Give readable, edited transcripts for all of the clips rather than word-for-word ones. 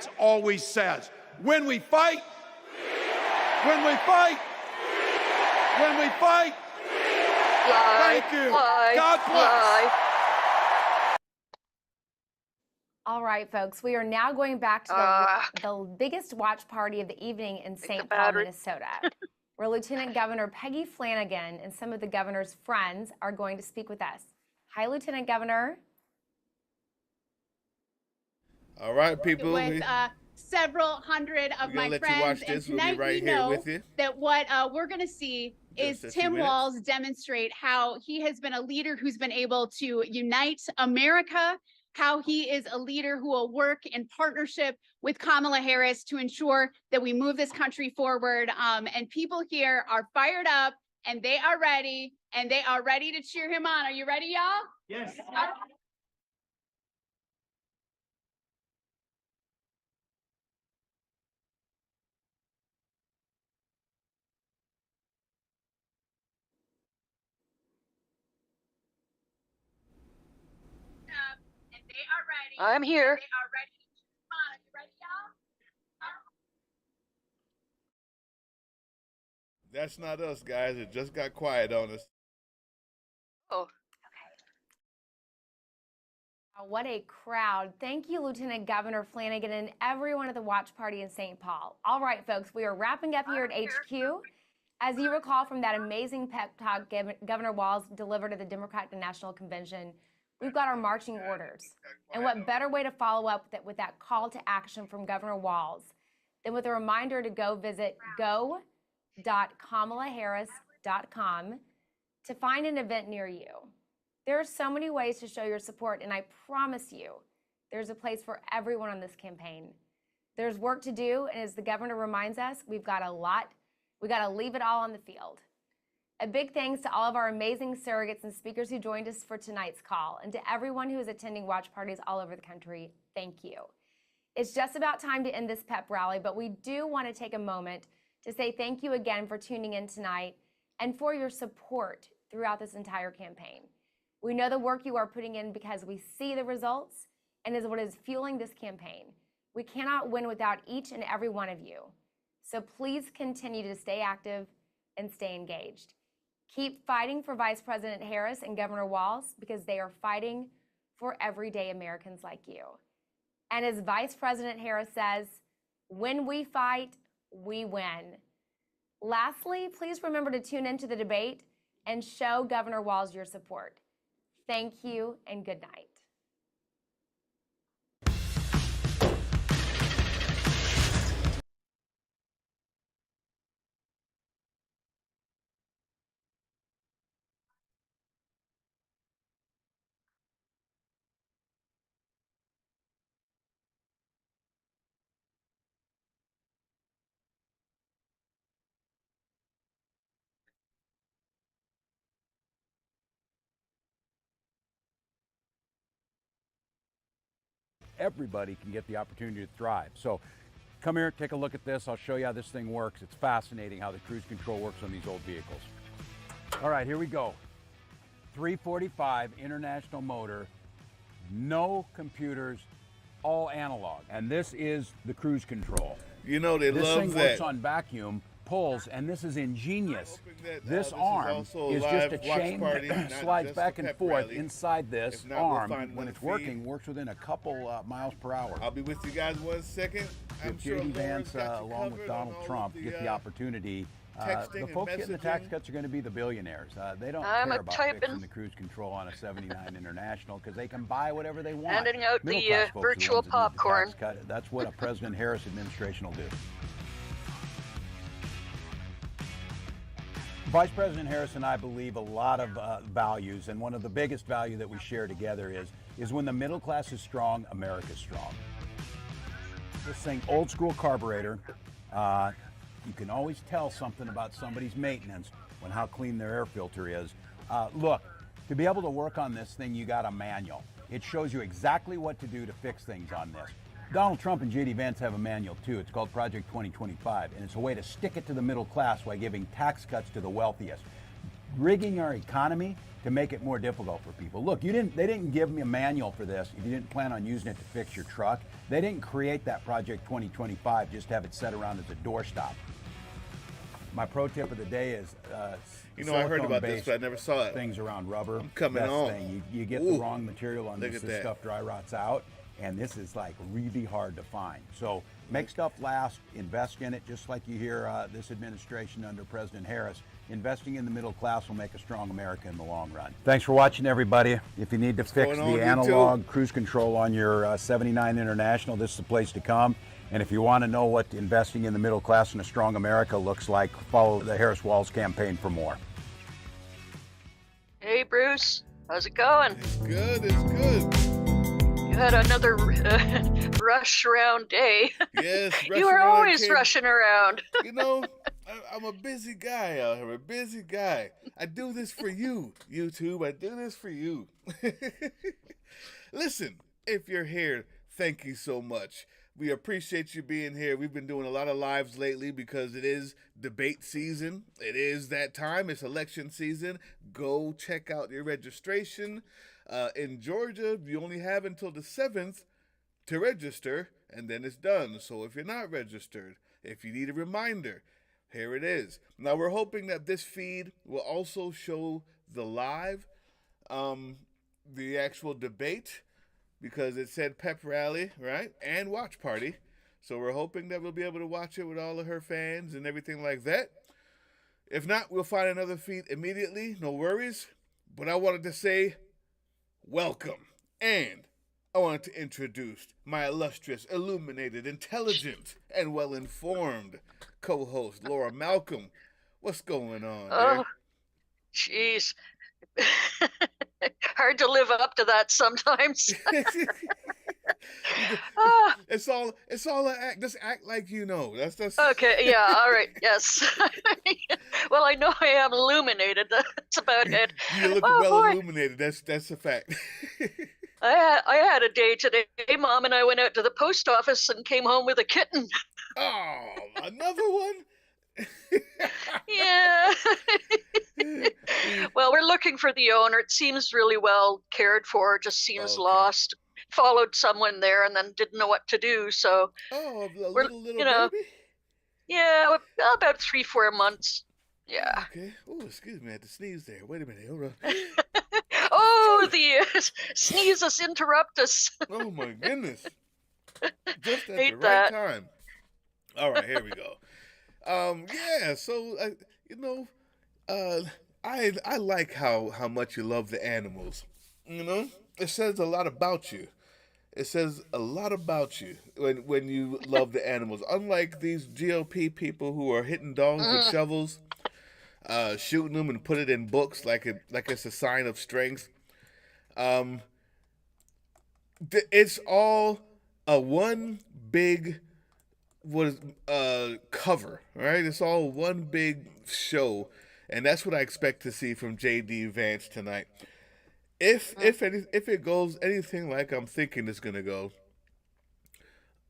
Vance always says, when we fight, when we fight, when we fight. Thank you. God bless. All right, folks, we are now going back to the biggest watch party of the evening in St. Paul, Minnesota, where Lieutenant Governor Peggy Flanagan and some of the governor's friends are going to speak with us. Hi, Lieutenant Governor. All right, people. With several hundred of my friends, and tonight we know that what we're going to see is Tim Walz demonstrate how he has been a leader who's been able to unite America, how he is a leader who will work in partnership with Kamala Harris to ensure that we move this country forward. And people here are fired up, and they are ready, to cheer him on. Are you ready, y'all? Yes. I'm here. They are ready to cheer him on. Are you ready, y'all? That's not us, guys. It just got quiet on us. Oh. Okay. What a crowd. Thank you, Lieutenant Governor Flanagan, and everyone at the watch party in St. Paul. All right, folks, we are wrapping up here at HQ. As you recall from that amazing pep talk Governor Walz delivered at the Democratic National Convention, we've got our marching orders. And what better way to follow up with that call to action from Governor Walz than with a reminder to go visit go.kamalaharris.com to find an event near you. There are so many ways to show your support, and I promise you, there's a place for everyone on this campaign. There's work to do, and as the governor reminds us, we've got a lot. We got to leave it all on the field. A big thanks to all of our amazing surrogates and speakers who joined us for tonight's call, and to everyone who is attending watch parties all over the country, thank you. It's just about time to end this pep rally, but we do want to take a moment to say thank you again for tuning in tonight and for your support throughout this entire campaign. We know the work you are putting in because we see the results and is what is fueling this campaign. We cannot win without each and every one of you. So please continue to stay active and stay engaged. Keep fighting for Vice President Harris and Governor Walz because they are fighting for everyday Americans like you. And as Vice President Harris says, when we fight, we win. Lastly, please remember to tune into the debate and show Governor Walz your support. Thank you and good night. Everybody can get the opportunity to thrive. So come here, take a look at this. I'll show you how this thing works. It's fascinating how the cruise control works on these old vehicles. All right, here we go. 345 International motor, no computers, all analog. And this is the cruise control. You know, they this love thing that. Works on vacuum, pulls, and this is ingenious. This arm is just a chain that slides back and forth inside this arm. When it's working, works within a couple miles per hour. I'll be with you guys 1 second. If J.D. Vance, along with Donald Trump, get the opportunity, the folks getting the tax cuts are going to be the billionaires. They don't care about fixing the cruise control on a 79 International because they can buy whatever they want. Handing out the virtual popcorn. That's what a President Harris administration will do. Vice President Harris and I believe a lot of values, and one of the biggest value that we share together is when the middle class is strong, America's strong. This thing, old school carburetor, you can always tell something about somebody's maintenance when how clean their air filter is. Look, to be able to work on this thing, you got a manual. It shows you exactly what to do to fix things on this. Donald Trump and J.D. Vance have a manual too. It's called Project 2025, and it's a way to stick it to the middle class by giving tax cuts to the wealthiest. rigging our economy to make it more difficult for people. Look, they didn't give me a manual for this if you didn't plan on using it to fix your truck. They didn't create that Project 2025 just to have it set around as a doorstop. My pro tip of the day is I heard about this, but I never saw it. Things around rubber. I'm coming Best on. Thing. You get the wrong material on this stuff dry rots out, and this is like really hard to find. So make stuff last, invest in it, just like you hear this administration under President Harris. Investing in the middle class will make a strong America in the long run. Thanks for watching, everybody. If you need to fix the analog cruise control on your 79 International, this is the place to come. And if you want to know what investing in the middle class in a strong America looks like, follow the Harris Walz campaign for more. Hey, Bruce. How's it going? It's good. It's good. You had another rush around day. Yes. You were always rushing around. I'm a busy guy out here. A busy guy. I do this for you, YouTube. I do this for you. Listen, if you're here, thank you so much. We appreciate you being here. We've been doing a lot of lives lately because it is debate season. It is that time. It's election season. Go check out your registration. In Georgia, you only have until the 7th to register, and then it's done. So if you're not registered, if you need a reminder, here it is. Now, we're hoping that this feed will also show the live, the actual debate, because it said pep rally, right, and watch party. So we're hoping that we'll be able to watch it with all of her fans and everything like that. If not, we'll find another feed immediately. No worries. But I wanted to say welcome. And I wanted to introduce my illustrious, illuminated, intelligent, and well-informed co-host, Laura Malcolm. What's going on? Oh, jeez. Hard to live up to that sometimes. It's all an act. Just act like you know. That's okay. Yeah. All right. Yes. Well, I know I am illuminated. That's about it. You look illuminated. That's a fact. I had a day today. Mom and I went out to the post office and came home with a kitten. Oh, another one. Yeah. Well, we're looking for the owner. It seems really well cared for. Just seems lost. Followed someone there and then didn't know what to do. So we're little baby? Yeah, about 3-4 months. Yeah. Okay. Oh, excuse me. I had to sneeze there. Wait a minute. Hold on. Oh, the sneezes interrupt us. Oh my goodness. Just at the right time. All right, here we go. Yeah, so I like how much you love the animals. It says a lot about you. It says a lot about you when you love the animals. Unlike these GOP people who are hitting dogs with shovels, shooting them and put it in books like it's a sign of strength. It's all a one big cover, right? It's all one big show, and that's what I expect to see from JD Vance tonight. If it goes anything like I'm thinking it's gonna go,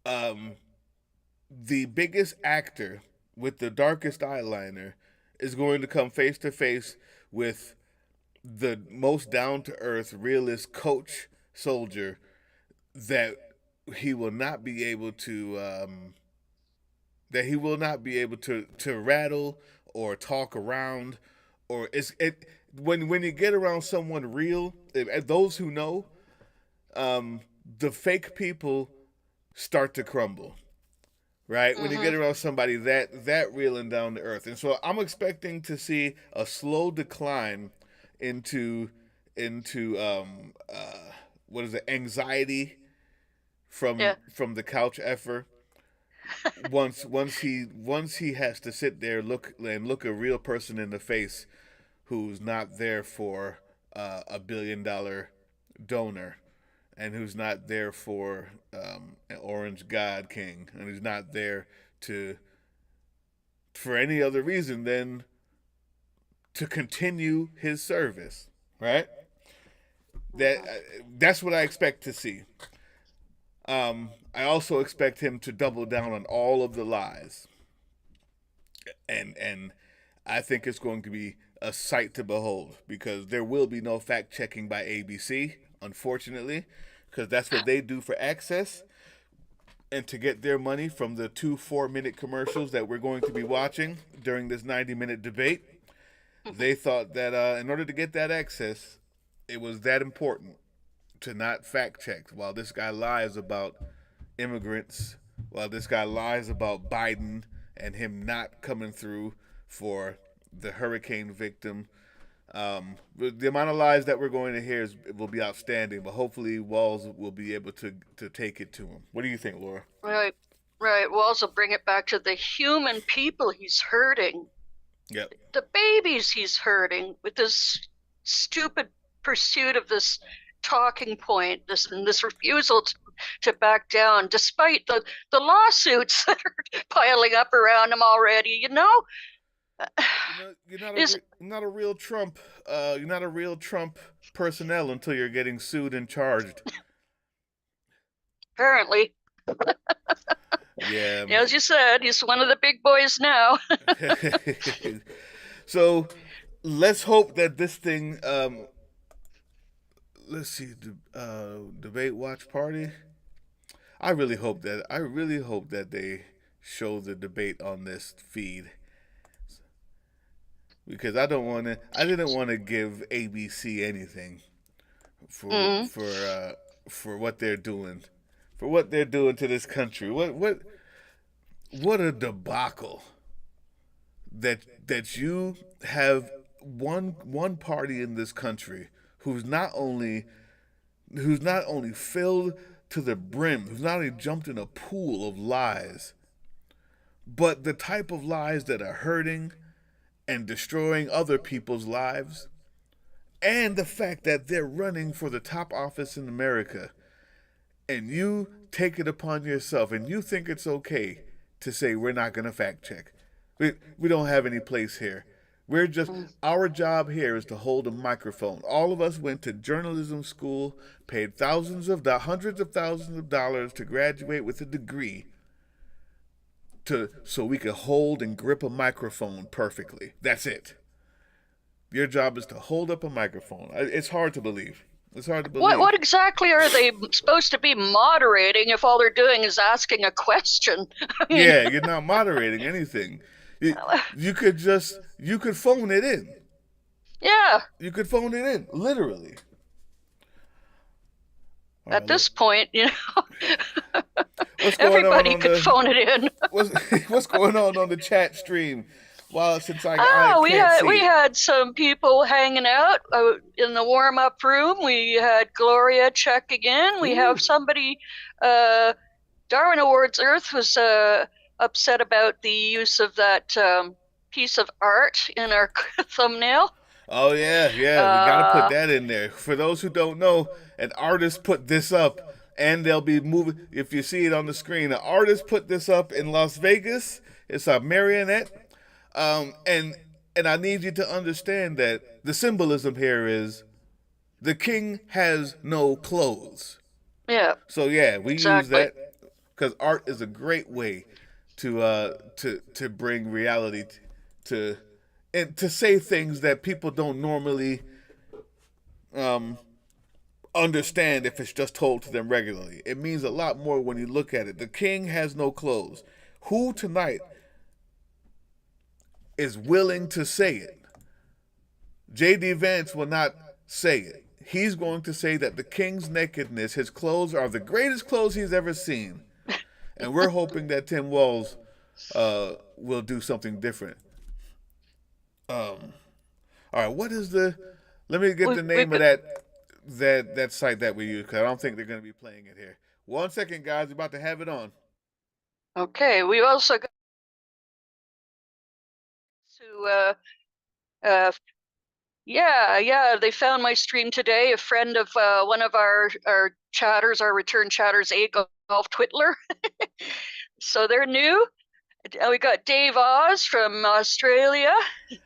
the biggest actor with the darkest eyeliner is going to come face to face with the most down to earth, realist coach soldier that he will not be able to rattle or talk around, or when you get around someone real, those who know, the fake people start to crumble, right? When you get around somebody that real and down to earth. And so I'm expecting to see a slow decline into anxiety from the couch effer. Once he has to sit there look a real person in the face who's not there for a $1 billion donor, and who's not there for an orange god king, and who's not there for any other reason than to continue his service, right? That's what I expect to see. I also expect him to double down on all of the lies, and I think it's going to be a sight to behold, because there will be no fact checking by ABC, unfortunately, because that's what they do for access and to get their money from the 2 4-minute commercials that we're going to be watching during this 90-minute debate. They thought that in order to get that access, it was that important to not fact check while this guy lies about immigrants, while this guy lies about Biden and him not coming through for the hurricane victim. The amount of lies that we're going to hear will be outstanding, but hopefully Walz will be able to take it to him. What do you think, Laura? Right. Walz will bring it back to the human people he's hurting. Yep. The babies he's hurting with this stupid pursuit of this talking point, this refusal to back down, despite the lawsuits that are piling up around him already. You're not a real Trump. You're not a real Trump personnel until you're getting sued and charged. Apparently. Yeah. As you said, he's one of the big boys now. So let's hope that this thing. Let's see. Debate watch party. I really hope that they show the debate on this feed, because I didn't want to give ABC anything for what they're doing, to this country. What a debacle that you have one party in this country who's not only filled to the brim, who's not only jumped in a pool of lies, but the type of lies that are hurting and destroying other people's lives, and the fact that they're running for the top office in America, and you take it upon yourself and you think it's okay to say we're not going to fact check. We don't have any place here. Our job here is to hold a microphone. All of us went to journalism school, paid hundreds of thousands of dollars to graduate with a degree, so we could hold and grip a microphone perfectly. That's it. Your job is to hold up a microphone. It's hard to believe. What exactly are they supposed to be moderating if all they're doing is asking a question? Yeah, you're not moderating anything. You could phone it in. Yeah. You could phone it in, literally. At this point, everybody could phone it in. What's going on the chat stream? Well, since I we had some people hanging out in the warm-up room. We had Gloria checking in. We have somebody, Darwin Awards Earth was upset about the use of that piece of art in our thumbnail. Oh, yeah, we got to put that in there. For those who don't know, an artist put this up, and they'll be moving. If you see it on the screen, an artist put this up in Las Vegas. It's a marionette. And I need you to understand that the symbolism here is the king has no clothes. Yeah. So yeah, we use that because art is a great way to bring reality and to say things that people don't normally understand if it's just told to them regularly. It means a lot more when you look at it. The king has no clothes. Who tonight is willing to say it? J.D. Vance will not say it. He's going to say that the king's nakedness, his clothes are the greatest clothes he's ever seen. And we're hoping that Tim Walz will do something different. All right, what is let me get the name of that site that we use, because I don't think they're going to be playing it here. 1 second, guys. We're about to have it on. Okay, we also got to they found my stream today. A friend of one of our chatters, our return chatters, Golf Twitler. So they're new. We got Dave Oz from Australia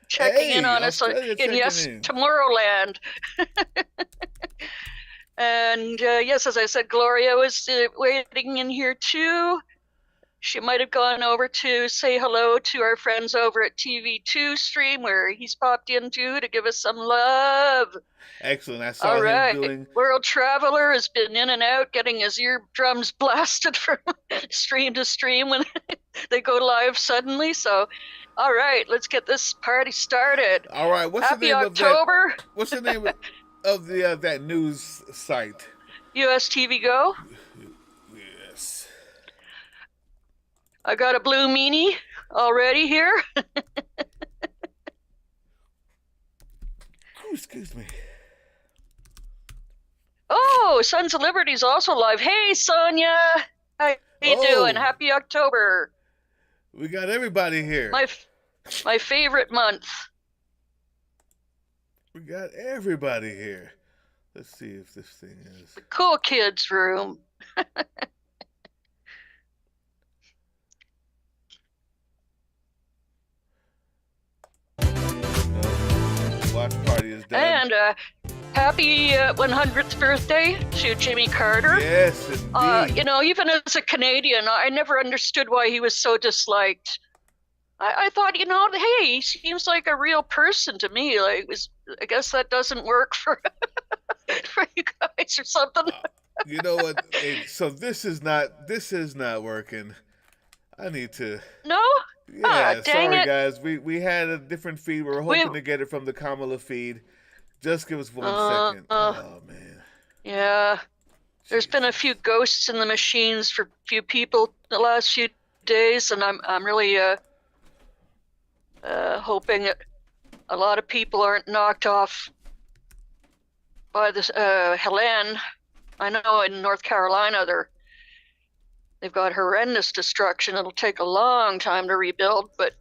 checking in on us in Tomorrowland. And yes, as I said, Gloria was waiting in here too. she might have gone over to say hello to our friends over at TV2 stream where he's popped into to give us some love. Excellent. I saw him doing. World Traveler has been in and out, getting his eardrums blasted from stream to stream when they go live suddenly. So, all right, let's get this party started. All right, what's Happy the name October. Of that? What's the name of the that news site? US TV Go. Yes. I got a blue meanie already here. Oh, excuse me. Oh, Sons of Liberty's also live. Hey, Sonia. How you doing? Happy October. We got everybody here. My favorite month. We got everybody here. Let's see if this thing is... The cool kids room. Watch party is done. And happy 100th birthday to Jimmy Carter. Yes, indeed. You know, even as a Canadian, I never understood why he was so disliked. I thought, you know, hey, he seems like a real person to me. Like, I guess that doesn't work for for you guys or something. You know what? So this is not working. I need to. No. Yeah, dang sorry it. guys. We had a different feed. We were hoping to get it from the Kamala feed. Just give us 1 second. Oh man. Yeah. There's been a few ghosts in the machines for a few people the last few days, and I'm really hoping that a lot of people aren't knocked off by this Helen. I know in North Carolina they've got horrendous destruction. It'll take a long time to rebuild, but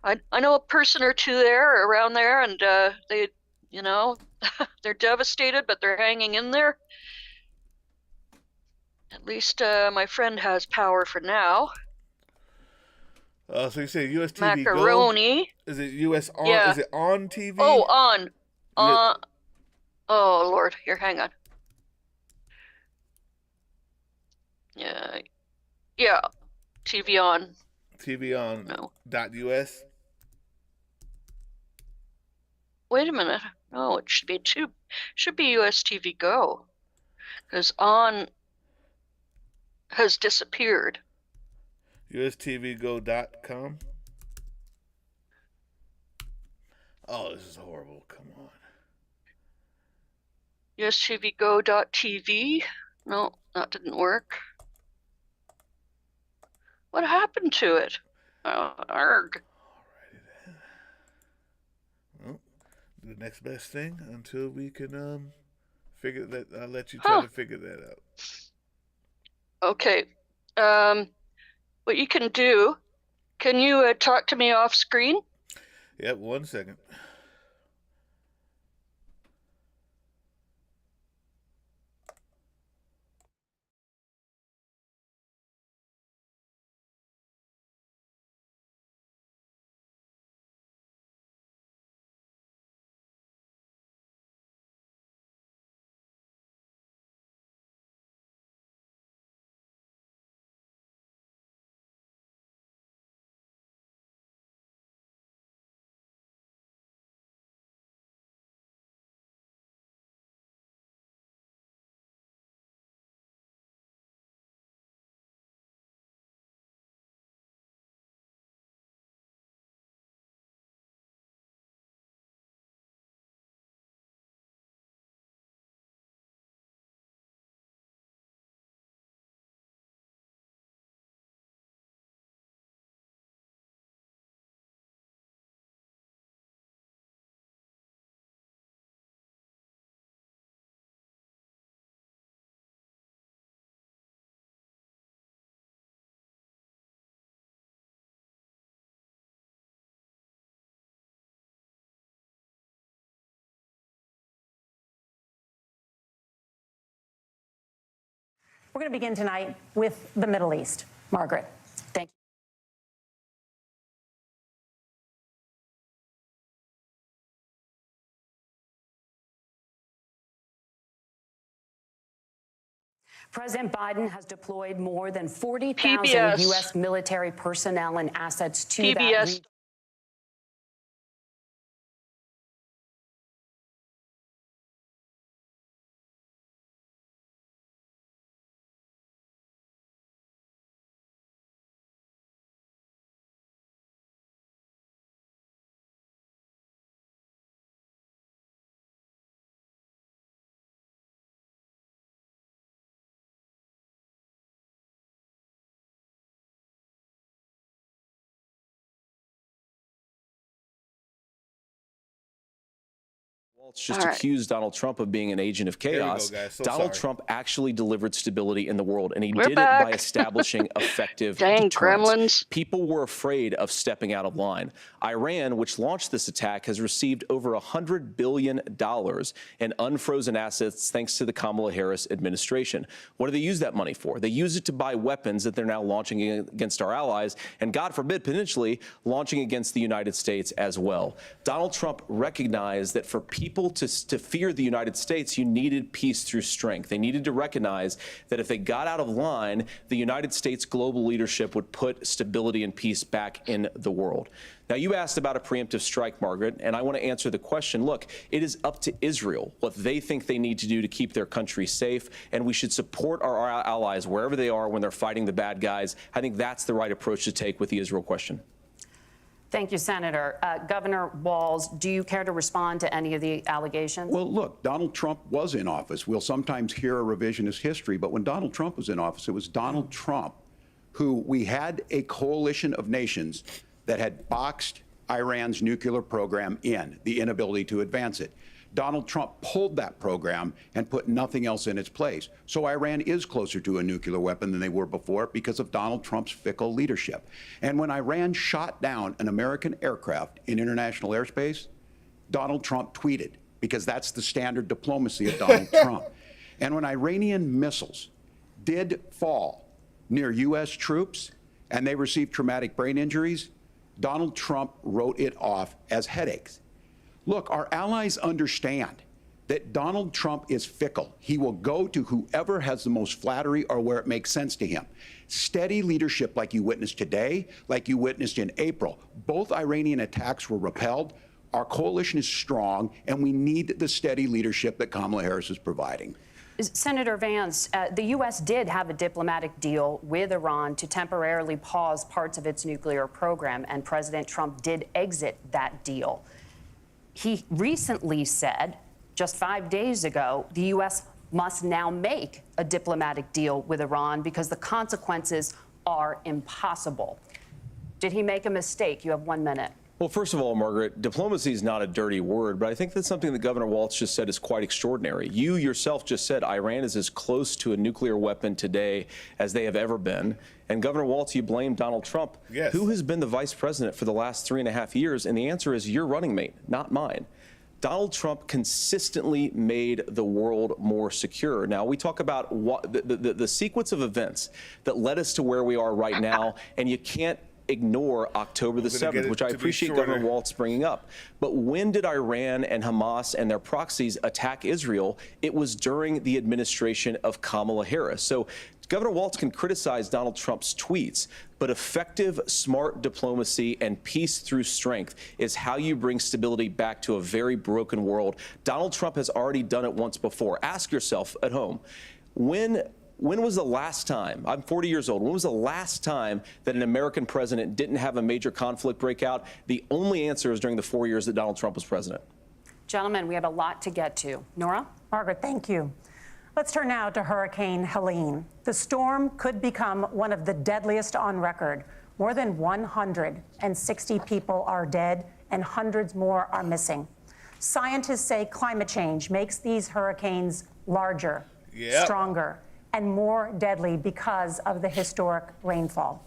I know a person or two there around there, and they, you know, they're devastated, but they're hanging in there. At least my friend has power for now. So you say US TV Macaroni. Go? Is it US on? Yeah. Is it on TV? Oh, on. Oh Lord, here, hang on. Yeah, TV on. TV on. No. .us. Wait a minute. No, it should be US TV Go, because on has disappeared. USTVGo.com. Oh, this is horrible. Come on. USTVGo.tv. No, that didn't work. What happened to it? Oh, arg. Alrighty then. Well, the next best thing until we can figure that. I'll let you try to figure that out. Okay. What you can do? Can you talk to me off screen? Yep. 1 second. We're going to begin tonight with the Middle East. Margaret, thank you. President Biden has deployed more than 40,000 U.S. military personnel and assets to that region. Walz just accused Donald Trump of being an agent of chaos. Donald Trump actually delivered stability in the world, and he did it by establishing effective deterrence. Gremlins. People were afraid of stepping out of line. Iran, which launched this attack, has received over $100 billion in unfrozen assets thanks to the Kamala Harris administration. What do they use that money for? They use it to buy weapons that they're now launching against our allies, and God forbid, potentially launching against the United States as well. Donald Trump recognized that for people to fear the United States, you needed peace through strength. They needed to recognize that if they got out of line, the United States global leadership would put stability and peace back in the world. Now, you asked about a preemptive strike, Margaret, and I want to answer the question. Look, it is up to Israel what they think they need to do to keep their country safe, and we should support our allies wherever they are when they're fighting the bad guys. I think that's the right approach to take with the Israel question. Thank you, Senator. Governor Walz, do you care to respond to any of the allegations? Well, look, Donald Trump was in office. We'll sometimes hear a revisionist history, but when Donald Trump was in office, it was Donald Trump who we had a coalition of nations that had boxed Iran's nuclear program in, the inability to advance it. Donald Trump pulled that program and put nothing else in its place. So Iran is closer to a nuclear weapon than they were before because of Donald Trump's fickle leadership. And when Iran shot down an American aircraft in international airspace, Donald Trump tweeted, because that's the standard diplomacy of Donald Trump. And when Iranian missiles did fall near U.S. troops and they received traumatic brain injuries, Donald Trump wrote it off as headaches. Look, our allies understand that Donald Trump is fickle. He will go to whoever has the most flattery or where it makes sense to him. Steady leadership like you witnessed today, like you witnessed in April. Both Iranian attacks were repelled. Our coalition is strong, and we need the steady leadership that Kamala Harris is providing. Senator Vance, the U.S. did have a diplomatic deal with Iran to temporarily pause parts of its nuclear program, and President Trump did exit that deal. He recently said, just 5 days ago, the U.S. must now make a diplomatic deal with Iran because the consequences are impossible. Did he make a mistake? You have 1 minute. Well, first of all, Margaret, diplomacy is not a dirty word, but I think that's something that Governor Walz just said is quite extraordinary. You yourself just said Iran is as close to a nuclear weapon today as they have ever been. And Governor Walz, you blame Donald Trump, who has been the vice president for the last 3.5 years. And the answer is your running mate, not mine. Donald Trump consistently made the world more secure. Now, we talk about what the sequence of events that led us to where we are right now, and you can't ignore October the 7th, which I appreciate Governor Walz bringing up. But when did Iran and Hamas and their proxies attack Israel? It was during the administration of Kamala Harris. So Governor Walz can criticize Donald Trump's tweets, but effective, smart diplomacy and peace through strength is how you bring stability back to a very broken world. Donald Trump has already done it once before. Ask yourself at home, when was the last time, I'm 40 years old, when was the last time that an American president didn't have a major conflict break out? The only answer is during the 4 years that Donald Trump was president. Gentlemen, we have a lot to get to. Nora? Margaret, thank you. Let's turn now to Hurricane Helene. The storm could become one of the deadliest on record. More than 160 people are dead and hundreds more are missing. Scientists say climate change makes these hurricanes larger, stronger, and more deadly because of the historic rainfall.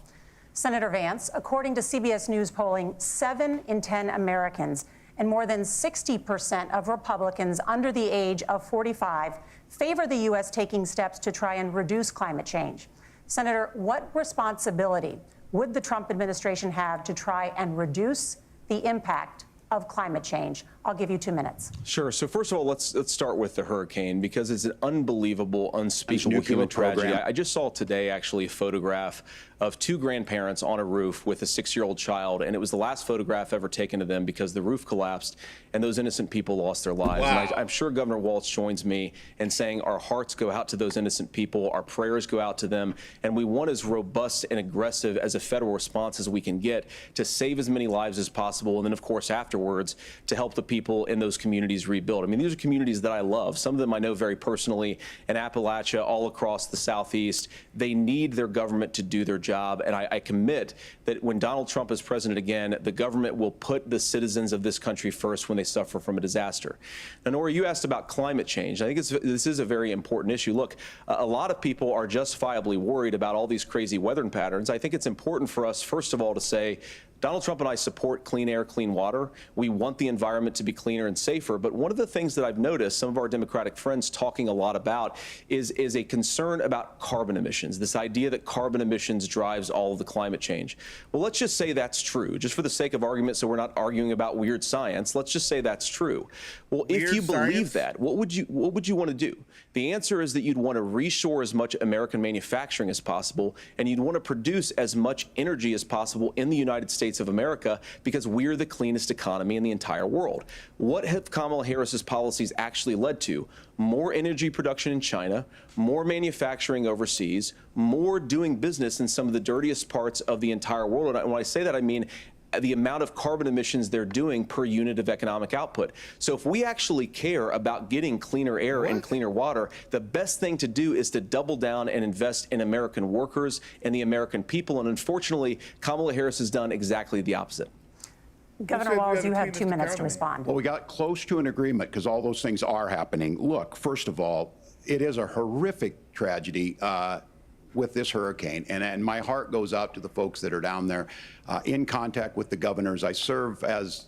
Senator Vance, according to CBS News polling, 7 in 10 Americans and more than 60% of Republicans under the age of 45 favor the U.S. taking steps to try and reduce climate change. Senator, what responsibility would the Trump administration have to try and reduce the impact of climate change I'll give you 2 minutes. Sure. So first of all, let's start with the hurricane, because it's an unbelievable, unspeakable human tragedy. I just saw today actually a photograph of 2 grandparents on a roof with a 6-year-old child, and it was the last photograph ever taken of them because the roof collapsed and those innocent people lost their lives. Wow. And I'm sure Governor Walz joins me in saying our hearts go out to those innocent people, our prayers go out to them, and we want as robust and aggressive as a federal response as we can get to save as many lives as possible, and then of course afterwards to help the people in those communities rebuild. I mean, these are communities that I love. Some of them I know very personally in Appalachia, all across the Southeast. They need their government to do their job, and I commit that when Donald Trump is president again, the government will put the citizens of this country first when they suffer from a disaster. Now, Nora, you asked about climate change. I think this is a very important issue. Look, a lot of people are justifiably worried about all these crazy weather patterns. I think it's important for us, first of all, to say Donald Trump and I support clean air, clean water. We want the environment to be cleaner and safer. But one of the things that I've noticed some of our Democratic friends talking a lot about is a concern about carbon emissions, this idea that carbon emissions drives all of the climate change. Well, let's just say that's true, just for the sake of argument, so we're not arguing about weird science. Let's just say that's true. Well, if you believe that, what would you want to do? The answer is that you'd want to reshore as much American manufacturing as possible, and you'd want to produce as much energy as possible in the United States of America, because we're the cleanest economy in the entire world. What have Kamala Harris's policies actually led to? More energy production in China, more manufacturing overseas, more doing business in some of the dirtiest parts of the entire world. And when I say that, I mean the amount of carbon emissions they're doing per unit of economic output. So if we actually care about getting cleaner air and cleaner water, the best thing to do is to double down and invest in American workers and the American people. And unfortunately, Kamala Harris has done exactly the opposite. Governor Walz, you have 2 minutes to respond. Well, we got close to an agreement because all those things are happening. Look, first of all, it is a horrific tragedy with this hurricane, and my heart goes out to the folks that are down there in contact with the governors. I serve as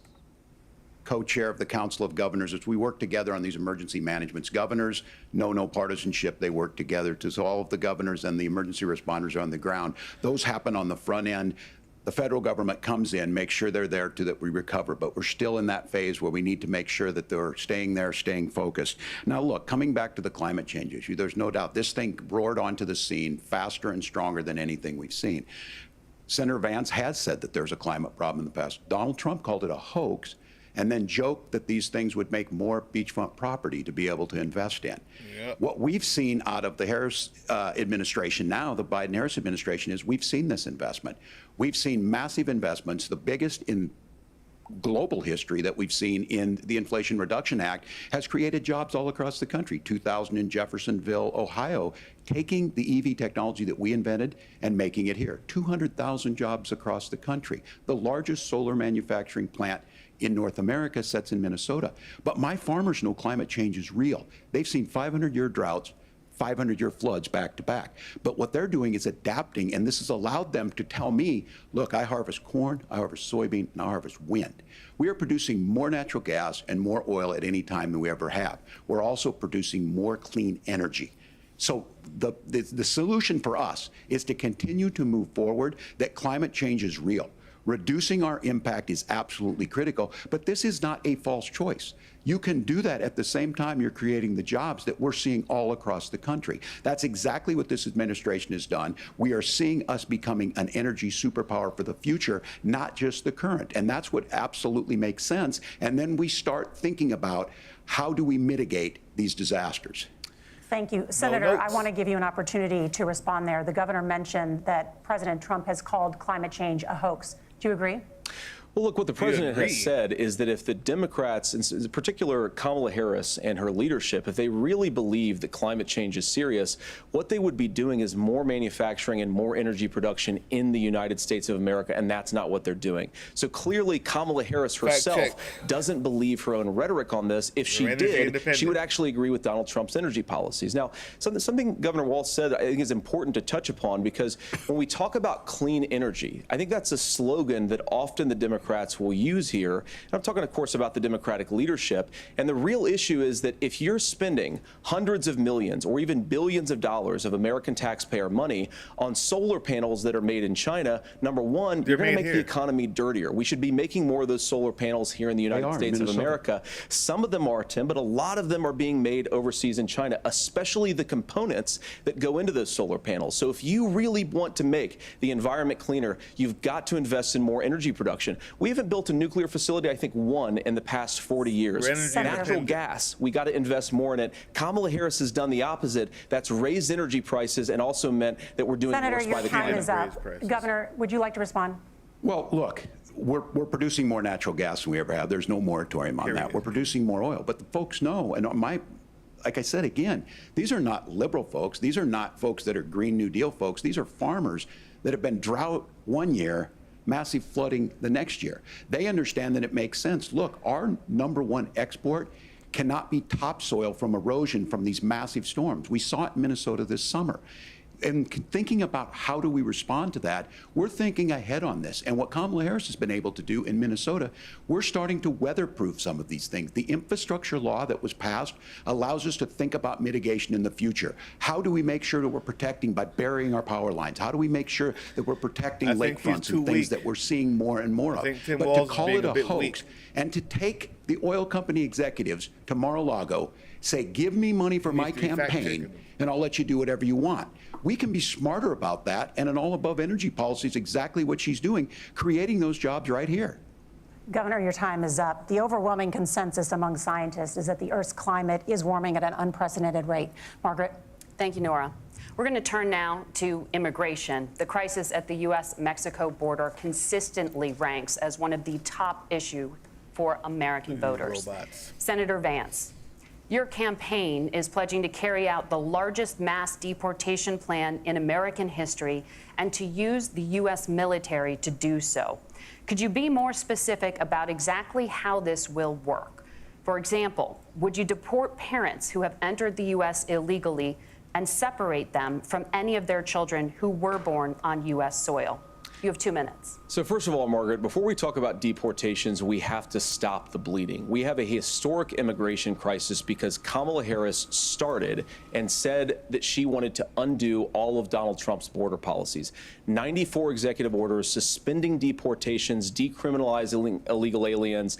co-chair of the Council of Governors as we work together on these emergency managements. Governors know no partisanship. They work together to all of the governors and the emergency responders are on the ground. Those happen on the front end. The federal government comes in, makes sure they're there to that we recover, but we're still in that phase where we need to make sure that they're staying there, staying focused. Now look, coming back to the climate change issue, there's no doubt this thing roared onto the scene faster and stronger than anything we've seen. Senator Vance has said that there's a climate problem in the past. Donald Trump called it a hoax and then joked that these things would make more beachfront property to be able to invest in. Yep. What we've seen out of the Harris administration now, the Biden-Harris administration, is we've seen this investment. We've seen massive investments, the biggest in global history that we've seen in the Inflation Reduction Act, has created jobs all across the country. 2,000 in Jeffersonville, Ohio, taking the EV technology that we invented and making it here. 200,000 jobs across the country. The largest solar manufacturing plant in North America sits in Minnesota. But my farmers know climate change is real. They've seen 500-year droughts, 500-year floods back to back. But what they're doing is adapting, and this has allowed them to tell me, look, I harvest corn, I harvest soybean, and I harvest wind. We are producing more natural gas and more oil at any time than we ever have. We're also producing more clean energy. So the solution for us is to continue to move forward, that climate change is real. Reducing our impact is absolutely critical, but this is not a false choice. You can do that at the same time you're creating the jobs that we're seeing all across the country. That's exactly what this administration has done. We are seeing us becoming an energy superpower for the future, not just the current. And that's what absolutely makes sense. And then we start thinking about how do we mitigate these disasters. Thank you. Senator, I want to give you an opportunity to respond there. The governor mentioned that President Trump has called climate change a hoax. Do you agree? Well, look, what the president has said is that if the Democrats, in particular Kamala Harris and her leadership, if they really believe that climate change is serious, what they would be doing is more manufacturing and more energy production in the United States of America, and that's not what they're doing. So clearly Kamala Harris herself doesn't believe her own rhetoric on this. If she did, she would actually agree with Donald Trump's energy policies. Now, something Governor Walz said I think is important to touch upon, because when we talk about clean energy, I think that's a slogan that often the Democrats Democrats will use here. And I'm talking, of course, about the Democratic leadership. And the real issue is that if you're spending hundreds of millions or even billions of dollars of American taxpayer money on solar panels that are made in China, number one, you're going to make the economy dirtier. We should be making more of those solar panels here in the United States of America. Some of them are, Tim, but a lot of them are being made overseas in China, especially the components that go into those solar panels. So if you really want to make the environment cleaner, you've got to invest in more energy production. We haven't built a nuclear facility, I think, one in the past 40 years. Natural gas, we got to invest more in it. Kamala Harris has done the opposite. That's raised energy prices and also meant that we're doing worse by the Senator, your time is up. Governor, would you like to respond? Well, look, we're producing more natural gas than we ever have. There's no moratorium on that. We're producing more oil. But the folks know, and like I said again, these are not liberal folks. These are not folks that are Green New Deal folks. These are farmers that have been drought one year, massive flooding the next year. They understand that it makes sense. Look, our #1 export cannot be topsoil from erosion from these massive storms. We saw it in Minnesota this summer. And thinking about how do we respond to that, we're thinking ahead on this. And what Kamala Harris has been able to do in Minnesota, we're starting to weatherproof some of these things. The infrastructure law that was passed allows us to think about mitigation in the future. How do we make sure that we're protecting by burying our power lines? How do we make sure that we're protecting lakefronts and things that we're seeing more and more of? But to call it a hoax and to take the oil company executives to Mar-a-Lago, say, give me money for my campaign, and I'll let you do whatever you want. We can be smarter about that, and an all-above energy policy is exactly what she's doing, creating those jobs right here. Governor, your time is up. The overwhelming consensus among scientists is that the Earth's climate is warming at an unprecedented rate. Margaret? Thank you, Nora. We're going to turn now to immigration. The crisis at the U.S.-Mexico border consistently ranks as one of the top issues for American voters. Senator Vance, your campaign is pledging to carry out the largest mass deportation plan in American history and to use the U.S. military to do so. Could you be more specific about exactly how this will work? For example, would you deport parents who have entered the U.S. illegally and separate them from any of their children who were born on U.S. soil? You have 2 minutes. So first of all, Margaret, before we talk about deportations, we have to stop the bleeding. We have a historic immigration crisis because Kamala Harris started and said that she wanted to undo all of Donald Trump's border policies. 94 executive orders suspending deportations, decriminalizing illegal aliens,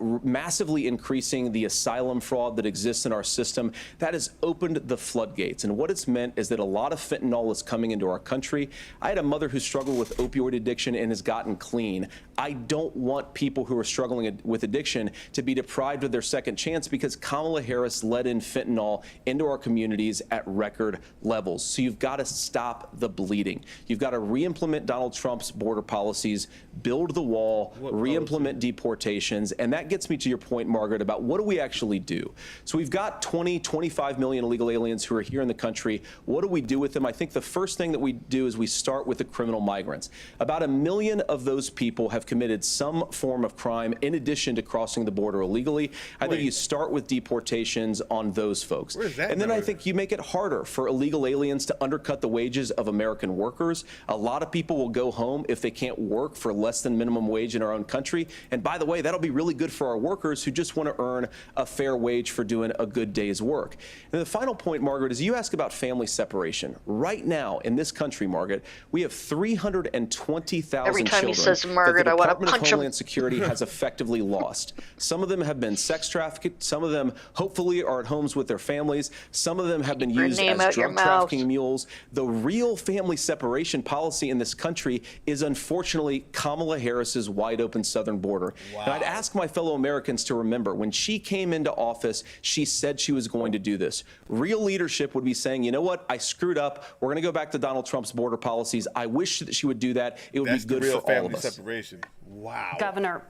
massively increasing the asylum fraud that exists in our system. That has opened the floodgates. And what it's meant is that a lot of fentanyl is coming into our country. I had a mother who struggled with opioid addiction and has gotten clean. I don't want people who are struggling with addiction to be deprived of their second chance because Kamala Harris let in fentanyl into our communities at record levels. So you've got to stop the bleeding. You've got to re-implement Donald Trump's border policies, build the wall, re-implement deportations. And that gets me to your point, Margaret, about what do we actually do? So we've got 25 million illegal aliens who are here in the country. What do we do with them? I think the first thing that we do is we start with the criminal migrants. About 1 million of those people have committed some form of crime in addition to crossing the border illegally. I think you start with deportations on those folks. And then I think you make it harder for illegal aliens to undercut the wages of American workers. A lot of people will go home if they can't work for less than minimum wage in our own country. And by the way, that'll be really good for our workers who just want to earn a fair wage for doing a good day's work. And the final point, Margaret, is you ask about family separation. Right now in this country, Margaret, we have 320,000 Every time children he says Margaret, I want to punch him. Homeland Security has effectively lost. Some of them have been sex trafficked. Some of them hopefully are at homes with their families. Some of them have been used as drug trafficking mules. The real family separation policy in this country is unfortunately Kamala Harris's wide open southern border. And I'd ask my fellow Americans to remember when she came into office, she said she was going to do this. Real leadership would be saying, you know what, I screwed up. We're going to go back to Donald Trump's border policies. I wish that she would do that. It would be good for all of us. Separation. Wow. Governor,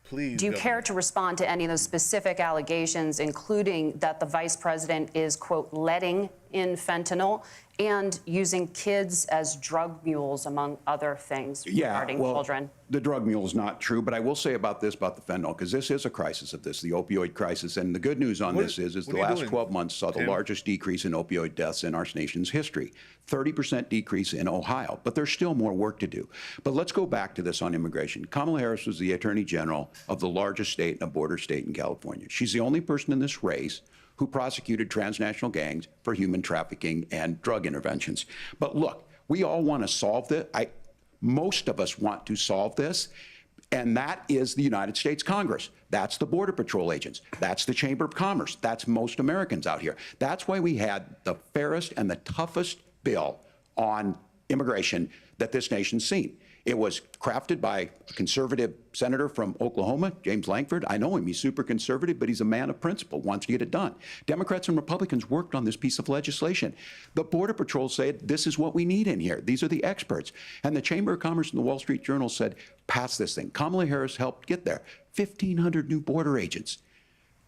please. Do you care to respond to any of those specific allegations, including that the vice president is, quote, letting in fentanyl and using kids as drug mules, among other things regarding children. The drug mule is not true, but I will say about the fentanyl, because this is a crisis of this, the opioid crisis. And the good news on this is the last 12 months saw the largest decrease in opioid deaths in our nation's history. 30% decrease in Ohio, but there's still more work to do. But let's go back to this on immigration. Kamala Harris was the Attorney General of the largest state and a border state in California. She's the only person in this race who prosecuted transnational gangs for human trafficking and drug interventions. But look, we all want to solve this. Most of us want to solve this, and that is the United States Congress. That's the Border Patrol agents. That's the Chamber of Commerce. That's most Americans out here. That's why we had the fairest and the toughest bill on immigration that this nation's seen. It was crafted by a conservative senator from Oklahoma, James Lankford. I know him. He's super conservative, but he's a man of principle, wants to get it done. Democrats and Republicans worked on this piece of legislation. The Border Patrol said, this is what we need in here. These are the experts. And the Chamber of Commerce and the Wall Street Journal said, pass this thing. Kamala Harris helped get there. 1,500 new border agents,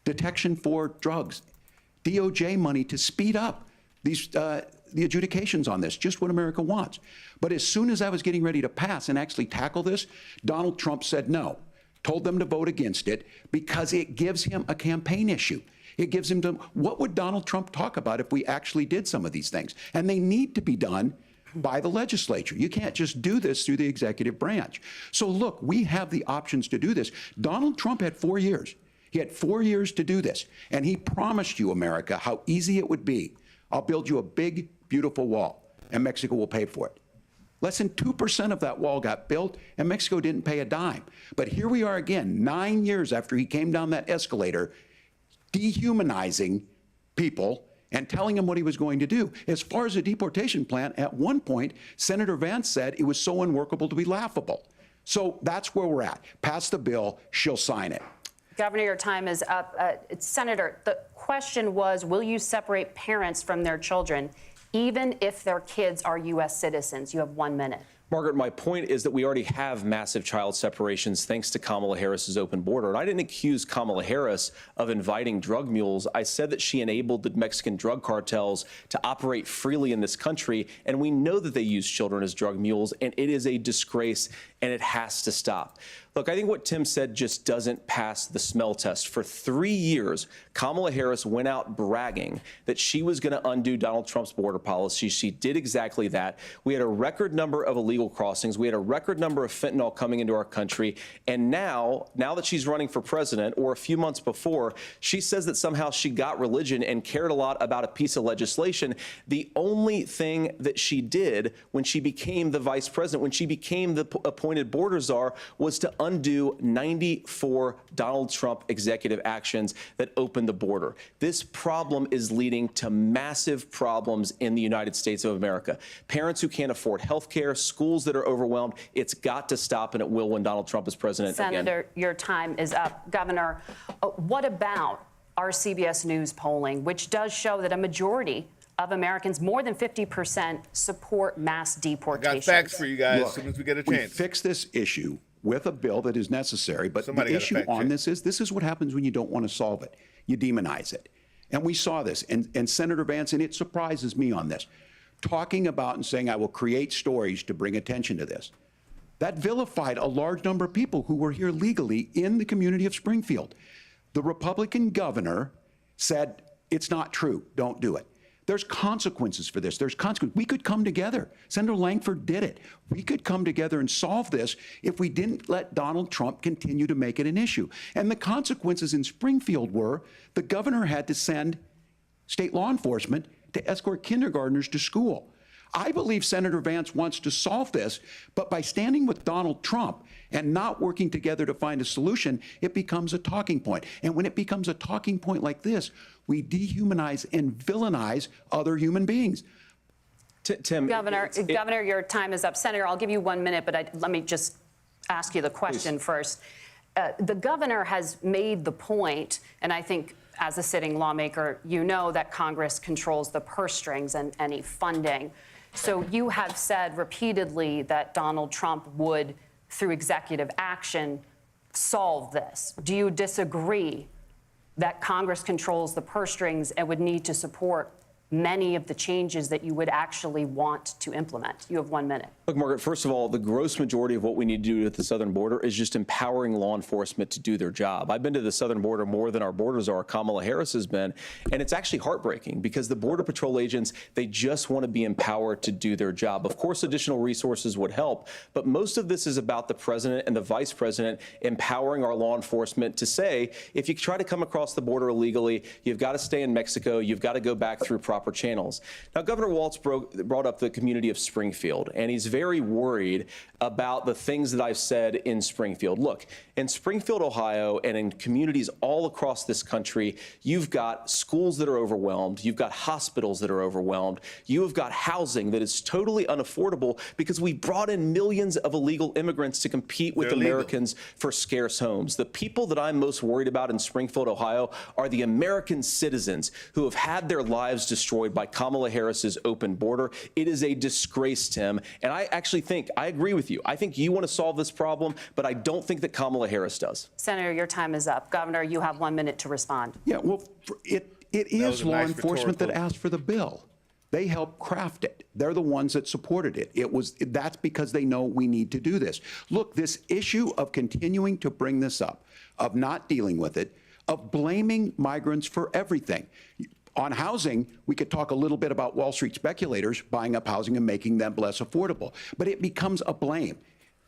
detection for drugs, DOJ money to speed up these the adjudications on this, just what America wants. But as soon as I was getting ready to pass and actually tackle this, Donald Trump said no, told them to vote against it because it gives him a campaign issue. It gives him to, what would Donald Trump talk about if we actually did some of these things? And they need to be done by the legislature. You can't just do this through the executive branch. So look, we have the options to do this. Donald Trump had 4 years. He had 4 years to do this. And he promised you, America, how easy it would be. I'll build you a big, beautiful wall, and Mexico will pay for it. Less than 2% of that wall got built, and Mexico didn't pay a dime. But here we are again, 9 years after he came down that escalator, dehumanizing people and telling them what he was going to do. As far as the deportation plan, at one point, Senator Vance said it was so unworkable to be laughable. So that's where we're at. Pass the bill, she'll sign it. Governor, your time is up. Senator, the question was, will you separate parents from their children, even if their kids are U.S. citizens? You have 1 minute. Margaret, my point is that we already have massive child separations thanks to Kamala Harris's open border. And I didn't accuse Kamala Harris of inviting drug mules. I said that she enabled the Mexican drug cartels to operate freely in this country. And we know that they use children as drug mules, and it is a disgrace, and it has to stop. Look, I think what Tim said just doesn't pass the smell test. For 3 years, Kamala Harris went out bragging that she was going to undo Donald Trump's border policy. She did exactly that. We had a record number of illegal crossings. We had a record number of fentanyl coming into our country. And now that she's running for president, or a few months before, she says that somehow she got religion and cared a lot about a piece of legislation. The only thing that she did when she became the vice president, when she became the appointed border czar, was to undo 94 Donald Trump executive actions that opened the border. This problem is leading to massive problems in the United States of America. Parents who can't afford health care, schools that are overwhelmed. It's got to stop, and it will when Donald Trump is president again. Senator, your time is up. Governor, what about our CBS News polling, which does show that a majority of Americans, more than 50%, support mass deportation? I got facts for you guys. Look, as soon as we get a chance. We fix this issue with a bill that is necessary, but the issue on this is what happens when you don't want to solve it. You demonize it. And we saw this, and Senator Vance, and it surprises me on this, talking about and saying, I will create stories to bring attention to this. That vilified a large number of people who were here legally in the community of Springfield. The Republican governor said, it's not true, don't do it. There's consequences for this. There's consequences. We could come together. Senator Lankford did it. We could come together and solve this if we didn't let Donald Trump continue to make it an issue. And the consequences in Springfield were the governor had to send state law enforcement to escort kindergartners to school. I believe Senator Vance wants to solve this, but by standing with Donald Trump and not working together to find a solution, it becomes a talking point. And when it becomes a talking point like this, we dehumanize and villainize other human beings. Tim, Governor, your time is up. Senator, I'll give you 1 minute, but let me just ask you the question first. The governor has made the point, and I think as a sitting lawmaker, you know that Congress controls the purse strings and any funding. So you have said repeatedly that Donald Trump would, through executive action, solve this. Do you disagree that Congress controls the purse strings and would need to support many of the changes that you would actually want to implement? You have 1 minute. Look, Margaret, first of all, the gross majority of what we need to do at the southern border is just empowering law enforcement to do their job. I've been to the southern border more than our borders are. Kamala Harris has been, and it's actually heartbreaking because the Border Patrol agents, they just want to be empowered to do their job. Of course, additional resources would help, but most of this is about the president and the vice president empowering our law enforcement to say, if you try to come across the border illegally, you've got to stay in Mexico, you've got to go back through proper channels. Now, Governor Walz brought up the community of Springfield, and he's very worried about the things that I've said in Springfield. Look, in Springfield, Ohio, and in communities all across this country, you've got schools that are overwhelmed, you've got hospitals that are overwhelmed, you have got housing that is totally unaffordable because we brought in millions of illegal immigrants to compete with Americans for scarce homes. The people that I'm most worried about in Springfield, Ohio, are the American citizens who have had their lives destroyed by Kamala Harris's open border. It is a disgrace, Tim. And I actually think, I agree with you. I think you want to solve this problem, but I don't think that Kamala Harris does. Senator, your time is up. Governor, you have 1 minute to respond. Yeah, well, it is law enforcement that asked for the bill. They helped craft it. They're the ones that supported it. That's because they know we need to do this. Look, this issue of continuing to bring this up, of not dealing with it, of blaming migrants for everything. On housing, we could talk a little bit about Wall Street speculators buying up housing and making them less affordable, but it becomes a blame.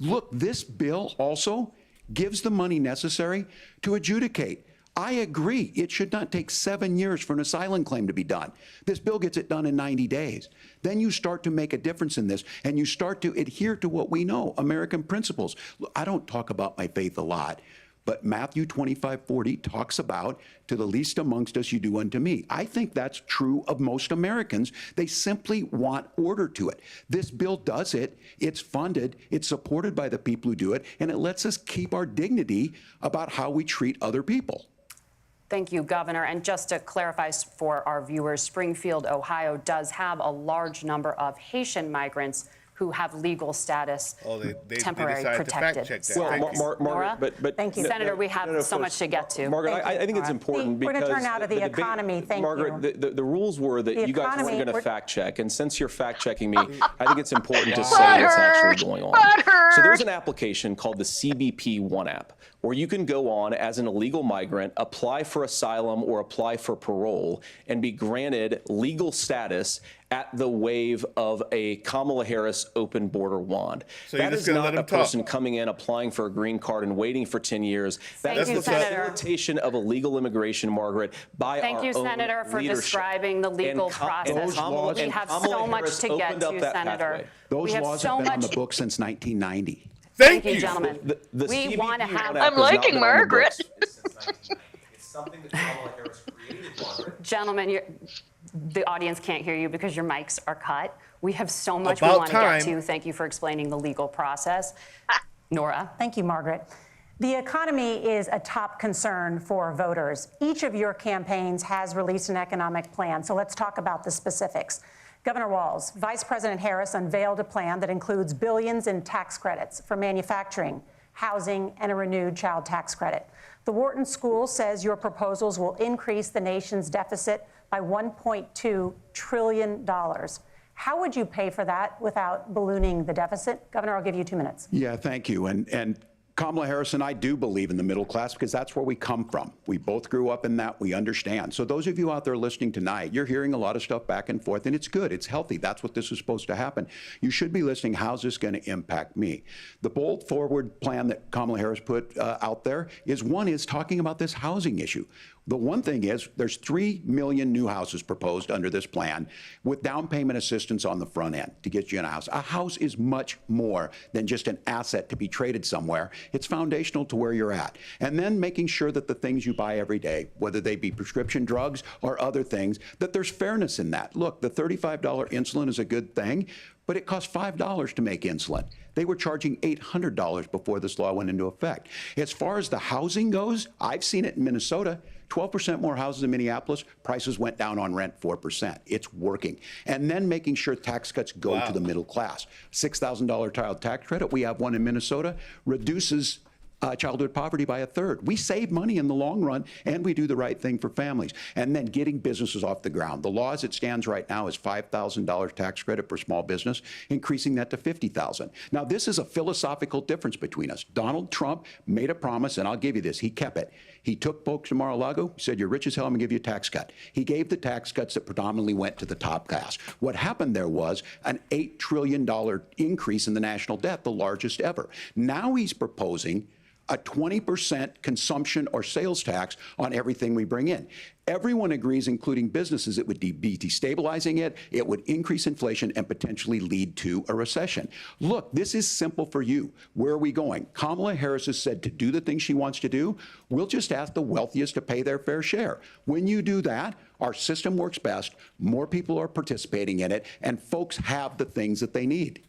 Look, this bill also gives the money necessary to adjudicate. I agree, it should not take 7 years for an asylum claim to be done. This bill gets it done in 90 days. Then you start to make a difference in this, and you start to adhere to what we know, American principles. Look, I don't talk about my faith a lot, but Matthew 25:40 talks about, to the least amongst us you do unto me. I think that's true of most Americans. They simply want order to it. This bill does it. It's funded. It's supported by the people who do it. And it lets us keep our dignity about how we treat other people. Thank you, Governor. And just to clarify for our viewers, Springfield, Ohio does have a large number of Haitian migrants who have legal status, temporary protected. Well, Margaret, but thank you, Senator. We have so much to get to. Margaret, I think it's important because we're going to turn now to the economy. Thank you, Margaret. The rules were that you guys weren't going to fact check, and since you're fact checking me, I think it's important to say what's actually going on. So there's an application called the CBP One app, where you can go on as an illegal migrant, apply for asylum or apply for parole, and be granted legal status at the wave of a Kamala Harris open border wand. So that is not a person coming in, applying for a green card and waiting for 10 years. That is the facilitation of illegal immigration, Margaret, by our own Thank you, Senator, for describing the legal process. We have so much to get to, Senator. Those laws have been on the books since 1990. Thank you, gentlemen. We want to have... I'm liking Margaret. It's something that Kamala Harris created, Margaret. Gentlemen, the audience can't hear you because your mics are cut. We have so much we want to get to. Thank you for explaining the legal process. Nora. Thank you, Margaret. The economy is a top concern for voters. Each of your campaigns has released an economic plan, so let's talk about the specifics. Governor Walz, Vice President Harris unveiled a plan that includes billions in tax credits for manufacturing, housing, and a renewed child tax credit. The Wharton School says your proposals will increase the nation's deficit by $1.2 trillion. How would you pay for that without ballooning the deficit? Governor, I'll give you 2 minutes. Yeah, thank you. And Kamala Harris and I do believe in the middle class because that's where we come from. We both grew up in that. We understand. So those of you out there listening tonight, you're hearing a lot of stuff back and forth, and it's good. It's healthy. That's what this is supposed to happen. You should be listening. How's this going to impact me? The bold forward plan that Kamala Harris put out there is talking about this housing issue. The one thing is there's 3 million new houses proposed under this plan with down payment assistance on the front end to get you in a house. A house is much more than just an asset to be traded somewhere. It's foundational to where you're at. And then making sure that the things you buy every day, whether they be prescription drugs or other things, that there's fairness in that. Look, the $35 insulin is a good thing, but it costs $5 to make insulin. They were charging $800 before this law went into effect. As far as the housing goes, I've seen it in Minnesota. 12% more houses in Minneapolis, prices went down on rent 4%. It's working. And then making sure tax cuts go to the middle class. $6,000 child tax credit, we have one in Minnesota, reduces childhood poverty by a third. We save money in the long run, and we do the right thing for families. And then getting businesses off the ground. The law as it stands right now is $5,000 tax credit for small business, increasing that to $50,000. Now, this is a philosophical difference between us. Donald Trump made a promise, and I'll give you this. He kept it. He took folks to Mar-a-Lago, said, you're rich as hell, I'm going to give you a tax cut. He gave the tax cuts that predominantly went to the top class. What happened there was an $8 trillion increase in the national debt, the largest ever. Now he's proposing a 20% consumption or sales tax on everything we bring in. Everyone agrees, including businesses, it would be destabilizing it, it would increase inflation and potentially lead to a recession. Look, this is simple for you. Where are we going? Kamala Harris has said to do the things she wants to do, we'll just ask the wealthiest to pay their fair share. When you do that, our system works best, more people are participating in it, and folks have the things that they need.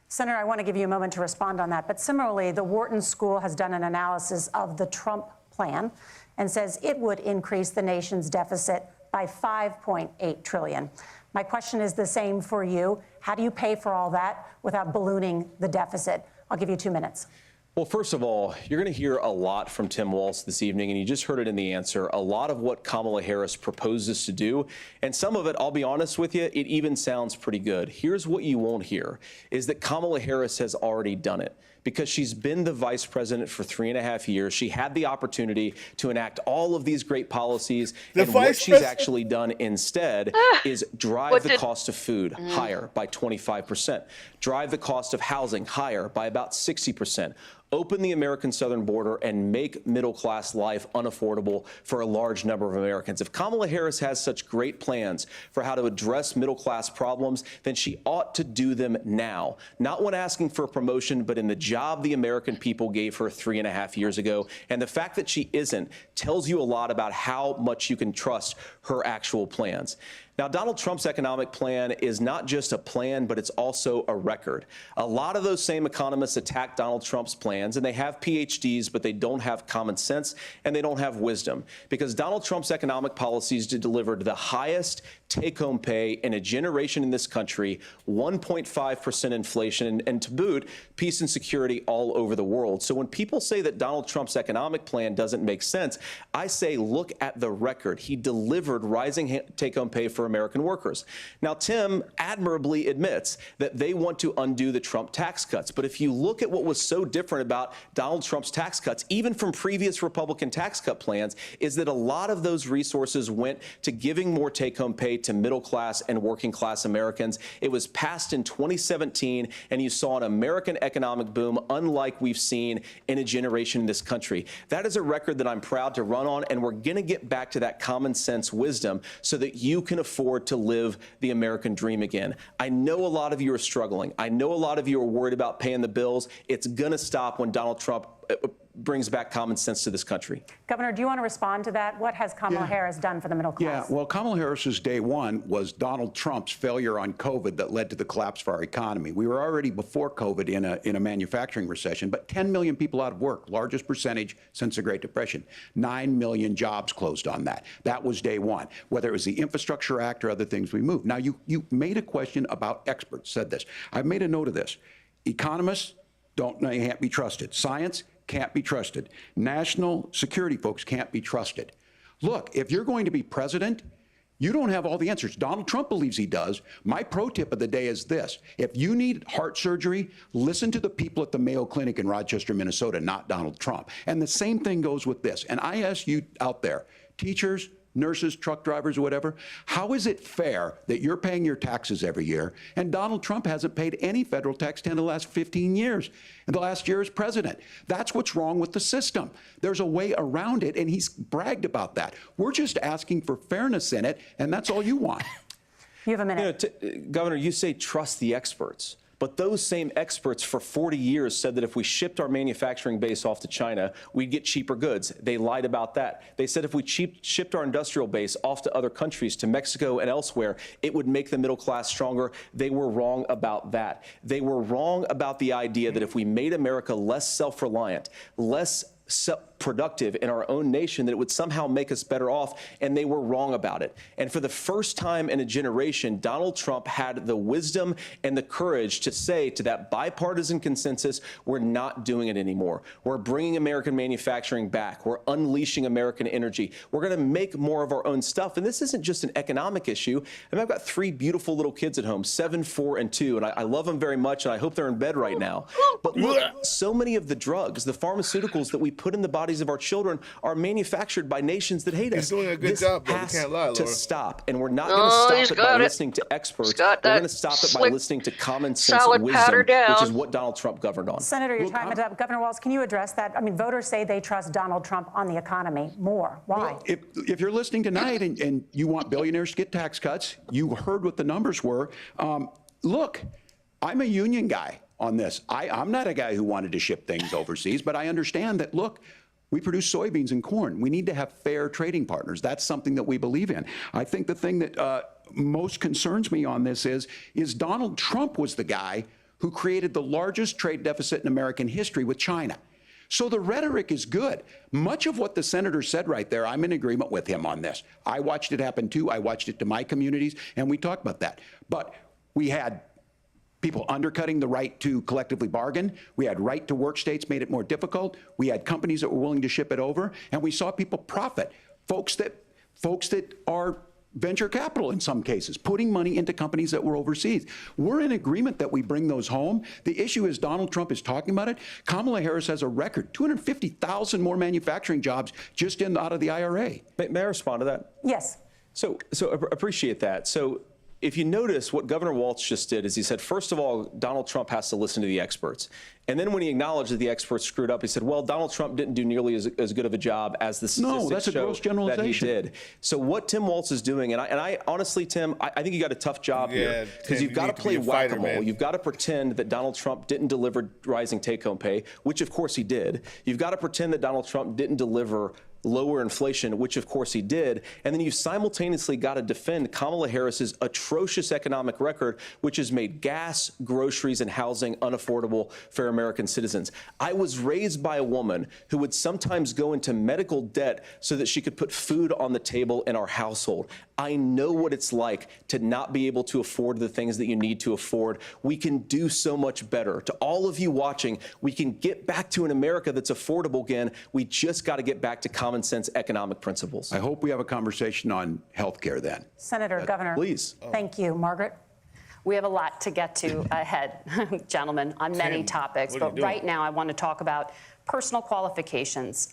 Senator, I want to give you a moment to respond on that. But similarly, the Wharton School has done an analysis of the Trump plan and says it would increase the nation's deficit by $5.8 trillion. My question is the same for you. How do you pay for all that without ballooning the deficit? I'll give you 2 minutes. Well, first of all, you're going to hear a lot from Tim Walz this evening, and you just heard it in the answer, a lot of what Kamala Harris proposes to do. And some of it, I'll be honest with you, it even sounds pretty good. Here's what you won't hear, is that Kamala Harris has already done it. Because she's been the vice president for 3.5 years. She had the opportunity to enact all of these great policies. And what she's actually done instead is drive the cost of food higher by 25%, drive the cost of housing higher by about 60%. Open the American southern border and make middle-class life unaffordable for a large number of Americans. If Kamala Harris has such great plans for how to address middle-class problems, then she ought to do them now. Not when asking for a promotion, but in the job the American people gave her 3.5 years ago. And the fact that she isn't tells you a lot about how much you can trust her actual plans. Now, Donald Trump's economic plan is not just a plan, but it's also a record. A lot of those same economists attack Donald Trump's plans, and they have PhDs, but they don't have common sense and they don't have wisdom. Because Donald Trump's economic policies delivered the highest take-home pay in a generation in this country, 1.5% inflation, and to boot, peace and security all over the world. So when people say that Donald Trump's economic plan doesn't make sense, I say look at the record. He delivered rising take-home pay for American workers. Now, Tim admirably admits that they want to undo the Trump tax cuts. But if you look at what was so different about Donald Trump's tax cuts, even from previous Republican tax cut plans, is that a lot of those resources went to giving more take-home pay to middle-class and working-class Americans. It was passed in 2017, and you saw an American economic boom unlike we've seen in a generation in this country. That is a record that I'm proud to run on, and we're going to get back to that common sense wisdom so that you can afford to live the American dream again. I know a lot of you are struggling. I know a lot of you are worried about paying the bills. It's going to stop when Donald Trump brings back common sense to this country. Governor, do you want to respond to that? What has Kamala Harris done for the middle class? Yeah, well, Kamala Harris's day one was Donald Trump's failure on COVID that led to the collapse of our economy. We were already before COVID in a manufacturing recession, but 10 million people out of work, largest percentage since the Great Depression. 9 million jobs closed on that. That was day one. Whether it was the Infrastructure Act or other things we moved. Now, you made a question about experts, said this. I've made a note of this. Economists can't be trusted. Science can't be trusted. National security folks can't be trusted. Look, if you're going to be president, you don't have all the answers. Donald Trump believes he does. My pro tip of the day is this. If you need heart surgery, listen to the people at the Mayo Clinic in Rochester, Minnesota, not Donald Trump. And the same thing goes with this. And I ask you out there, teachers, nurses, truck drivers, or whatever, how is it fair that you're paying your taxes every year and Donald Trump hasn't paid any federal tax in the last 15 years, and the last year as president? That's what's wrong with the system. There's a way around it, and he's bragged about that. We're just asking for fairness in it, and that's all you want. You have a minute. Governor, you say trust the experts. But those same experts for 40 years said that if we shipped our manufacturing base off to China, we'd get cheaper goods. They lied about that. They said if we shipped our industrial base off to other countries, to Mexico and elsewhere, it would make the middle class stronger. They were wrong about that. They were wrong about the idea that if we made America less self-reliant, less productive in our own nation, that it would somehow make us better off, and they were wrong about it. And for the first time in a generation, Donald Trump had the wisdom and the courage to say to that bipartisan consensus, we're not doing it anymore. We're bringing American manufacturing back. We're unleashing American energy. We're going to make more of our own stuff. And this isn't just an economic issue. I mean, I've got 3 beautiful little kids at home, 7, 4, and 2, and I love them very much, and I hope they're in bed right now. But look, so many of the drugs, the pharmaceuticals that we put in the bodies of our children are manufactured by nations that hate us. He's doing a good job, but we can't lie, Laura. To stop, and we're not going to stop it by listening to experts. We're going to stop it by listening to common sense wisdom, which is what Donald Trump governed on. Senator, your time is up. Governor Walz, can you address that? I mean, voters say they trust Donald Trump on the economy more. Why? Well, if you're listening tonight and you want billionaires to get tax cuts, you heard what the numbers were. Look, I'm a union guy on this. I'm not a guy who wanted to ship things overseas, but I understand that, look, we produce soybeans and corn. We need to have fair trading partners. That's something that we believe in. I think the thing that most concerns me on this is Donald Trump was the guy who created the largest trade deficit in American history with China. So the rhetoric is good. Much of what the senator said right there, I'm in agreement with him on this. I watched it happen too. I watched it to my communities, and we talked about that. But we had people undercutting the right to collectively bargain. We had right to work states made it more difficult. We had companies that were willing to ship it over, and we saw people profit. Folks that are venture capital in some cases, putting money into companies that were overseas. We're in agreement that we bring those home. The issue is Donald Trump is talking about it. Kamala Harris has a record, 250,000 more manufacturing jobs just out of the IRA. May I respond to that? Yes. So appreciate that. So if you notice, what Governor Walz just did is he said, first of all, Donald Trump has to listen to the experts. And then when he acknowledged that the experts screwed up, he said, well, Donald Trump didn't do nearly as good of a job as the statistics show that he did. So what Tim Walz is doing, and I honestly, Tim, I think you got a tough job here, because you've got to play whack-a-mole. You've got to pretend that Donald Trump didn't deliver rising take-home pay, which of course he did. You've got to pretend that Donald Trump didn't deliver lower inflation, which of course he did. And then you simultaneously got to defend Kamala Harris's atrocious economic record, which has made gas, groceries, and housing unaffordable for American citizens. I was raised by a woman who would sometimes go into medical debt so that she could put food on the table in our household. I know what it's like to not be able to afford the things that you need to afford. We can do so much better. To all of you watching, we can get back to an America that's affordable again. We just got to get back to common sense economic principles. I hope we have a conversation on health care then. Senator, Governor. Please. Thank you. Margaret? We have a lot to get to ahead, gentlemen, on many topics. But right now, I want to talk about personal qualifications.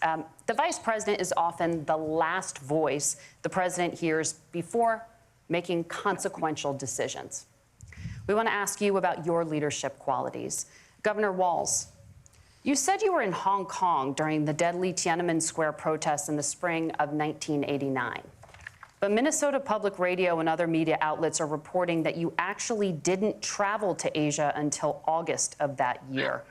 The vice president is often the last voice the president hears before making consequential decisions. We want to ask you about your leadership qualities. Governor Walz, you said you were in Hong Kong during the deadly Tiananmen Square protests in the spring of 1989. But Minnesota Public Radio and other media outlets are reporting that you actually didn't travel to Asia until August of that year.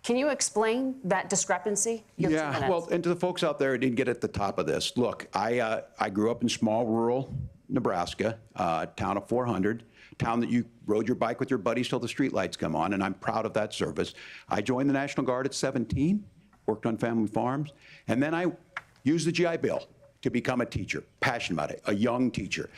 Can you explain that discrepancy? Yeah, well, and to the folks out there who didn't get at the top of this, look, I grew up in small rural Nebraska, town of 400, town that you rode your bike with your buddies till the streetlights come on, and I'm proud of that service. I joined the National Guard at 17, worked on family farms, and then I used the GI Bill to become a teacher, passionate about it, a young teacher.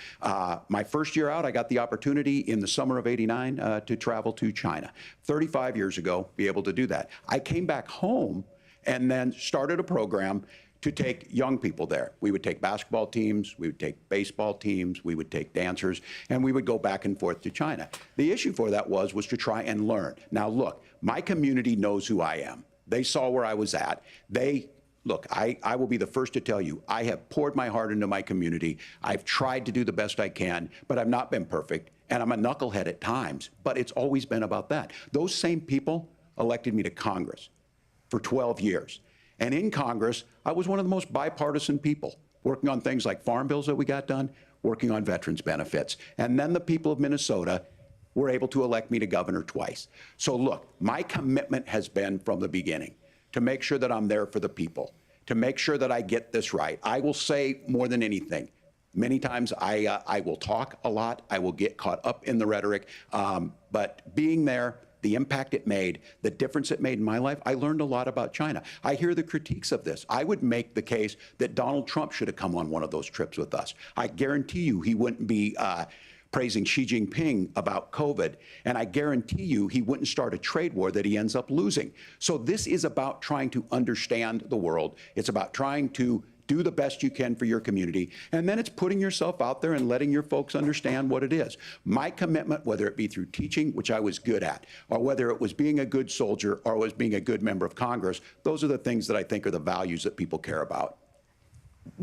My first year out, I got the opportunity in the summer of '89 to travel to China. 35 years ago, be able to do that. I came back home and then started a program to take young people there. We would take basketball teams, we would take baseball teams, we would take dancers, and we would go back and forth to China. The issue for that was to try and learn. Now look, my community knows who I am. They saw where I was at. Look, I will be the first to tell you, I have poured my heart into my community. I've tried to do the best I can, but I've not been perfect. And I'm a knucklehead at times, but it's always been about that. Those same people elected me to Congress for 12 years. And in Congress, I was one of the most bipartisan people, working on things like farm bills that we got done, working on veterans benefits. And then the people of Minnesota were able to elect me to governor twice. So look, my commitment has been from the beginning to make sure that I'm there for the people, to make sure that I get this right. I will say more than anything, many times I will talk a lot, I will get caught up in the rhetoric, but being there, the impact it made, the difference it made in my life, I learned a lot about China. I hear the critiques of this. I would make the case that Donald Trump should have come on one of those trips with us. I guarantee you he wouldn't be praising Xi Jinping about COVID, and I guarantee you he wouldn't start a trade war that he ends up losing. So this is about trying to understand the world. It's about trying to do the best you can for your community, and then it's putting yourself out there and letting your folks understand what it is. My commitment, whether it be through teaching, which I was good at, or whether it was being a good soldier or was being a good member of Congress, those are the things that I think are the values that people care about.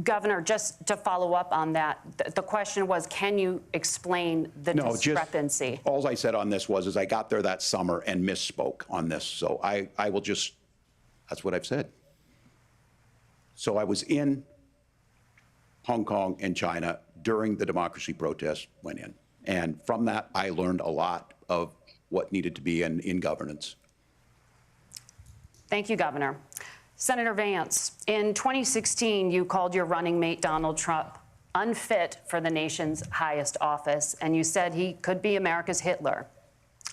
Governor, just to follow up on that, the question was, can you explain the discrepancy? All I said on this is I got there that summer and misspoke on this. So I will just, that's what I've said. So I was in Hong Kong and China during the democracy protests went in. And from that, I learned a lot of what needed to be in governance. Thank you, Governor. Senator Vance, in 2016, you called your running mate Donald Trump unfit for the nation's highest office, and you said he could be America's Hitler.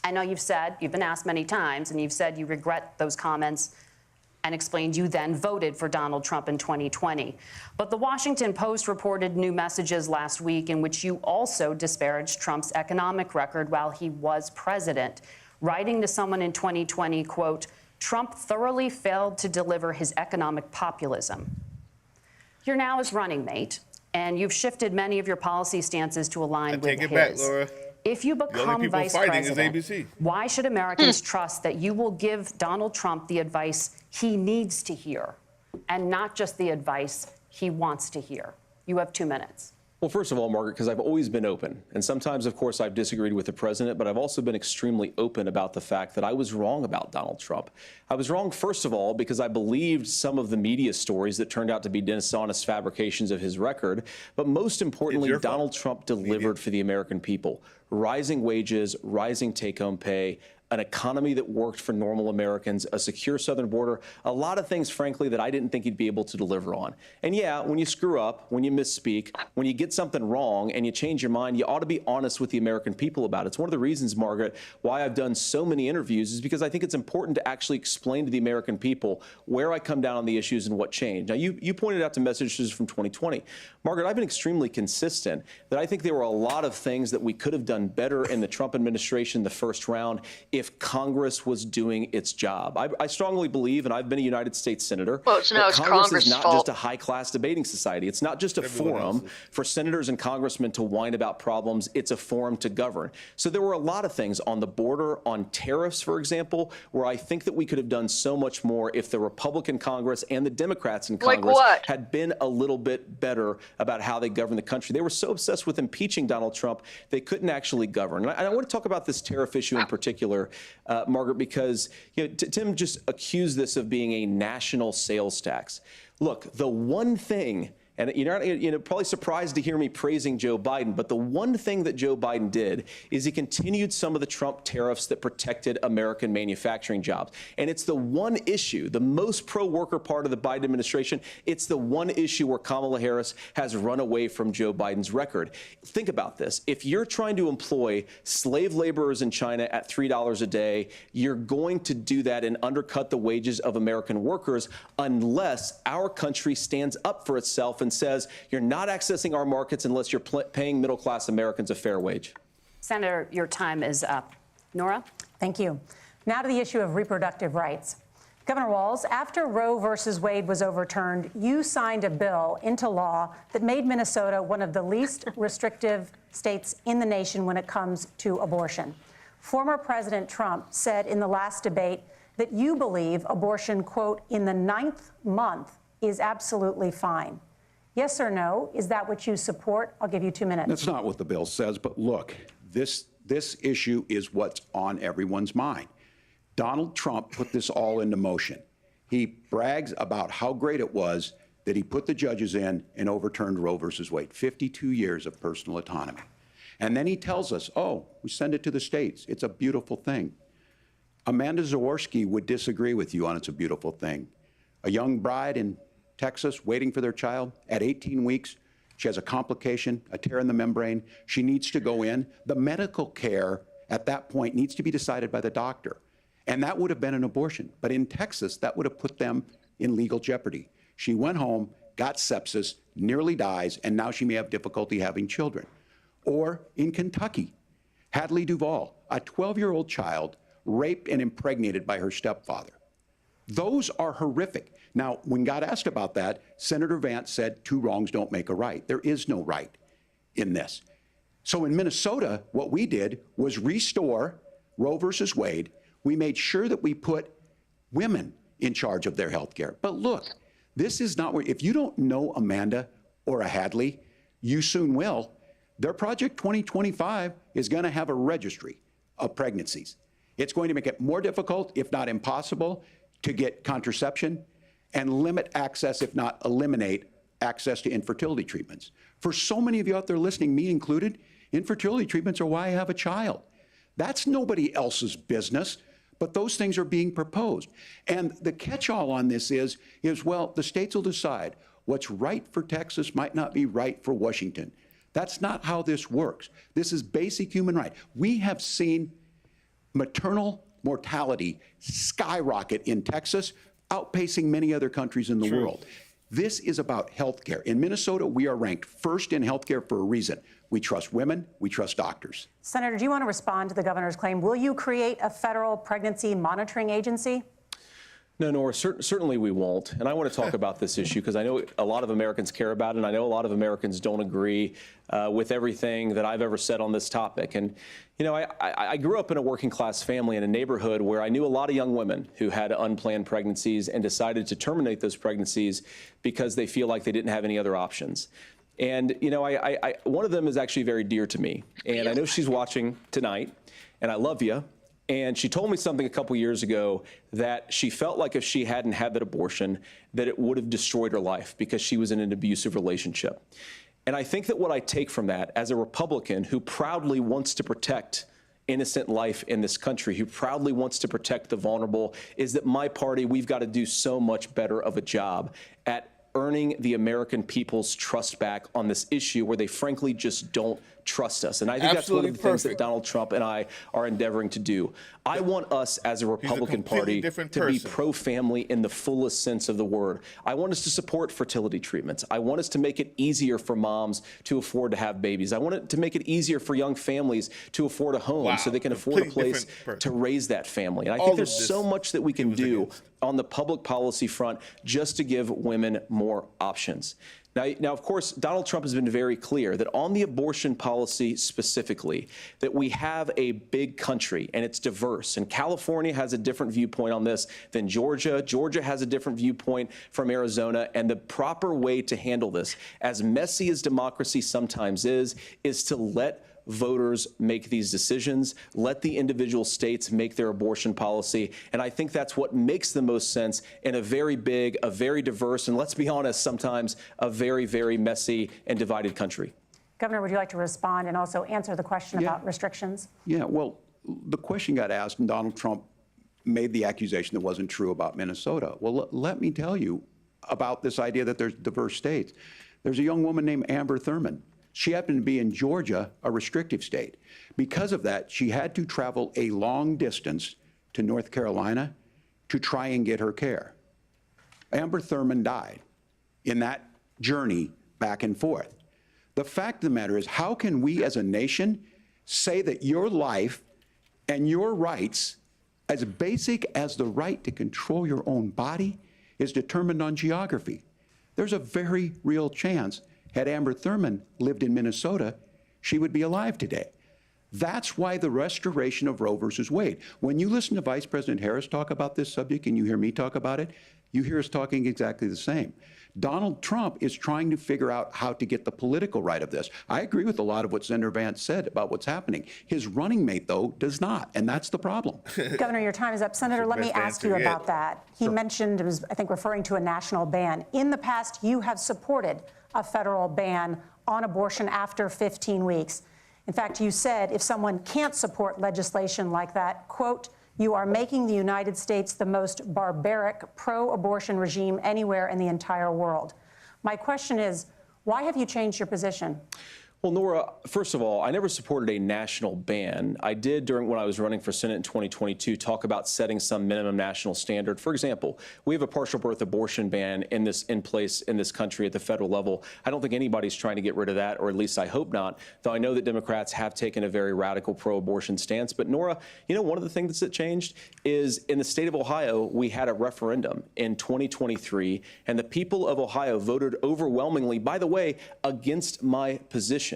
I know you've been asked many times, and you've said you regret those comments and explained you then voted for Donald Trump in 2020. But the Washington Post reported new messages last week in which you also disparaged Trump's economic record while he was president, writing to someone in 2020, quote, Trump thoroughly failed to deliver his economic populism. You're now his running mate, and you've shifted many of your policy stances to align with his. Take it back, Laura. If you become vice president, why should Americans trust that you will give Donald Trump the advice he needs to hear and not just the advice he wants to hear? You have 2 minutes. Well, first of all, Margaret, because I've always been open. And sometimes, of course, I've disagreed with the president, but I've also been extremely open about the fact that I was wrong about Donald Trump. I was wrong, first of all, because I believed some of the media stories that turned out to be dishonest fabrications of his record. But most importantly, Donald Trump delivered for the American people. Rising wages, rising take-home pay, an economy that worked for normal Americans, a secure southern border, a lot of things, frankly, that I didn't think he'd be able to deliver on. And yeah, when you screw up, when you misspeak, when you get something wrong and you change your mind, you ought to be honest with the American people about it. It's one of the reasons, Margaret, why I've done so many interviews is because I think it's important to actually explain to the American people where I come down on the issues and what changed. Now, you pointed out to messages from 2020. Margaret, I've been extremely consistent that I think there were a lot of things that we could have done better in the Trump administration the first round if Congress was doing its job. I strongly believe, and I've been a United States Senator, that Congress is not just a high-class debating society. It's not just a forum for senators and congressmen to whine about problems. It's a forum to govern. So there were a lot of things on the border, on tariffs, for example, where I think that we could have done so much more if the Republican Congress and the Democrats in Congress had been a little bit better about how they govern the country. They were so obsessed with impeaching Donald Trump, they couldn't actually govern. And I want to talk about this tariff issue in particular, Margaret, because Tim just accused this of being a national sales tax. Look, the one thing, and you're probably surprised to hear me praising Joe Biden, but the one thing that Joe Biden did is he continued some of the Trump tariffs that protected American manufacturing jobs. And it's the one issue, the most pro-worker part of the Biden administration, it's the one issue where Kamala Harris has run away from Joe Biden's record. Think about this. If you're trying to employ slave laborers in China at $3 a day, you're going to do that and undercut the wages of American workers unless our country stands up for itself and says you're not accessing our markets unless you're paying middle-class Americans a fair wage. Senator, your time is up. Nora? Thank you. Now to the issue of reproductive rights. Governor Walz, after Roe versus Wade was overturned, you signed a bill into law that made Minnesota one of the least restrictive states in the nation when it comes to abortion. Former President Trump said in the last debate that you believe abortion, quote, in the 9th month is absolutely fine. Yes or no? Is that what you support? I'll give you 2 minutes. That's not what the bill says, but look, this issue is what's on everyone's mind. Donald Trump put this all into motion. He brags about how great it was that he put the judges in and overturned Roe versus Wade, 52 years of personal autonomy. And then he tells us, oh, we send it to the states. It's a beautiful thing. Amanda Zaworski would disagree with you on it's a beautiful thing. A young bride in Texas waiting for their child at 18 weeks. She has a complication, a tear in the membrane. She needs to go in. The medical care at that point needs to be decided by the doctor. And that would have been an abortion. But in Texas, that would have put them in legal jeopardy. She went home, got sepsis, nearly dies, and now she may have difficulty having children. Or in Kentucky, Hadley Duvall, a 12-year-old child raped and impregnated by her stepfather. Those are horrific. Now, when God asked about that, Senator Vance said 2 wrongs don't make a right. There is no right in this. So in Minnesota, what we did was restore Roe versus Wade. We made sure that we put women in charge of their health care. But look, this is not where, if you don't know Amanda or a Hadley, you soon will. Their Project 2025 is going to have a registry of pregnancies. It's going to make it more difficult, if not impossible, to get contraception and limit access, if not eliminate access to infertility treatments. For so many of you out there listening, me included, infertility treatments are why I have a child. That's nobody else's business, but those things are being proposed. And the catch-all on this is, well, the states will decide what's right for Texas might not be right for Washington. That's not how this works. This is basic human right. We have seen maternal mortality skyrocket in Texas, outpacing many other countries in the world. This is about health care. In Minnesota, we are ranked first in health care for a reason. We trust women, we trust doctors. Senator, do you want to respond to the governor's claim? Will you create a federal pregnancy monitoring agency? No, Nora, certainly we won't. And I want to talk about this issue because I know a lot of Americans care about it, and I know a lot of Americans don't agree with everything that I've ever said on this topic. And, you know, I grew up in a working class family in a neighborhood where I knew a lot of young women who had unplanned pregnancies and decided to terminate those pregnancies because they feel like they didn't have any other options. And, you know, one of them is actually very dear to me. And I know she's watching tonight, and I love you. And she told me something a couple years ago that she felt like if she hadn't had that abortion, that it would have destroyed her life because she was in an abusive relationship. And I think that what I take from that as a Republican who proudly wants to protect innocent life in this country, who proudly wants to protect the vulnerable, is that my party, we've got to do so much better of a job at earning the American people's trust back on this issue where they frankly just don't trust us. And I think that's one of the things that Donald Trump and I are endeavoring to do. I want us as a Republican Party to be pro-family in the fullest sense of the word. I want us to support fertility treatments. I want us to make it easier for moms to afford to have babies. I want it to make it easier for young families to afford a home so they can afford a place to raise that family. And I think there's so much that we can do on the public policy front just to give women more options. Now, of course, Donald Trump has been very clear that on the abortion policy specifically, that we have a big country and it's diverse. And California has a different viewpoint on this than Georgia. Georgia has a different viewpoint from Arizona. And the proper way to handle this, as messy as democracy sometimes is to let voters make these decisions, let the individual states make their abortion policy. And I think that's what makes the most sense in a very big, a very diverse, and let's be honest, sometimes a very, very messy and divided country. Governor, would you like to respond and also answer the question about restrictions? Yeah, well, the question got asked and Donald Trump made the accusation that wasn't true about Minnesota. Well, let me tell you about this idea that there's diverse states. There's a young woman named Amber Thurman. She happened to be in Georgia, a restrictive state. Because of that, she had to travel a long distance to North Carolina to try and get her care. Amber Thurman died in that journey back and forth. The fact of the matter is, how can we as a nation say that your life and your rights, as basic as the right to control your own body, is determined on geography? There's a very real chance had Amber Thurman lived in Minnesota, she would be alive today. That's why the restoration of Roe versus Wade. When you listen to Vice President Harris talk about this subject and you hear me talk about it, you hear us talking exactly the same. Donald Trump is trying to figure out how to get the political right of this. I agree with a lot of what Senator Vance said about what's happening. His running mate, though, does not, and that's the problem. Governor, your time is up. Senator, let me ask you about that. He mentioned, was, I think, referring to a national ban. In the past, you have supported a federal ban on abortion after 15 weeks. In fact, you said if someone can't support legislation like that, quote, you are making the United States the most barbaric pro-abortion regime anywhere in the entire world. My question is, why have you changed your position? Well, Nora, first of all, I never supported a national ban. I did when I was running for Senate in 2022 talk about setting some minimum national standard. For example, we have a partial birth abortion ban in place in this country at the federal level. I don't think anybody's trying to get rid of that, or at least I hope not, though I know that Democrats have taken a very radical pro-abortion stance. But Nora, one of the things that changed is in the state of Ohio, we had a referendum in 2023, and the people of Ohio voted overwhelmingly, by the way, against my position.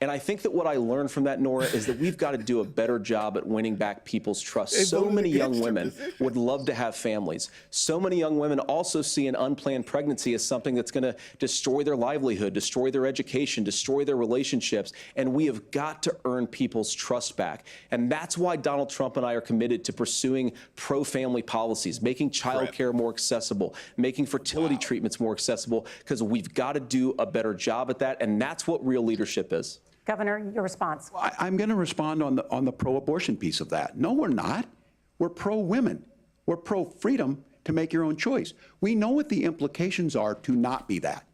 And I think that what I learned from that, Nora, is that we've got to do a better job at winning back people's trust. So many young women would love to have families. So many young women also see an unplanned pregnancy as something that's going to destroy their livelihood, destroy their education, destroy their relationships. And we have got to earn people's trust back. And that's why Donald Trump and I are committed to pursuing pro-family policies, making child care more accessible, making fertility treatments more accessible, because we've got to do a better job at that. And that's what real leadership is. Governor, your response. I'm going to respond on the pro-abortion piece of that. No, we're not. We're pro-women. We're pro-freedom to make your own choice. We know what the implications are to not be that.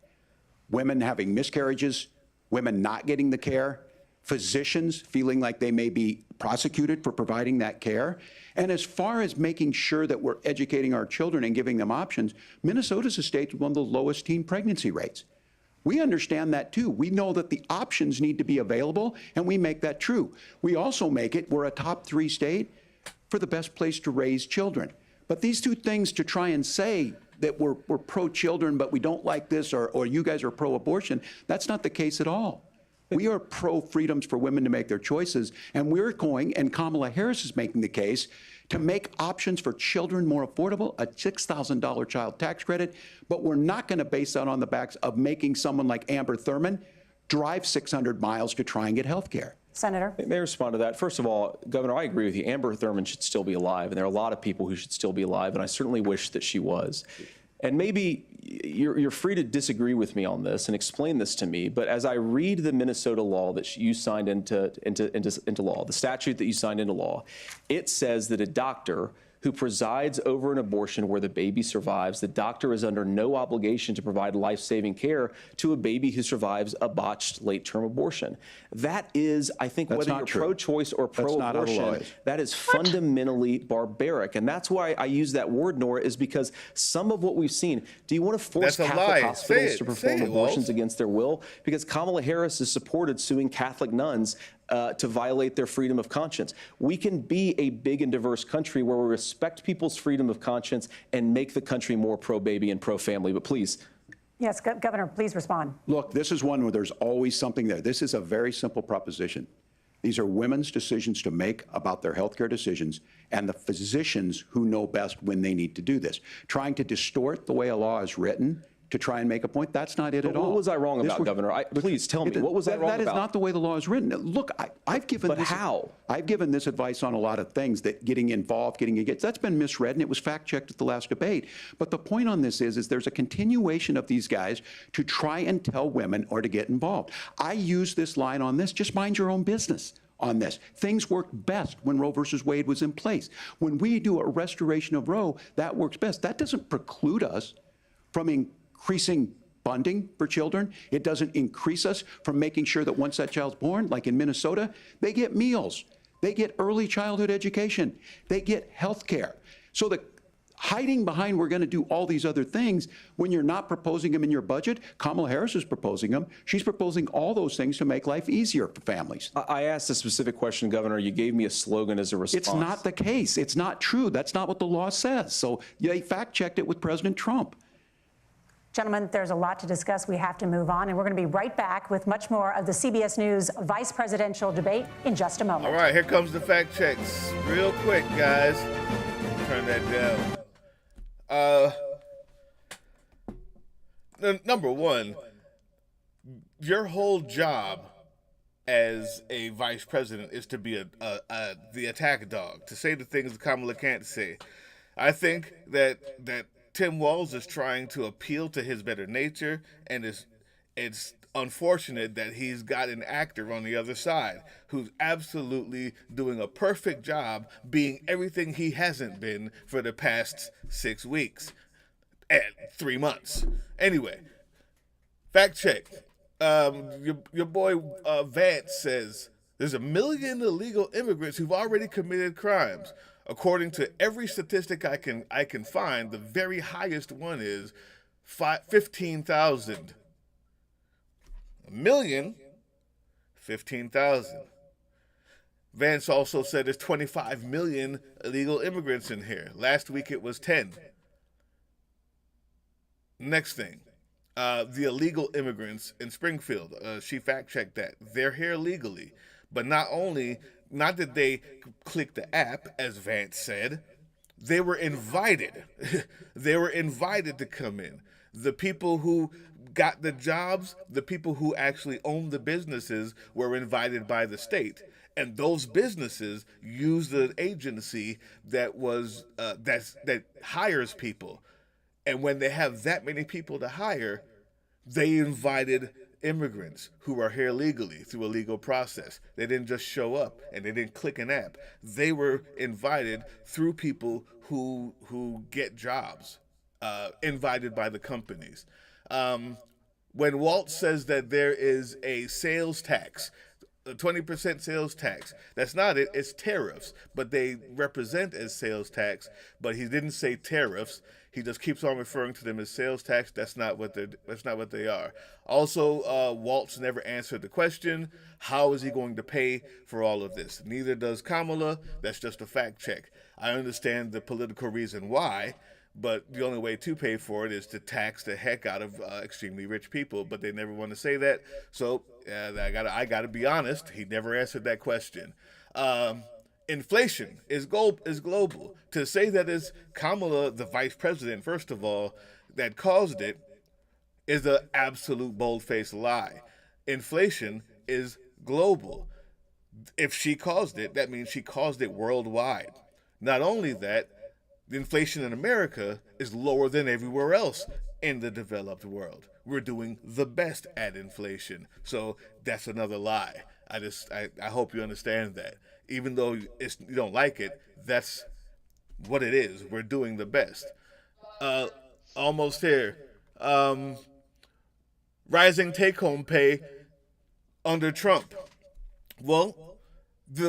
Women having miscarriages, women not getting the care, physicians feeling like they may be prosecuted for providing that care. And as far as making sure that we're educating our children and giving them options, Minnesota's a state with one of the lowest teen pregnancy rates. We understand that too. We know that the options need to be available, and we make that true. We also make it, we're a top 3 state for the best place to raise children. But these two things, to try and say that we're pro-children, but we don't like this, or you guys are pro-abortion, that's not the case at all. We are pro-freedoms for women to make their choices, and we're going, and Kamala Harris is making the case, to make options for children more affordable, a $6,000 child tax credit, but we're not going to base that on the backs of making someone like Amber Thurman drive 600 miles to try and get health care. Senator? May I respond to that? First of all, Governor, I agree with you. Amber Thurman should still be alive, and there are a lot of people who should still be alive, and I certainly wish that she was. And maybe you're free to disagree with me on this and explain this to me, but as I read the Minnesota law that you signed into law, the statute that you signed into law, it says that a doctor who presides over an abortion where the baby survives, the doctor is under no obligation to provide life-saving care to a baby who survives a botched late-term abortion. That is, I think, whether you're pro-choice or pro-abortion, that is fundamentally barbaric. And that's why I use that word, Nora, is because some of what we've seen, do you want to force Catholic hospitals to perform abortions against their will? Because Kamala Harris has supported suing Catholic nuns to violate their freedom of conscience. We can be a big and diverse country where we respect people's freedom of conscience and make the country more pro-baby and pro-family. But please. Yes, Governor, please respond. Look, this is one where there's always something there. This is a very simple proposition. These are women's decisions to make about their healthcare decisions, and the physicians who know best when they need to do this. Trying to distort the way a law is written to try and make a point, that's not it at all. What was I wrong about, Governor? Please tell me, what was I wrong about? That is not the way the law is written. Look, I've given I've given this advice on a lot of things, that getting involved, getting engaged, that's been misread, and it was fact-checked at the last debate. But the point on this is there's a continuation of these guys to try and tell women or to get involved. I use this line on this, just mind your own business on this. Things worked best when Roe versus Wade was in place. When we do a restoration of Roe, that works best. That doesn't preclude us from increasing funding for children. It doesn't increase us from making sure that once that child's born, like in Minnesota, they get meals, they get early childhood education, they get health care. So the hiding behind we're going to do all these other things when you're not proposing them in your budget, Kamala Harris is proposing them. She's proposing all those things to make life easier for families. I asked a specific question, Governor. You gave me a slogan as a response. It's not the case. It's not true. That's not what the law says. So they fact-checked it with President Trump. Gentlemen, there's a lot to discuss. We have to move on, and we're going to be right back with much more of the CBS News vice presidential debate in just a moment. All right, here comes the fact checks. Real quick, guys. Turn that down. Number one, your whole job as a vice president is to be the attack dog, to say the things Kamala can't say. I think that Tim Walz is trying to appeal to his better nature, and it's unfortunate that he's got an actor on the other side who's absolutely doing a perfect job being everything he hasn't been for the past 6 weeks and 3 months. Anyway, fact check. Your boy Vance says there's 1 million illegal immigrants who've already committed crimes. According to every statistic I can find, the very highest one is 15,000. 1 million, 15,000. Vance also said there's 25 million illegal immigrants in here. Last week it was 10. Next thing, the illegal immigrants in Springfield. She fact-checked that. They're here legally. But not did they click the app, as Vance said, they were invited. They were invited to come in. The people who got the jobs, the people who actually owned the businesses were invited by the state. And those businesses use the agency that hires people. And when they have that many people to hire, they invited immigrants who are here legally through a legal process. They didn't just show up and they didn't click an app. They were invited through people who get jobs, invited by the companies. When Walz says that there is a sales tax, a 20% sales tax, that's not it, it's tariffs, but they represent as sales tax, but he didn't say tariffs. He just keeps on referring to them as sales tax. That's not what they are. Also, Walz never answered the question, how is he going to pay for all of this? Neither does Kamala. That's just a fact check. I understand the political reason why, but the only way to pay for it is to tax the heck out of extremely rich people, but they never want to say that. So I gotta be honest, he never answered that question. Inflation is global. To say that it's Kamala, the vice president, first of all, that caused it is an absolute bold-faced lie. Inflation is global. If she caused it, that means she caused it worldwide. Not only that, the inflation in America is lower than everywhere else in the developed world. We're doing the best at inflation. So that's another lie. I hope you understand that. Even though you don't like it, that's what it is. We're doing the best. Almost here. Rising take-home pay under Trump. Well,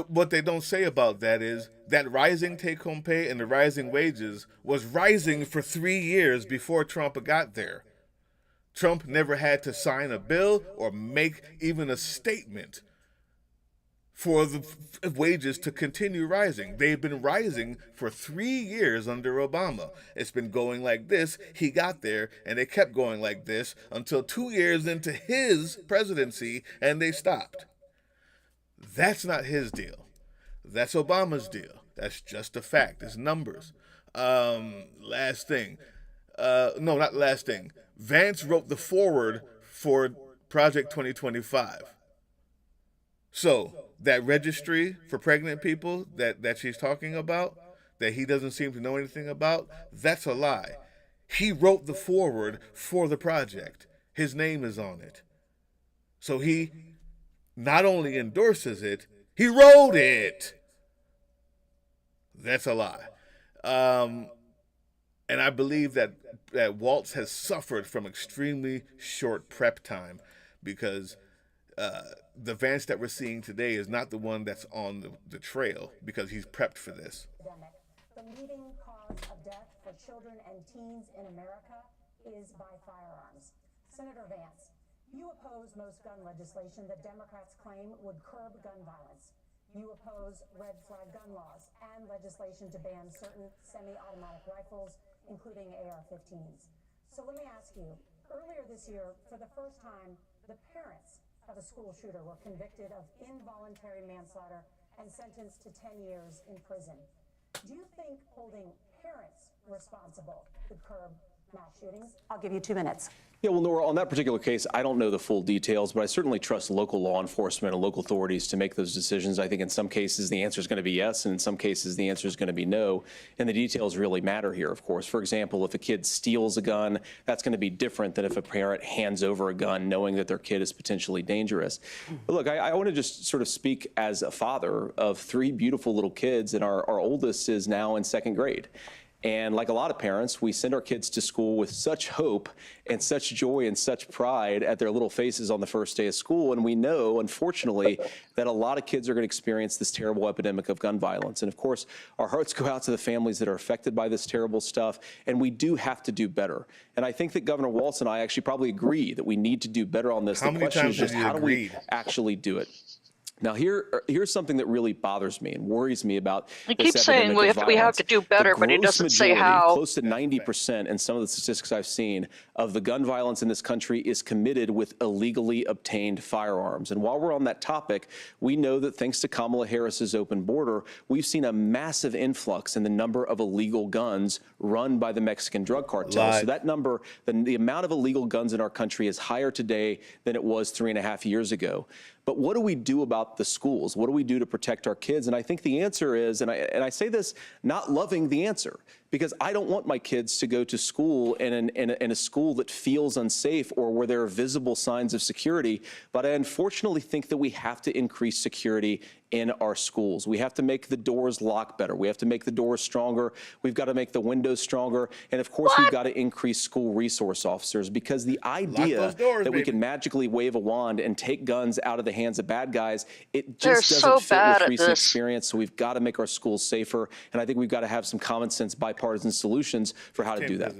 what they don't say about that is that rising take-home pay and the rising wages was rising for 3 years before Trump got there. Trump never had to sign a bill or make even a statement for the wages to continue rising. They've been rising for 3 years under Obama. It's been going like this. He got there, and they kept going like this until 2 years into his presidency, and they stopped. That's not his deal. That's Obama's deal. That's just a fact. It's numbers. Last thing. No, not last thing. Vance wrote the foreword for Project 2025. So, that registry for pregnant people that she's talking about, that he doesn't seem to know anything about, that's a lie. He wrote the foreword for the project. His name is on it. So he not only endorses it, he wrote it. That's a lie. And I believe that Walz has suffered from extremely short prep time because the Vance that we're seeing today is not the one that's on the trail because he's prepped for this. The leading cause of death for children and teens in America is by firearms. Senator Vance, you oppose most gun legislation that Democrats claim would curb gun violence. You oppose red flag gun laws and legislation to ban certain semi-automatic rifles, including AR-15s. So let me ask you, earlier this year, for the first time, the parents of a school shooter were convicted of involuntary manslaughter and sentenced to 10 years in prison. Do you think holding parents responsible could curb mass shootings? I'll give you 2 minutes. Yeah, well, Nora, on that particular case, I don't know the full details, but I certainly trust local law enforcement and local authorities to make those decisions. I think in some cases the answer is going to be yes, and in some cases the answer is going to be no. And the details really matter here, of course. For example, if a kid steals a gun, that's going to be different than if a parent hands over a gun knowing that their kid is potentially dangerous. But look, I want to just sort of speak as a father of 3 beautiful little kids, and our oldest is now in 2nd grade. And like a lot of parents, we send our kids to school with such hope and such joy and such pride at their little faces on the first day of school. And we know, unfortunately, that a lot of kids are going to experience this terrible epidemic of gun violence. And of course, our hearts go out to the families that are affected by this terrible stuff. And we do have to do better. And I think that Governor Walz and I actually probably agree that we need to do better on this. The question is just how do we actually do it? Now, here's something that really bothers me and worries me about He keeps saying we have to do better, but he doesn't say how. Close to 90%, in some of the statistics I've seen, of the gun violence in this country is committed with illegally obtained firearms. And while we're on that topic, we know that thanks to Kamala Harris's open border, we've seen a massive influx in the number of illegal guns run by the Mexican drug cartels. So that number, the amount of illegal guns in our country is higher today than it was 3.5 years ago. But what do we do about the schools? What do we do to protect our kids? And I think the answer is, and I say this not loving the answer, because I don't want my kids to go to school in a school that feels unsafe or where there are visible signs of security. But I unfortunately think that we have to increase security in our schools. We have to make the doors lock better. We have to make the doors stronger. We've got to make the windows stronger. And of course, we've got to increase school resource officers, because the idea that we can magically wave a wand and take guns out of the hands of bad guys, it just doesn't fit with recent experience. So we've got to make our schools safer. And I think we've got to have some common sense bipartisan solutions for how to do that.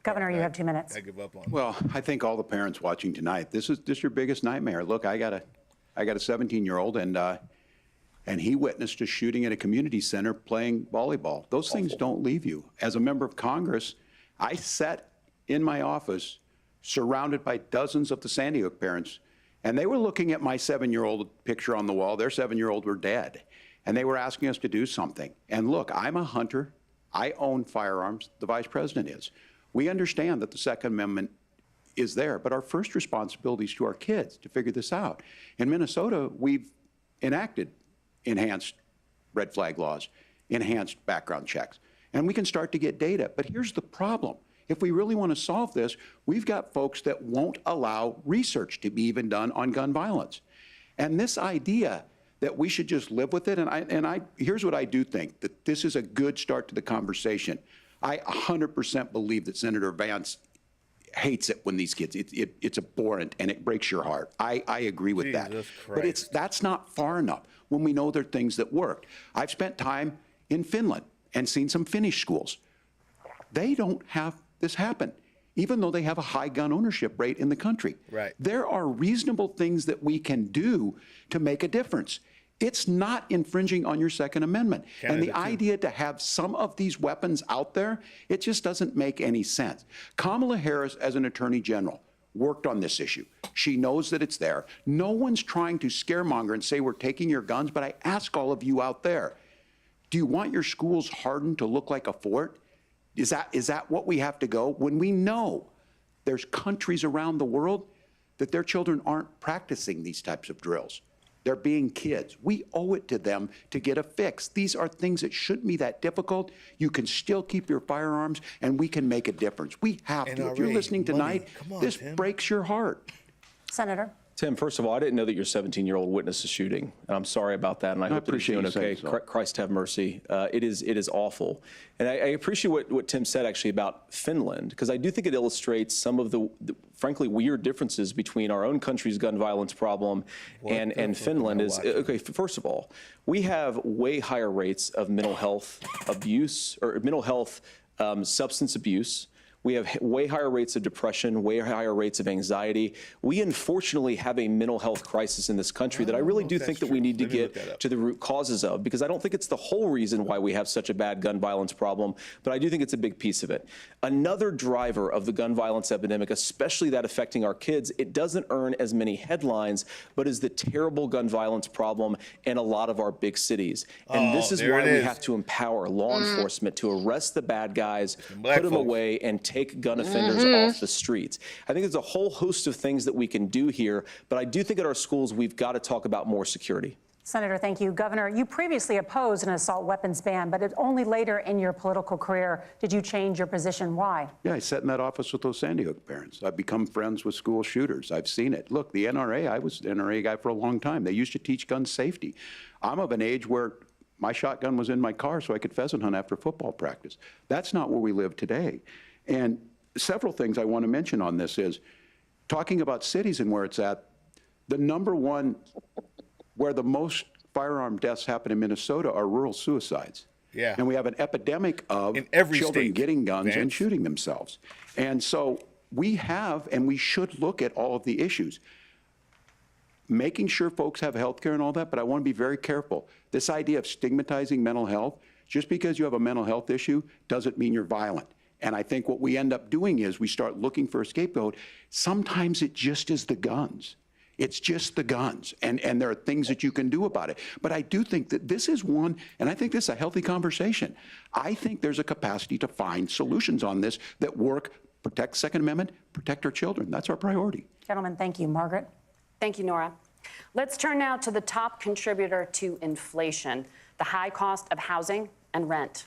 Governor, you have 2 minutes. I give up on Well, I think all the parents watching tonight, this is your biggest nightmare. Look, I got a 17-year-old, and he witnessed a shooting at a community center playing volleyball. Those things don't leave you. As a member of Congress, I sat in my office surrounded by dozens of the Sandy Hook parents, and they were looking at my 7-year-old picture on the wall. Their 7-year-old were dead, and they were asking us to do something. And look, I'm a hunter. I own firearms. The vice president is. We understand that the Second Amendment is there, but our first responsibility is to our kids to figure this out. In Minnesota, we've enacted enhanced red flag laws, enhanced background checks, and we can start to get data. But here's the problem. If we really want to solve this, we've got folks that won't allow research to be even done on gun violence. And this idea that we should just live with it, and here's what I do think, that this is a good start to the conversation. I 100% believe that Senator Vance hates it when these kids, it's abhorrent and it breaks your heart. I agree with that. But that's not far enough when we know there are things that work. I've spent time in Finland and seen some Finnish schools. They don't have this happen, even though they have a high gun ownership rate in the country. Right. There are reasonable things that we can do to make a difference. It's not infringing on your Second Amendment. And the idea to have some of these weapons out there, it just doesn't make any sense. Kamala Harris, as an attorney general, worked on this issue. She knows that it's there. No one's trying to scaremonger and say we're taking your guns, but I ask all of you out there, do you want your schools hardened to look like a fort? Is that what we have to go? When we know there's countries around the world that their children aren't practicing these types of drills. They're being kids. We owe it to them to get a fix. These are things that shouldn't be that difficult. You can still keep your firearms, and we can make a difference. We have to. If you're listening tonight, this breaks your heart. Senator. Tim, first of all, I didn't know that your 17-year-old witnessed a shooting, and I'm sorry about that, and I hope that he's doing okay. Christ have mercy. It is awful. And I appreciate what Tim said, actually, about Finland, because I do think it illustrates some of the frankly, weird differences between our own country's gun violence problem and Finland. Okay, first of all, we have way higher rates of mental health abuse, or mental health substance abuse. We have way higher rates of depression, way higher rates of anxiety. We unfortunately have a mental health crisis in this country that I really do think that we need to get to the root causes of, because I don't think it's the whole reason why we have such a bad gun violence problem, but I do think it's a big piece of it. Another driver of the gun violence epidemic, especially that affecting our kids, it doesn't earn as many headlines, but is the terrible gun violence problem in a lot of our big cities. And this is why we have to empower law enforcement to arrest the bad guys, put them away, and take gun offenders off the streets. I think there's a whole host of things that we can do here, but I do think at our schools we've got to talk about more security. Senator, thank you. Governor, you previously opposed an assault weapons ban, but only later in your political career did you change your position. Why? Yeah, I sat in that office with those Sandy Hook parents. I've become friends with school shooters. I've seen it. Look, the NRA, I was an NRA guy for a long time. They used to teach gun safety. I'm of an age where My shotgun was in my car so I could pheasant hunt after football practice. That's not where we live today. And several things I want to mention on this is, talking about cities and where it's at, the number one where the most firearm deaths happen in Minnesota are rural suicides. Yeah. And we have an epidemic of in every children state, getting guns Vance. and shooting themselves. And so we have, and we should look at all of the issues, making sure folks have health care and all that, but I want to be very careful. This idea of stigmatizing mental health, just because you have a mental health issue doesn't mean you're violent. And I think what we end up doing is we start looking for a scapegoat. Sometimes it just is the guns. It's just the guns, and there are things that you can do about it. But I do think that this is one, and I think this is a healthy conversation. I think there's a capacity to find solutions on this that work, protect Second Amendment, protect our children. That's our priority. Gentlemen, thank you. Margaret? Thank you, Nora. Let's turn now to the top contributor to inflation, the high cost of housing and rent.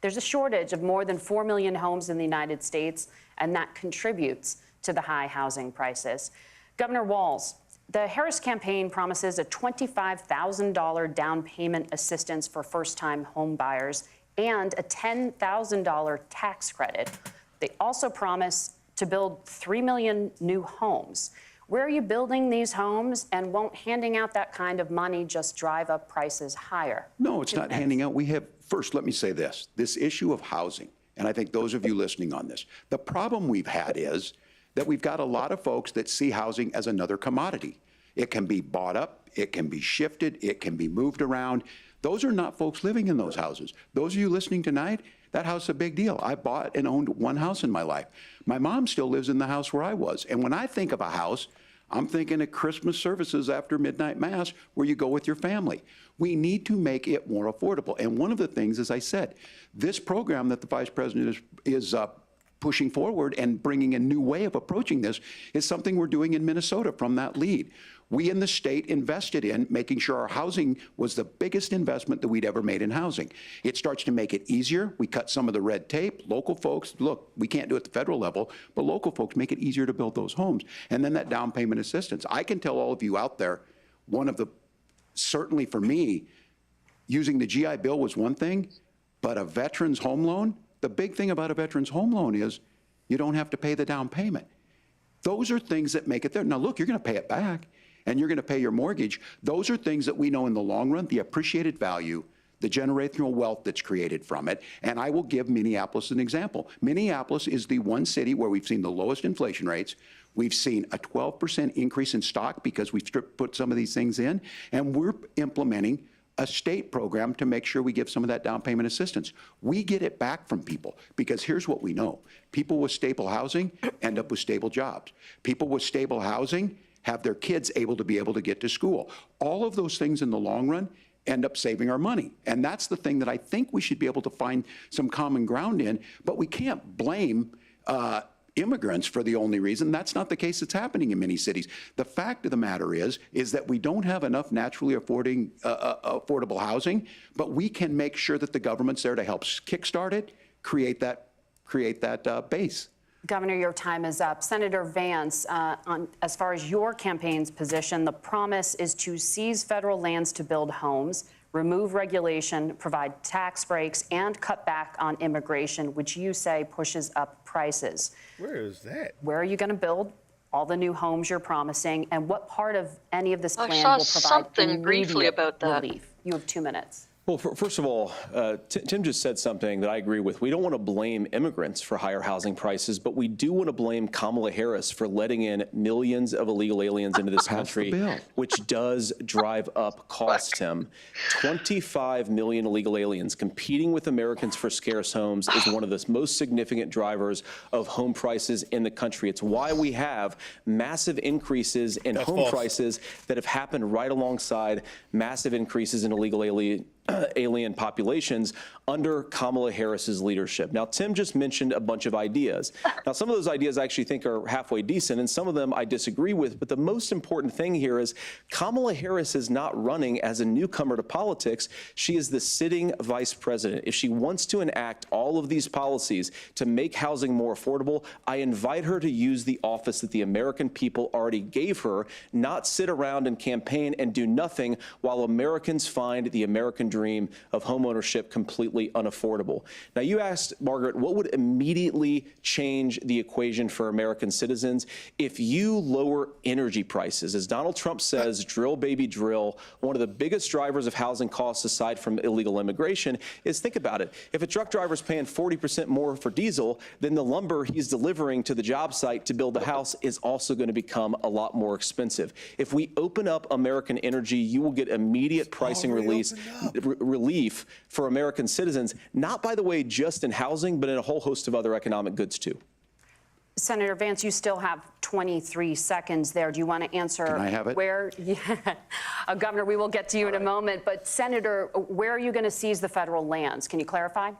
There's a shortage of more than 4 million homes in the United States, and that contributes to the high housing prices. Governor Walz, the Harris campaign promises a $25,000 down payment assistance for first-time home buyers and a $10,000 tax credit. They also promise to build 3 million new homes. Where are you building these homes, and won't handing out that kind of money just drive up prices higher? No, it's not handing out. We have, first, let me say this issue of housing, and I think those of you listening on this, the problem we've had is that we've got a lot of folks that see housing as another commodity. It can be bought up, it can be shifted, it can be moved around. Those are not folks living in those houses. Those of you listening tonight, that house is a big deal. I bought and owned one house in my life. My mom still lives in the house where I was. And when I think of a house, I'm thinking of Christmas services after midnight mass where you go with your family. We need to make it more affordable. And one of the things, as I said, this program that the Vice President is pushing forward and bringing a new way of approaching this is something we're doing in Minnesota from that lead. We in the state invested in making sure our housing was the biggest investment that we'd ever made in housing. It starts to make it easier. We cut some of the red tape. Local folks, look, we can't do it at the federal level, but local folks make it easier to build those homes. And then that down payment assistance. I can tell all of you out there, certainly for me, using the GI Bill was one thing, but a veteran's home loan, the big thing about a veteran's home loan is you don't have to pay the down payment. Those are things that make it there. Now, look, you're going to pay it back, and you're going to pay your mortgage. Those are things that we know in the long run, the appreciated value, the generational wealth that's created from it. And I will give Minneapolis an example. Minneapolis is the one city where we've seen the lowest inflation rates. We've seen a 12% increase in stock because we've put some of these things in, and we're implementing a state program to make sure we give some of that down payment assistance. We get it back from people because here's what we know. People with stable housing end up with stable jobs. People with stable housing have their kids able to get to school. All of those things in the long run end up saving our money. And that's the thing that I think we should be able to find some common ground in, but we can't blame immigrants for the only reason. That's not the case that's happening in many cities. The fact of the matter is that we don't have enough naturally affordable housing, but we can make sure that the government's there to help kickstart it, create that base. Governor, your time is up. Senator Vance, as far as your campaign's position, the promise is to seize federal lands to build homes, remove regulation, provide tax breaks, and cut back on immigration, which you say pushes up prices. Where is that? Where are you going to build all the new homes you're promising, and what part of any of this plan I saw will provide something briefly immediate about that. relief? You have 2 minutes. Well, first of all, Tim just said something that I agree with. We don't want to blame immigrants for higher housing prices, but we do want to blame Kamala Harris for letting in millions of illegal aliens into this country, which does drive up costs, Tim. 25 million illegal aliens competing with Americans for scarce homes is one of the most significant drivers of home prices in the country. It's why we have massive increases in home prices that have happened right alongside massive increases in illegal alien populations under Kamala Harris's leadership. Now, Tim just mentioned a bunch of ideas. Now, some of those ideas I actually think are halfway decent, and some of them I disagree with. But the most important thing here is Kamala Harris is not running as a newcomer to politics. She is the sitting vice president. If she wants to enact all of these policies to make housing more affordable, I invite her to use the office that the American people already gave her, not sit around and campaign and do nothing while Americans find the American dream dream of homeownership completely unaffordable. Now, you asked, Margaret, what would immediately change the equation for American citizens if you lower energy prices? As Donald Trump says, drill, baby, drill. One of the biggest drivers of housing costs, aside from illegal immigration, is, think about it, if a truck driver's paying 40% more for diesel, then the lumber he's delivering to the job site to build the house is also going to become a lot more expensive. If we open up American energy, you will get immediate pricing relief for American citizens, not, by the way, just in housing, but in a whole host of other economic goods, too. Senator Vance, you still have 23 seconds there. Do you want to answer? Can I have it? Where, Governor, we will get to you in a moment. But, Senator, where are you going to seize the federal lands? Can you clarify?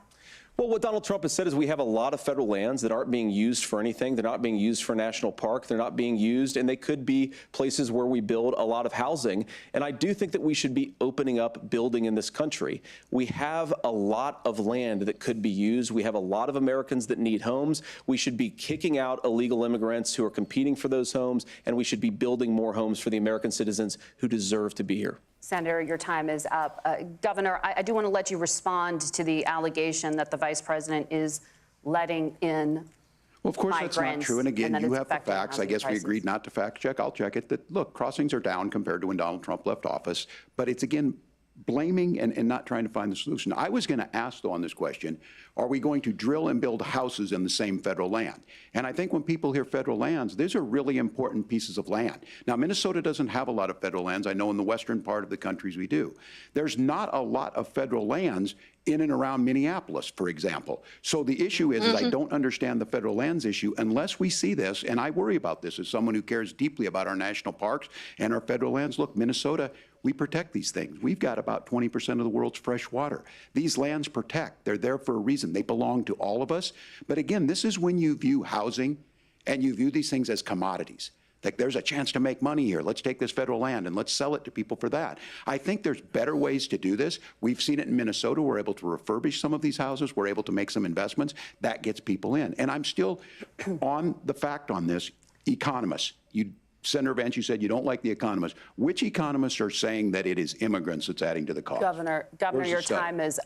Well, what Donald Trump has said is we have a lot of federal lands that aren't being used for anything. They're not being used for a national park. They're not being used, and they could be places where we build a lot of housing. And I do think that we should be opening up building in this country. We have a lot of land that could be used. We have a lot of Americans that need homes. We should be kicking out illegal immigrants who are competing for those homes, and we should be building more homes for the American citizens who deserve to be here. Senator, your time is up. Governor, I do want to let you respond to the allegation that the vice president is letting in Well, of course, that's not true. And again, you have the facts. I guess we agreed not to fact check. I'll check it. That, look, crossings are down compared to when Donald Trump left office. But it's, again, blaming and not trying to find the solution. I was going to ask, though, on this question, are we going to drill and build houses in the same federal land? And I think when people hear federal lands, these are really important pieces of land. Now, Minnesota doesn't have a lot of federal lands. I know in the western part of the countries we do. There's not a lot of federal lands in and around Minneapolis, for example. So the issue is I don't understand the federal lands issue unless we see this, and I worry about this as someone who cares deeply about our national parks and our federal lands. Look, Minnesota, we protect these things. We've got about 20% of the world's fresh water. These lands protect. They're there for a reason. They belong to all of us. But again, this is when you view housing and you view these things as commodities. Like, there's a chance to make money here. Let's take this federal land and let's sell it to people for that. I think there's better ways to do this. We've seen it in Minnesota. We're able to refurbish some of these houses. We're able to make some investments. That gets people in. And I'm still on the fact on this. Economists, Senator Vance, you said you don't like the economists. Which economists are saying that it is immigrants that's adding to the cost? Governor, your time is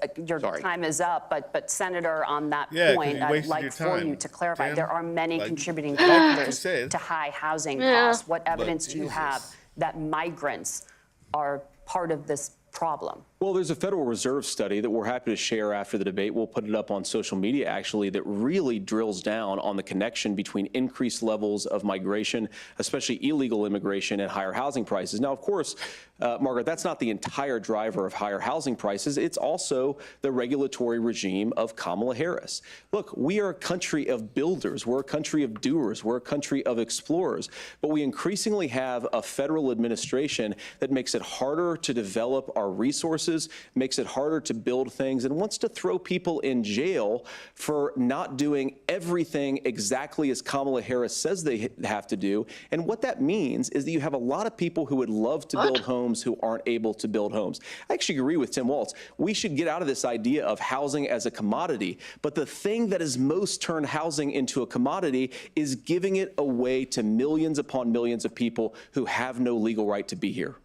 up. But Senator, on that point, I'd like for you to clarify. There are many contributing factors to high housing costs. What evidence do you have that migrants are part of this problem? Well, there's a Federal Reserve study that we're happy to share after the debate. We'll put it up on social media, actually, that really drills down on the connection between increased levels of migration, especially illegal immigration, and higher housing prices. Now, of course, Margaret, that's not the entire driver of higher housing prices. It's also the regulatory regime of Kamala Harris. Look, we are a country of builders. We're a country of doers. We're a country of explorers. But we increasingly have a federal administration that makes it harder to develop our resources, makes it harder to build things, and wants to throw people in jail for not doing everything exactly as Kamala Harris says they have to do. And what that means is that you have a lot of people who would love to build homes who aren't able to build homes. I actually agree with Tim Walz. We should get out of this idea of housing as a commodity. But the thing that has most turned housing into a commodity is giving it away to millions upon millions of people who have no legal right to be here.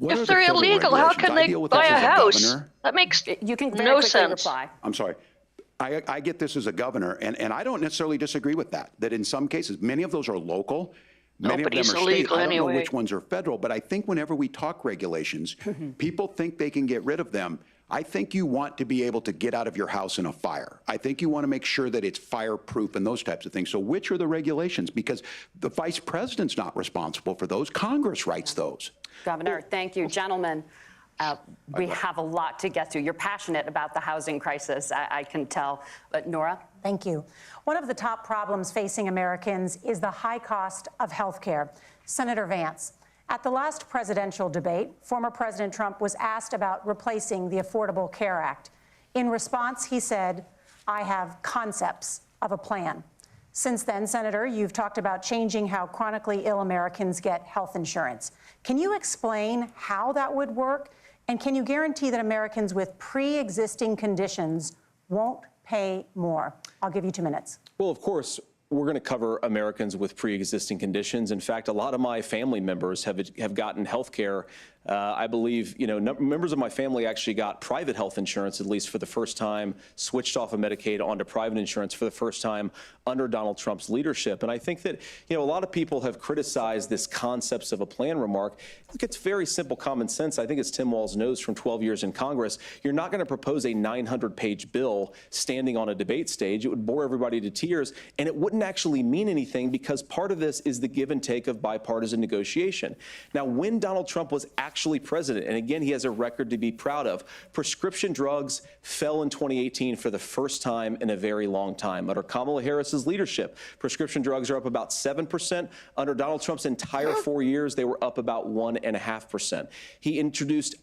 If they're illegal, how can they buy a house? That makes no sense. Reply. I'm sorry. I get this as a governor, and I don't necessarily disagree with that in some cases, many of those are local. Many of them are state. I don't know which ones are federal, but I think whenever we talk regulations, people think they can get rid of them. I think you want to be able to get out of your house in a fire. I think you want to make sure that it's fireproof and those types of things. So which are the regulations? Because the vice president's not responsible for those. Congress writes those. Governor, thank you. Gentlemen, we have a lot to get to. You're passionate about the housing crisis, I can tell. But Nora? Thank you. One of the top problems facing Americans is the high cost of health care. Senator Vance, at the last presidential debate, former President Trump was asked about replacing the Affordable Care Act. In response, he said, "I have concepts of a plan." Since then, Senator, you've talked about changing how chronically ill Americans get health insurance. Can you explain how that would work? And can you guarantee that Americans with pre-existing conditions won't pay more? I'll give you 2 minutes. Well, of course, we're going to cover Americans with pre-existing conditions. In fact, a lot of my family members have gotten health care. I believe, members of my family actually got private health insurance, at least for the first time, switched off of Medicaid onto private insurance for the first time under Donald Trump's leadership. And I think that, a lot of people have criticized this concepts of a plan remark. Look, it's very simple common sense. I think as Tim Walz knows from 12 years in Congress, you're not going to propose a 900-page bill standing on a debate stage. It would bore everybody to tears, and it wouldn't actually mean anything because part of this is the give and take of bipartisan negotiation. Now, when Donald Trump was actually president, and again, he has a record to be proud of, prescription drugs fell in 2018 for the first time in a very long time. Under Kamala Harris's leadership, prescription drugs are up about 7%. Under Donald Trump's entire 4 years, they were up about 1.5%. He introduced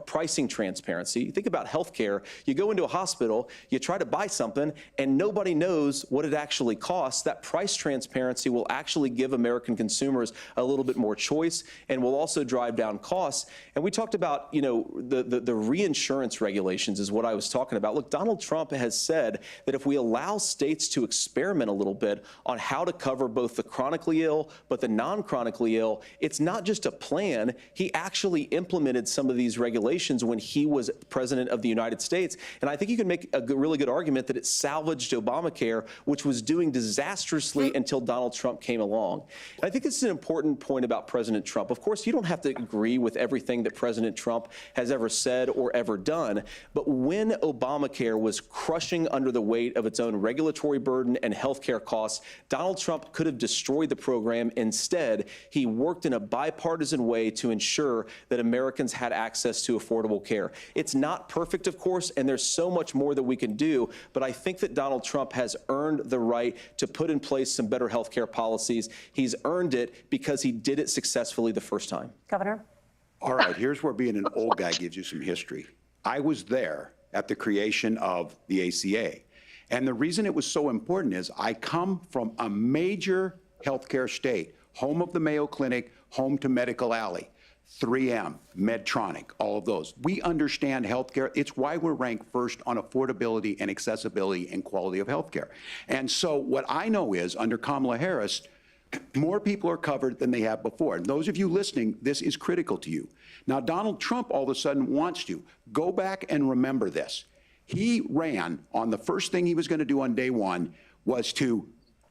pricing transparency. Think about healthcare. You go into a hospital, you try to buy something, and nobody knows what it actually costs. That price transparency will actually give American consumers a little bit more choice and will also drive down costs. And we talked about, the reinsurance regulations is what I was talking about. Look, Donald Trump has said that if we allow states to experiment a little bit on how to cover both the chronically ill but the non-chronically ill, it's not just a plan. He actually implemented some of these regulations when he was president of the United States. And I think you can make a really good argument that it salvaged Obamacare, which was doing disastrously until Donald Trump came along. And I think this is an important point about President Trump. Of course, you don't have to agree with everything that President Trump has ever said or ever done. But when Obamacare was crushing under the weight of its own regulatory burden and health care costs, Donald Trump could have destroyed the program. Instead, he worked in a bipartisan way to ensure that Americans had access to affordable care. It's not perfect, of course, and there's so much more that we can do, but I think that Donald Trump has earned the right to put in place some better health care policies. He's earned it because he did it successfully the first time. Governor? All right, here's where being an old guy gives you some history. I was there at the creation of the ACA. And the reason it was so important is I come from a major healthcare state, home of the Mayo Clinic, home to Medical Alley, 3M, Medtronic, all of those. We understand healthcare. It's why we're ranked first on affordability and accessibility and quality of healthcare. And so what I know is under Kamala Harris, more people are covered than they have before. And those of you listening, this is critical to you. Now, Donald Trump all of a sudden wants to. Go back and remember this. He ran on the first thing he was going to do on day one was to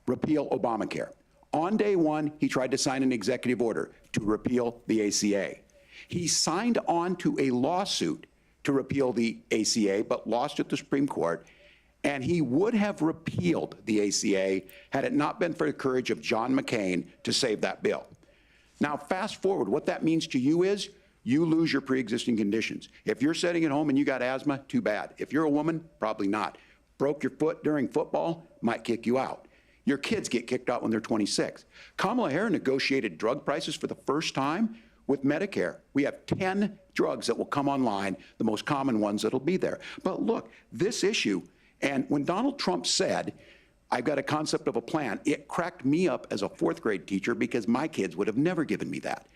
repeal Obamacare. On day one, he tried to sign an executive order to repeal the ACA. He signed on to a lawsuit to repeal the ACA, but lost at the Supreme Court. And he would have repealed the ACA had it not been for the courage of John McCain to save that bill. Now, fast forward, what that means to you is you lose your pre-existing conditions. If you're sitting at home and you got asthma, too bad. If you're a woman, probably not. Broke your foot during football, might kick you out. Your kids get kicked out when they're 26. Kamala Harris negotiated drug prices for the first time with Medicare. We have 10 drugs that will come online, the most common ones that'll be there. But look, this issue, and when Donald Trump said, I've got a concept of a plan, it cracked me up as a fourth grade teacher because my kids would have never given me that.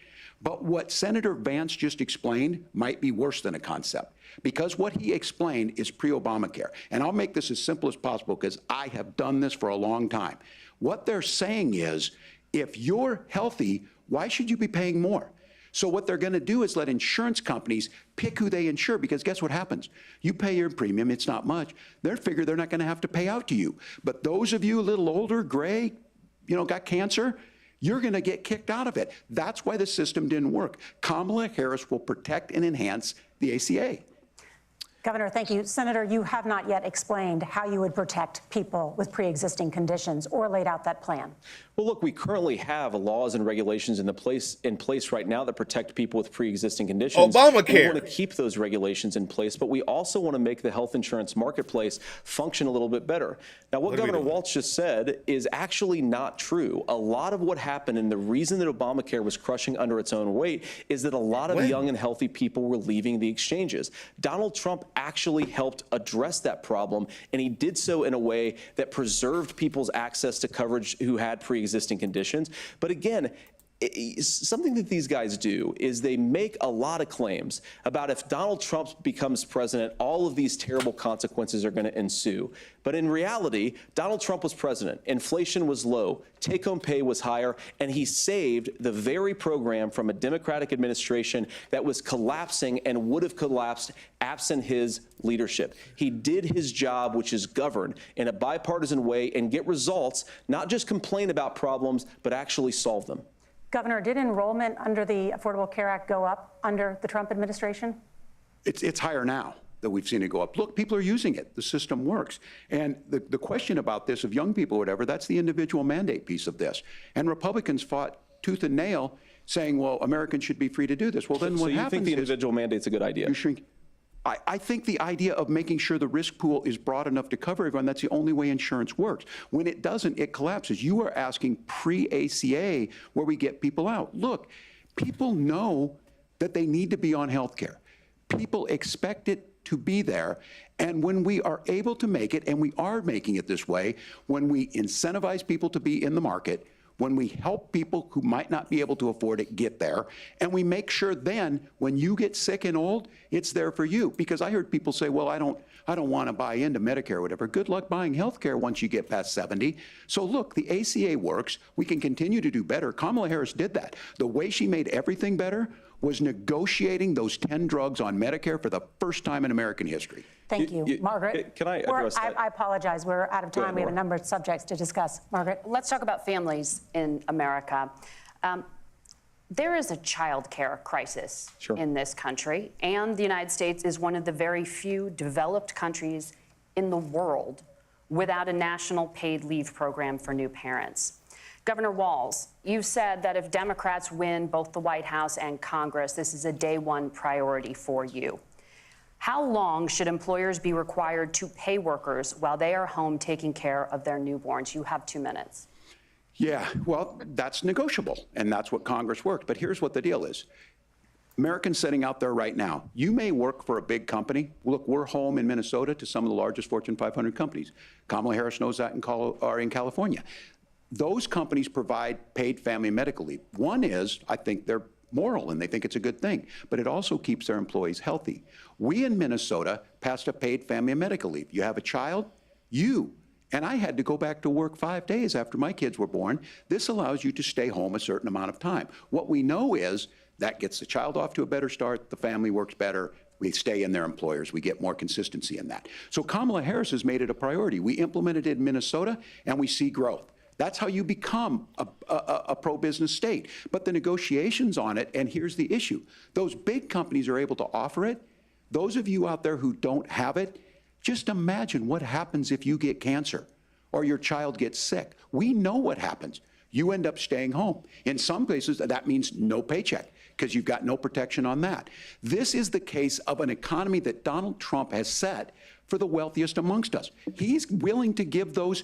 But what Senator Vance just explained might be worse than a concept, because what he explained is pre-Obamacare. And I'll make this as simple as possible because I have done this for a long time. What they're saying is, if you're healthy, why should you be paying more? So what they're going to do is let insurance companies pick who they insure, because guess what happens? You pay your premium, it's not much. They figure they're not going to have to pay out to you. But those of you a little older, gray, got cancer, you're going to get kicked out of it. That's why the system didn't work. Kamala Harris will protect and enhance the ACA. Governor, thank you. Senator, you have not yet explained how you would protect people with pre-existing conditions or laid out that plan. Well, look, we currently have laws and regulations in place right now that protect people with pre-existing conditions. Obamacare. We want to keep those regulations in place, but we also want to make the health insurance marketplace function a little bit better. Now, what Governor Walz just said is actually not true. A lot of what happened, and the reason that Obamacare was crushing under its own weight, is that a lot of young and healthy people were leaving the exchanges. Donald Trump actually helped address that problem, and he did so in a way that preserved people's access to coverage who had pre-existing conditions. But again, something that these guys do is they make a lot of claims about if Donald Trump becomes president, all of these terrible consequences are going to ensue. But in reality, Donald Trump was president. Inflation was low, take-home pay was higher, and he saved the very program from a Democratic administration that was collapsing and would have collapsed absent his leadership. He did his job, which is govern in a bipartisan way and get results, not just complain about problems, but actually solve them. Governor, did enrollment under the Affordable Care Act go up under the Trump administration? It's higher now that we've seen it go up. Look, people are using it. The system works. And the question about this of young people or whatever, that's the individual mandate piece of this. And Republicans fought tooth and nail saying, well, Americans should be free to do this. Well, then what happens is— So you think the individual mandate's a good idea? You shrink. I think the idea of making sure the risk pool is broad enough to cover everyone, that's the only way insurance works. When it doesn't, it collapses. You are asking pre-ACA where we get people out. Look, people know that they need to be on health care. People expect it to be there. And when we are able to make it, and we are making it this way, when we incentivize people to be in the market, when we help people who might not be able to afford it get there, and we make sure then when you get sick and old, it's there for you. Because I heard people say, well, I don't want to buy into Medicare or whatever. Good luck buying health care once you get past 70. So look, the ACA works. We can continue to do better. Kamala Harris did that. The way she made everything better was negotiating those 10 drugs on Medicare for the first time in American history. Thank you. Margaret. Can I address that? I apologize. We're out of time. We have a number of subjects to discuss. Margaret. Let's talk about families in America. There is a child care crisis in this country, and the United States is one of the very few developed countries in the world without a national paid leave program for new parents. Governor Walz, you've said that if Democrats win both the White House and Congress, this is a day one priority for you. How long should employers be required to pay workers while they are home taking care of their newborns? You have 2 minutes. Yeah, well, that's negotiable, and that's what Congress worked. But here's what the deal is. Americans sitting out there right now, you may work for a big company. Look, we're home in Minnesota to some of the largest Fortune 500 companies. Kamala Harris knows that in California. Those companies provide paid family medical leave. One is, I think they're moral and they think it's a good thing, but it also keeps their employees healthy. We in Minnesota passed a paid family medical leave. You have a child, and I had to go back to work 5 days after my kids were born. This allows you to stay home a certain amount of time. What we know is that gets the child off to a better start, the family works better, we stay in their employers, we get more consistency in that. So Kamala Harris has made it a priority. We implemented it in Minnesota and we see growth. That's how you become a pro-business state. But the negotiations on it, and here's the issue, those big companies are able to offer it. Those of you out there who don't have it, just imagine what happens if you get cancer or your child gets sick. We know what happens. You end up staying home. In some places, that means no paycheck because you've got no protection on that. This is the case of an economy that Donald Trump has set for the wealthiest amongst us. He's willing to give those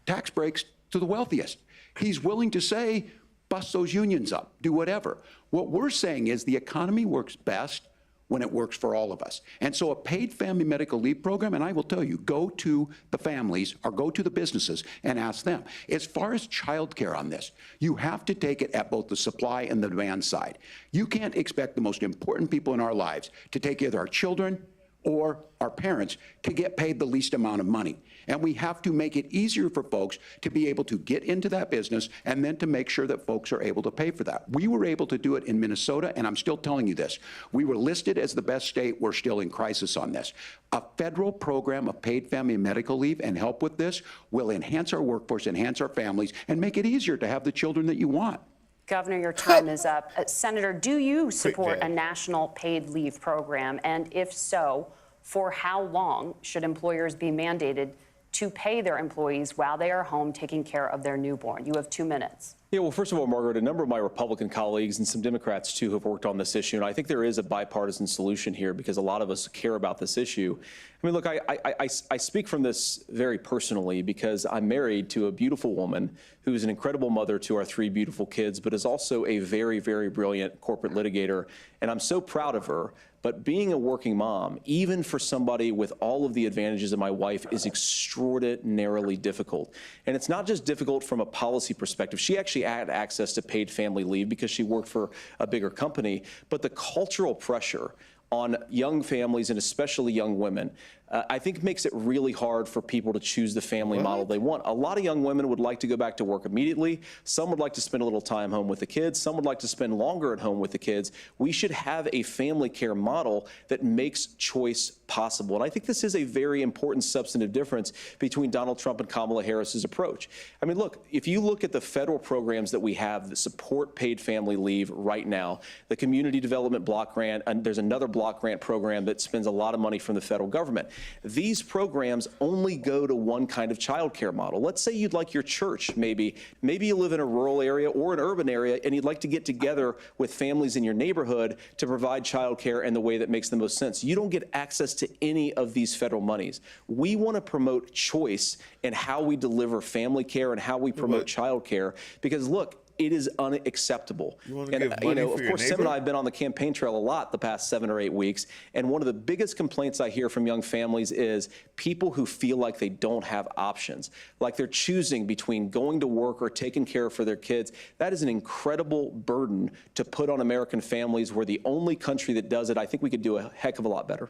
tax breaks to the wealthiest. He's willing to say, bust those unions up, do whatever. What we're saying is the economy works best when it works for all of us. And so a paid family medical leave program, and I will tell you, go to the families or go to the businesses and ask them. As far as childcare on this, you have to take it at both the supply and the demand side. You can't expect the most important people in our lives to take either our children or our parents to get paid the least amount of money. And we have to make it easier for folks to be able to get into that business and then to make sure that folks are able to pay for that. We were able to do it in Minnesota, and I'm still telling you this. We were listed as the best state. We're still in crisis on this. A federal program of paid family and medical leave and help with this will enhance our workforce, enhance our families, and make it easier to have the children that you want. Governor, your time is up. Senator, do you support a national paid leave program? And if so, for how long should employers be mandated to pay their employees while they are home taking care of their newborn? You have 2 minutes. Yeah, well, first of all, Margaret, a number of my Republican colleagues and some Democrats, too, have worked on this issue. And I think there is a bipartisan solution here because a lot of us care about this issue. I mean, look, I speak from this very personally because I'm married to a beautiful woman who is an incredible mother to our 3 beautiful kids, but is also a very, very brilliant corporate litigator. And I'm so proud of her. But being a working mom, even for somebody with all of the advantages of my wife, is extraordinarily difficult. And it's not just difficult from a policy perspective. She actually had access to paid family leave because she worked for a bigger company. But the cultural pressure on young families and especially young women, I think makes it really hard for people to choose the family model they want. A lot of young women would like to go back to work immediately. Some would like to spend a little time home with the kids. Some would like to spend longer at home with the kids. We should have a family care model that makes choice possible. And I think this is a very important substantive difference between Donald Trump and Kamala Harris's approach. I mean, look, if you look at the federal programs that we have that support paid family leave right now, the Community Development Block Grant, and there's another block grant program that spends a lot of money from the federal government. These programs only go to one kind of child care model. Let's say you'd like your church, maybe you live in a rural area or an urban area, and you'd like to get together with families in your neighborhood to provide child care in the way that makes the most sense. You don't get access to any of these federal monies. We want to promote choice in how we deliver family care and how we promote child care, because look, it is unacceptable. And of course, Tim and I have been on the campaign trail a lot the past 7 or 8 weeks, and one of the biggest complaints I hear from young families is people who feel like they don't have options, like they're choosing between going to work or taking care for their kids. That is an incredible burden to put on American families. We're the only country that does it. I think we could do a heck of a lot better.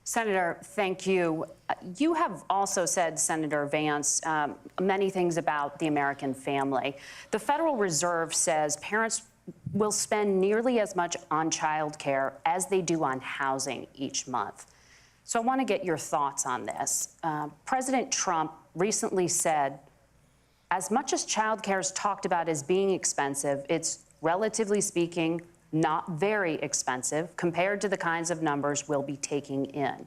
Senator, thank you. You have also said, Senator Vance, many things about the American family. The Federal Reserve says parents will spend nearly as much on child care as they do on housing each month. So I want to get your thoughts on this. President Trump recently said, as much as child care is talked about as being expensive, it's relatively speaking not very expensive compared to the kinds of numbers we'll be taking in.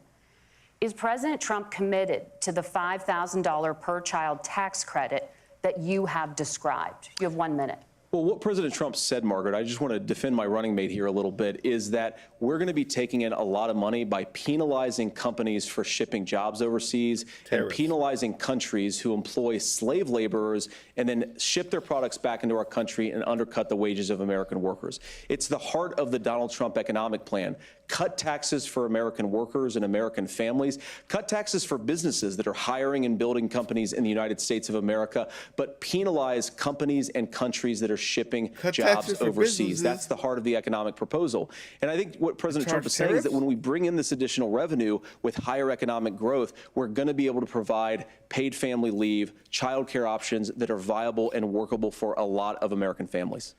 Is President Trump committed to the $5,000 per child tax credit that you have described? You have 1 minute. Well, what President Trump said, Margaret, I just want to defend my running mate here a little bit, is that we're going to be taking in a lot of money by penalizing companies for shipping jobs overseas and penalizing countries who employ slave laborers and then ship their products back into our country and undercut the wages of American workers. It's the heart of the Donald Trump economic plan. Cut taxes for American workers and American families. Cut taxes for businesses that are hiring and building companies in the United States of America, but penalize companies and countries that are shipping jobs overseas. That's the heart of the economic proposal. And I think what President Trump is saying is that when we bring in this additional revenue with higher economic growth, we're going to be able to provide paid family leave, child care options that are viable and workable for a lot of American families.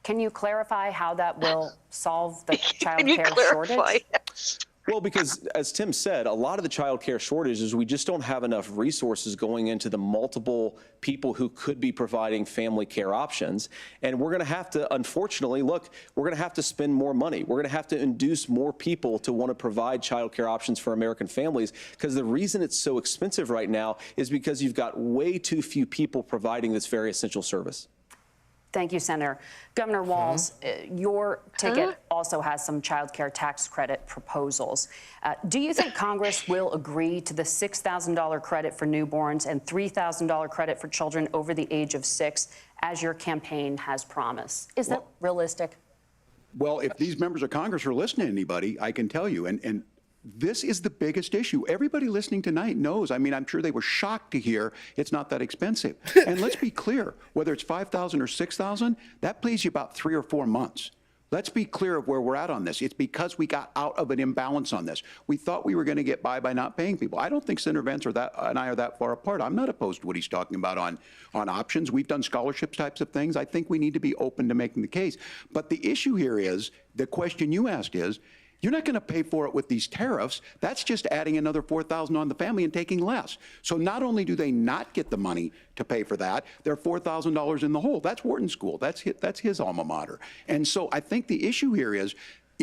Can you clarify how that will solve the child care shortage? Well, because as Tim said, a lot of the child care shortage is we just don't have enough resources going into the multiple people who could be providing family care options. And we're going to have to, unfortunately, look, we're going to have to spend more money. We're going to have to induce more people to want to provide child care options for American families, because the reason it's so expensive right now is because you've got way too few people providing this very essential service. Thank you, Senator. Governor Walz, your ticket also has some child care tax credit proposals. Do you think Congress will agree to the $6,000 credit for newborns and $3,000 credit for children over the age of 6, as your campaign has promised? Is that realistic? Well, if these members of Congress are listening to anybody, I can tell you, and this is the biggest issue. Everybody listening tonight knows. I mean, I'm sure they were shocked to hear it's not that expensive. And let's be clear, whether it's $5,000 or $6,000, that pays you about 3 or 4 months. Let's be clear of where we're at on this. It's because we got out of an imbalance on this. We thought we were going to get by not paying people. I don't think Senator Vance and I are that far apart. I'm not opposed to what he's talking about on options. We've done scholarships types of things. I think we need to be open to making the case. But the issue here is, the question you asked is, you're not going to pay for it with these tariffs. That's just adding another $4,000 on the family and taking less. So not only do they not get the money to pay for that, they're $4,000 in the hole. That's Wharton School. That's his alma mater. And so I think the issue here is,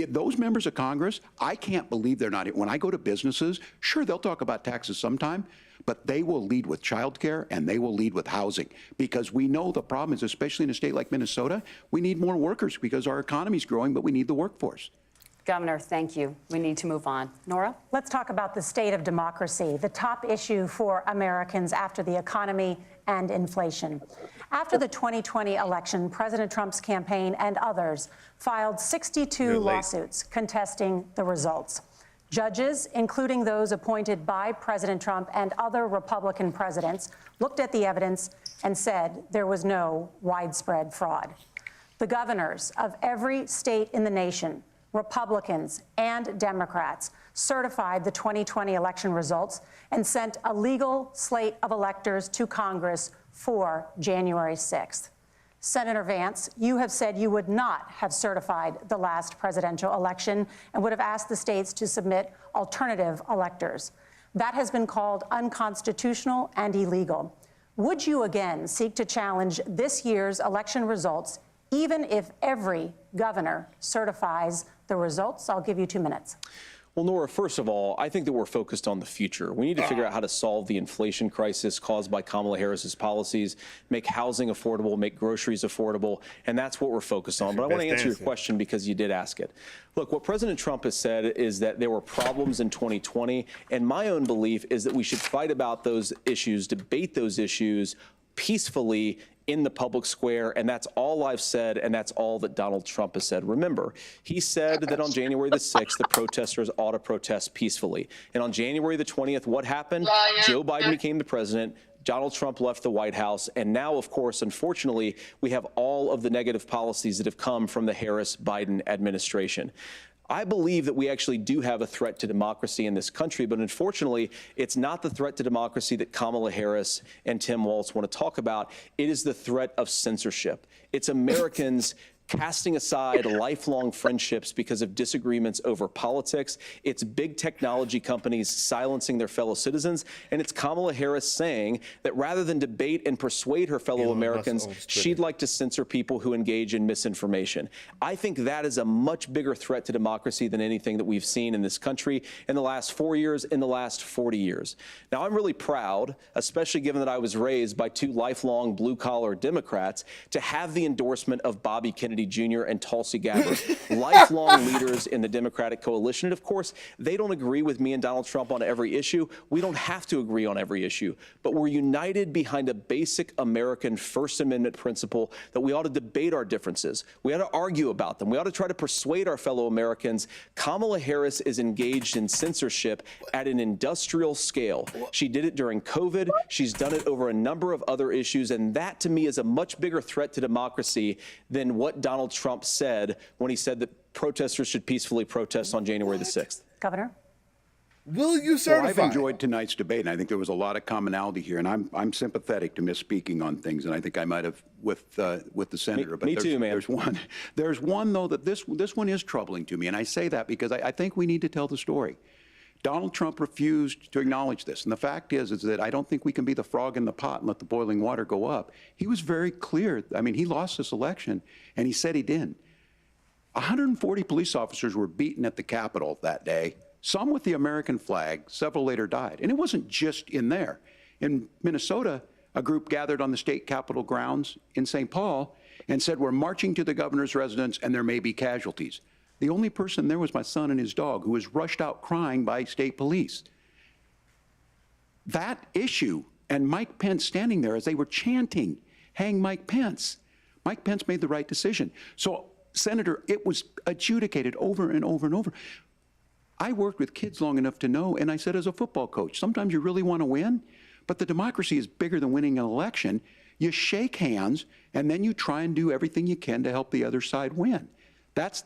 those members of Congress, I can't believe they're not. When I go to businesses, sure, they'll talk about taxes sometime, but they will lead with child care and they will lead with housing, because we know the problem is, especially in a state like Minnesota, we need more workers because our economy's growing, but we need the workforce. Governor, thank you. We need to move on. Nora? Let's talk about the state of democracy, the top issue for Americans after the economy and inflation. After the 2020 election, President Trump's campaign and others filed 62 lawsuits contesting the results. Judges, including those appointed by President Trump and other Republican presidents, looked at the evidence and said there was no widespread fraud. The governors of every state in the nation, Republicans and Democrats, certified the 2020 election results and sent a legal slate of electors to Congress for January 6th. Senator Vance, you have said you would not have certified the last presidential election and would have asked the states to submit alternative electors. That has been called unconstitutional and illegal. Would you again seek to challenge this year's election results, even if every governor certifies the results? I'll give you 2 minutes. Well, Nora, first of all, I think that we're focused on the future. We need to figure out how to solve the inflation crisis caused by Kamala Harris's policies, make housing affordable, make groceries affordable, and that's what we're focused on. But I want to answer your question because you did ask it. Look, what President Trump has said is that there were problems in 2020, and my own belief is that we should fight about those issues, debate those issues peacefully in the public square, and that's all I've said, and that's all that Donald Trump has said. Remember, he said that on January the 6th, the protesters ought to protest peacefully. And on January the 20th, what happened? Joe Biden became the president. Donald Trump left the White House. And now, of course, unfortunately, we have all of the negative policies that have come from the Harris-Biden administration. I believe that we actually do have a threat to democracy in this country, but unfortunately, it's not the threat to democracy that Kamala Harris and Tim Walz want to talk about. It is the threat of censorship. It's Americans casting aside lifelong friendships because of disagreements over politics. It's big technology companies silencing their fellow citizens. And it's Kamala Harris saying that rather than debate and persuade her fellow Americans, she'd like to censor people who engage in misinformation. I think that is a much bigger threat to democracy than anything that we've seen in this country in the last 4 years, in the last 40 years. Now, I'm really proud, especially given that I was raised by two lifelong blue-collar Democrats, to have the endorsement of Bobby Kennedy Jr. and Tulsi Gabbard, lifelong leaders in the Democratic coalition. And of course, they don't agree with me and Donald Trump on every issue. We don't have to agree on every issue, but we're united behind a basic American First Amendment principle that we ought to debate our differences. We ought to argue about them. We ought to try to persuade our fellow Americans. Kamala Harris is engaged in censorship at an industrial scale. She did it during COVID. She's done it over a number of other issues. And that, to me, is a much bigger threat to democracy than what Donald Trump said when he said that protesters should peacefully protest on January the 6th. Governor? Will you certify? Well, I've enjoyed tonight's debate, and I think there was a lot of commonality here. And I'm sympathetic to misspeaking on things, and I think I might have with the senator. Me too, man. There's one though that this one is troubling to me, and I say that because I think we need to tell the story. Donald Trump refused to acknowledge this, and the fact is that I don't think we can be the frog in the pot and let the boiling water go up. He was very clear. I mean, he lost this election, and he said he didn't. 140 police officers were beaten at the Capitol that day, some with the American flag. Several later died. And it wasn't just in there. In Minnesota, a group gathered on the state capitol grounds in St. Paul and said, "We're marching to the governor's residence, and there may be casualties." The only person there was my son and his dog, who was rushed out crying by state police. That issue, and Mike Pence standing there as they were chanting, "Hang Mike Pence." Mike Pence made the right decision. So, Senator, it was adjudicated over and over and over. I worked with kids long enough to know, and I said as a football coach, sometimes you really want to win, but the democracy is bigger than winning an election. You shake hands, and then you try and do everything you can to help the other side win. That's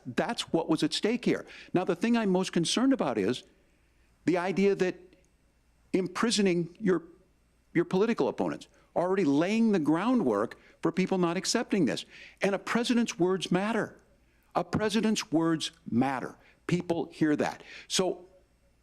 what was at stake here. Now, the thing I'm most concerned about is the idea that imprisoning your political opponents, already laying the groundwork for people not accepting this. And a president's words matter. A president's words matter. People hear that. So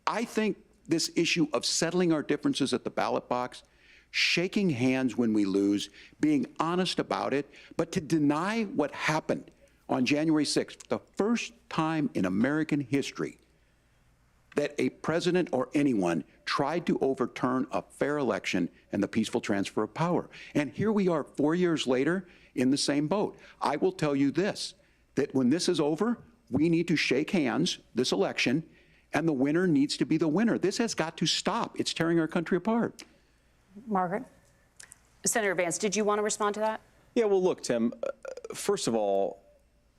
I think this issue of settling our differences at the ballot box, shaking hands when we lose, being honest about it, but to deny what happened on January 6th, the first time in American history that a president or anyone tried to overturn a fair election and the peaceful transfer of power. And here we are 4 years later in the same boat. I will tell you this, that when this is over, We need to shake hands this election, and the winner needs to be the winner. This has got to stop. It's tearing our country apart. Margaret? Senator Vance, did you want to respond to that? Yeah, well, look, Tim, first of all,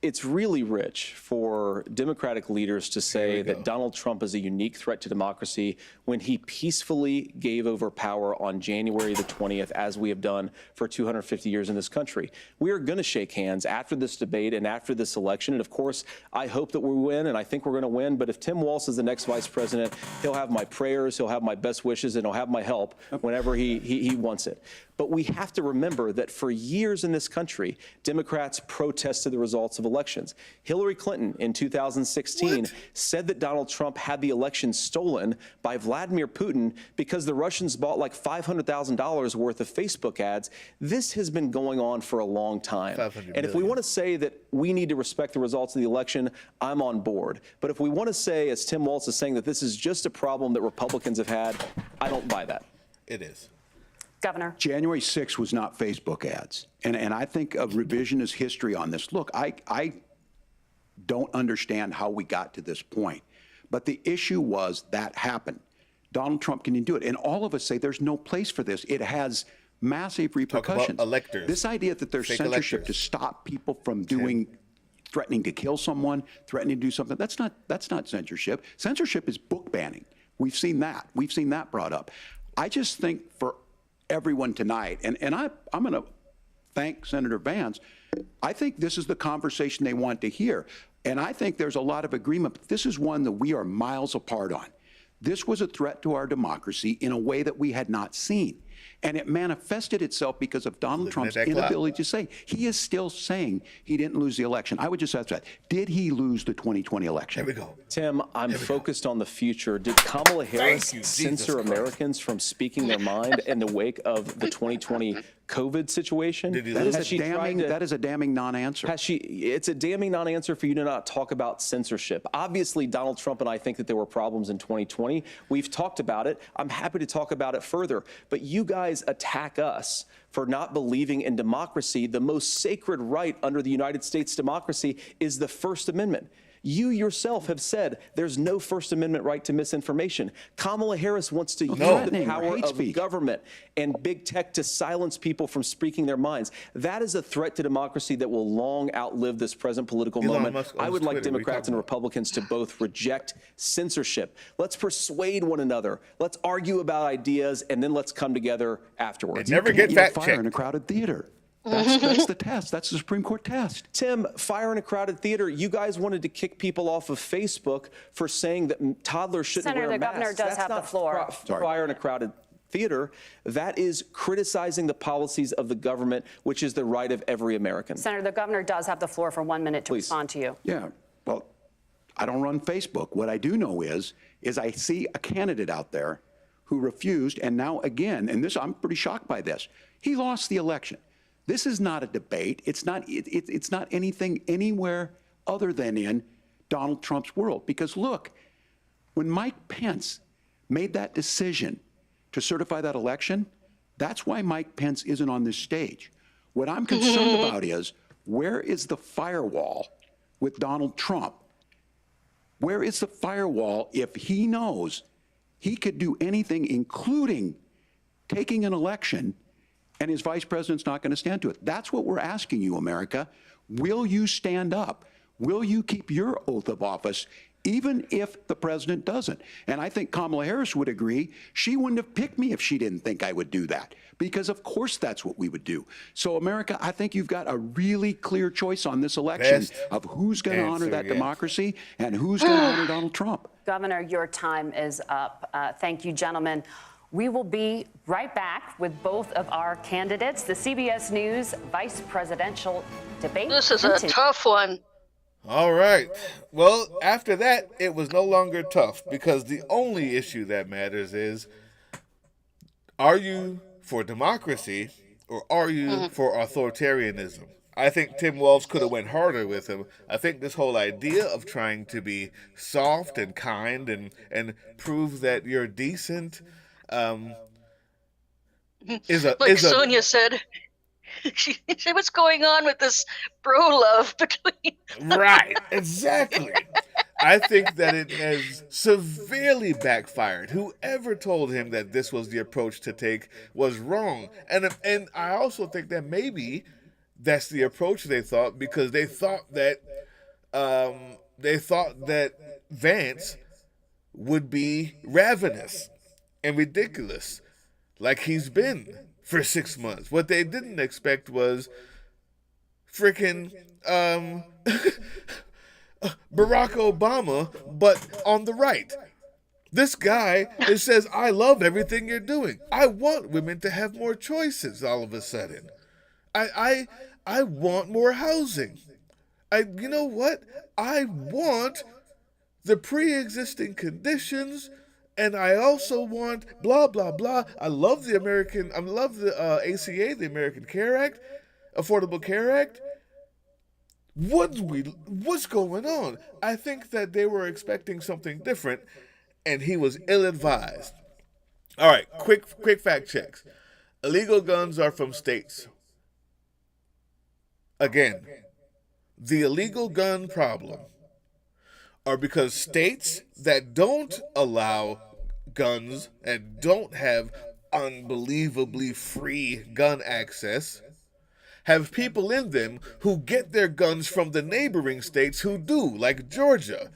it's really rich for Democratic leaders to say that Donald Trump is a unique threat to democracy when he peacefully gave over power on January the 20th, as we have done for 250 years in this country. We are going to shake hands after this debate and after this election. And of course, I hope that we win, and I think we're going to win. But if Tim Walz is the next vice president, he'll have my prayers, he'll have my best wishes, and he'll have my help whenever he wants it. But we have to remember that for years in this country, Democrats protested the results of elections. Hillary Clinton in 2016 said that Donald Trump had the election stolen by Vladimir Putin because the Russians bought like $500,000 worth of Facebook ads. This has been going on for a long time. And if we want to say that we need to respect the results of the election, I'm on board. But if we want to say, as Tim Walz is saying, that this is just a problem that Republicans have had, I don't buy that. It is. Governor. January 6th was not Facebook ads. And I think of revisionist history on this. Look, I don't understand how we got to this point. But the issue was that happened. Donald Trump can do it. And all of us say there's no place for this. It has massive repercussions. Talk about electors. This idea that there's censorship to stop people from doing, threatening to kill someone, threatening to do something, that's not censorship. Censorship is book banning. We've seen that. We've seen that brought up. I just think for everyone tonight, and I'm going to thank Senator Vance. I think this is the conversation they want to hear. And I think there's a lot of agreement, but this is one that we are miles apart on. This was a threat to our democracy in a way that we had not seen. And it manifested itself because of Donald Trump's inability to say. He is still saying he didn't lose the election. I would just ask that. Did he lose the 2020 election? There we go. Tim, I'm focused on the future. Did Kamala Harris censor Americans from speaking their mind in the wake of the 2020 COVID situation? That is a damning non-answer. It's a damning non-answer for you to not talk about censorship. Obviously, Donald Trump and I think that there were problems in 2020. We've talked about it. I'm happy to talk about it further. But you guys attack us for not believing in democracy. The most sacred right under the United States democracy is the First Amendment. You yourself have said there's no First Amendment right to misinformation. Kamala Harris wants to use the power of government and big tech to silence people from speaking their minds. That is a threat to democracy that will long outlive this present political moment. I would like Democrats and Republicans to both reject censorship. Let's persuade one another. Let's argue about ideas, and then let's come together afterwards. And never get fact-checked in a crowded theater. That's the test. That's the Supreme Court test. Tim, fire in a crowded theater. You guys wanted to kick people off of Facebook for saying that toddlers shouldn't wear masks. Senator, the governor does have the floor. Fire in a crowded theater. That is criticizing the policies of the government, which is the right of every American. Senator, the governor does have the floor for 1 minute to respond to you. Yeah. Well, I don't run Facebook. What I do know is I see a candidate out there who refused, and now again, and this I'm pretty shocked by this. He lost the election. This is not a debate. It's not anything anywhere other than in Donald Trump's world. Because look, when Mike Pence made that decision to certify that election, that's why Mike Pence isn't on this stage. What I'm concerned about is, where is the firewall with Donald Trump? Where is the firewall if he knows he could do anything, including taking an election, and his vice president's not going to stand to it? That's what we're asking you, America. Will you stand up? Will you keep your oath of office, even if the president doesn't? And I think Kamala Harris would agree. She wouldn't have picked me if she didn't think I would do that, because of course that's what we would do. So, America, I think you've got a really clear choice on this election of who's going to honor that democracy and who's going to honor Donald Trump. Governor, your time is up. Thank you, gentlemen. We will be right back with both of our candidates. The CBS News vice presidential debate. This is a tough one. All right. Well, after that, it was no longer tough, because the only issue that matters is, are you for democracy or are you for authoritarianism? I think Tim Walz could have went harder with him. I think this whole idea of trying to be soft and kind and prove that you're decent, Sonia said, What's going on with this bro love between them? Right, exactly. I think that it has severely backfired. Whoever told him that this was the approach to take was wrong. And I also think that maybe that's the approach they thought, because they thought that Vance would be ravenous and ridiculous like he's been for 6 months. What they didn't expect was freaking Barack Obama, but on the right. This guy says, I love everything you're doing. I want women to have more choices all of a sudden. I want more housing. You know what? I want the pre-existing conditions, and I also want blah, blah, blah. I love the ACA, the American Care Act, Affordable Care Act. What's going on? I think that they were expecting something different, and he was ill-advised. All right, quick fact checks. Illegal guns are from states. Again, the illegal gun problem are because states that don't allow guns and don't have unbelievably free gun access have people in them who get their guns from the neighboring states who do, like Georgia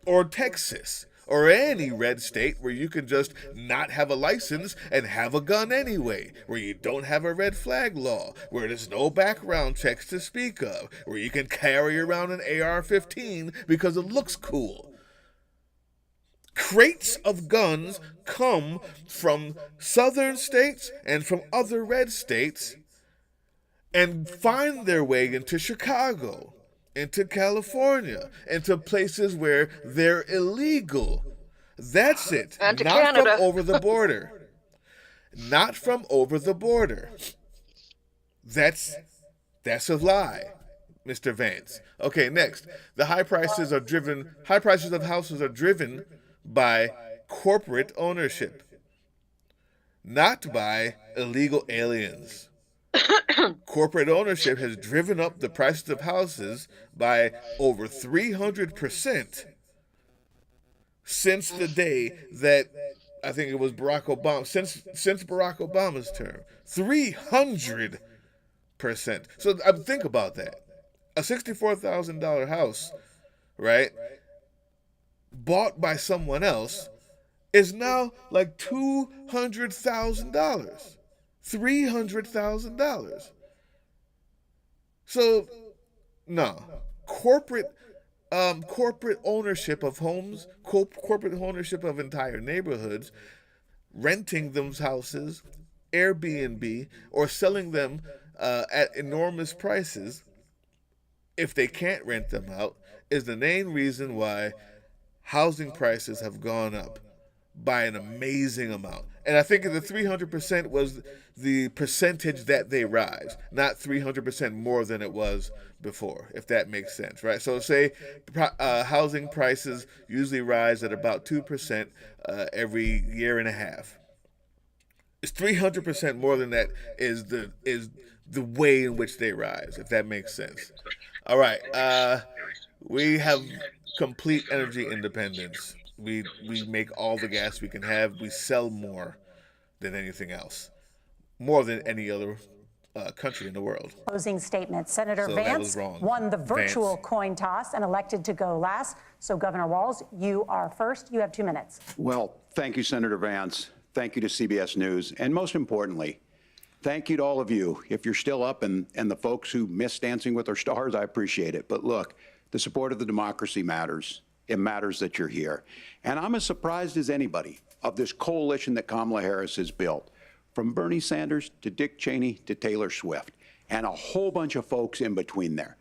or Texas, or any red state where you can just not have a license and have a gun anyway, where you don't have a red flag law, where there's no background checks to speak of, where you can carry around an AR-15 because it looks cool. Crates of guns come from southern states and from other red states and find their way into Chicago, into California, into places where they're illegal. That's it. And to Not Canada. from over the border. Not from over the border. That's a lie, Mr. Vance. Okay, next. The high prices of houses are driven by corporate ownership, not by illegal aliens. Corporate ownership has driven up the prices of houses by over 300% since the day that, I think it was Barack Obama, since Barack Obama's term. 300%. So think about that. A $64,000 house, right, bought by someone else is now like $200,000. $300,000. So, no. Corporate ownership of homes, corporate ownership of entire neighborhoods, renting those houses, Airbnb, or selling them at enormous prices, if they can't rent them out, is the main reason why housing prices have gone up by an amazing amount. And I think the 300% was the percentage that they rise, not 300% more than it was before, if that makes sense, right? So say housing prices usually rise at about 2% every year and a half. It's 300% more than that is the way in which they rise, if that makes sense. All right, we have complete energy independence. We make all the gas we can have. We sell more than anything else, more than any other country in the world. Closing statement. Senator Vance won the virtual coin toss and elected to go last. So, Governor Walz, you are first. You have 2 minutes. Well, thank you, Senator Vance. Thank you to CBS News. And most importantly, thank you to all of you. If you're still up and the folks who miss Dancing with Our Stars, I appreciate it. But look, the support of the democracy matters. It matters that you're here. And I'm as surprised as anybody of this coalition that Kamala Harris has built, from Bernie Sanders to Dick Cheney to Taylor Swift, and a whole bunch of folks in between there.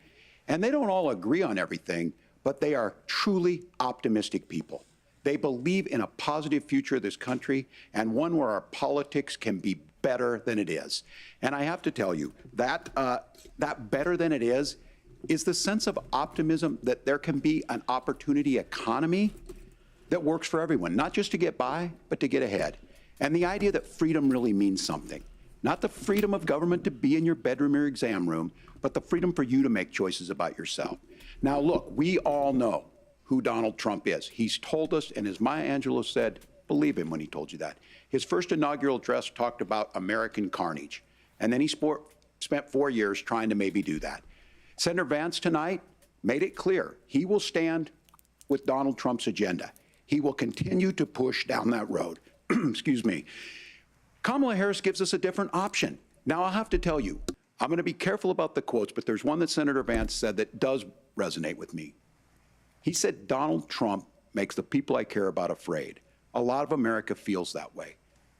And they don't all agree on everything, but they are truly optimistic people. They believe in a positive future of this country, and one where our politics can be better than it is. And I have to tell you, that better than it is the sense of optimism that there can be an opportunity economy that works for everyone, not just to get by, but to get ahead. And the idea that freedom really means something, Not the freedom of government to be in your bedroom or exam room, but the freedom for you to make choices about yourself. Now, look, we all know who Donald Trump is. He's told us, and as Maya Angelou said, believe him when he told you that. His first inaugural address talked about American carnage, and then he spent 4 years trying to maybe do that. Senator Vance tonight made it clear he will stand with Donald Trump's agenda. He will continue to push down that road. Excuse me. Kamala Harris gives us a different option. Now, I'll have to tell you, I'm going to be careful about the quotes, but there's one that Senator Vance said that does resonate with me. He said, Donald Trump makes the people I care about afraid. A lot of America feels that way.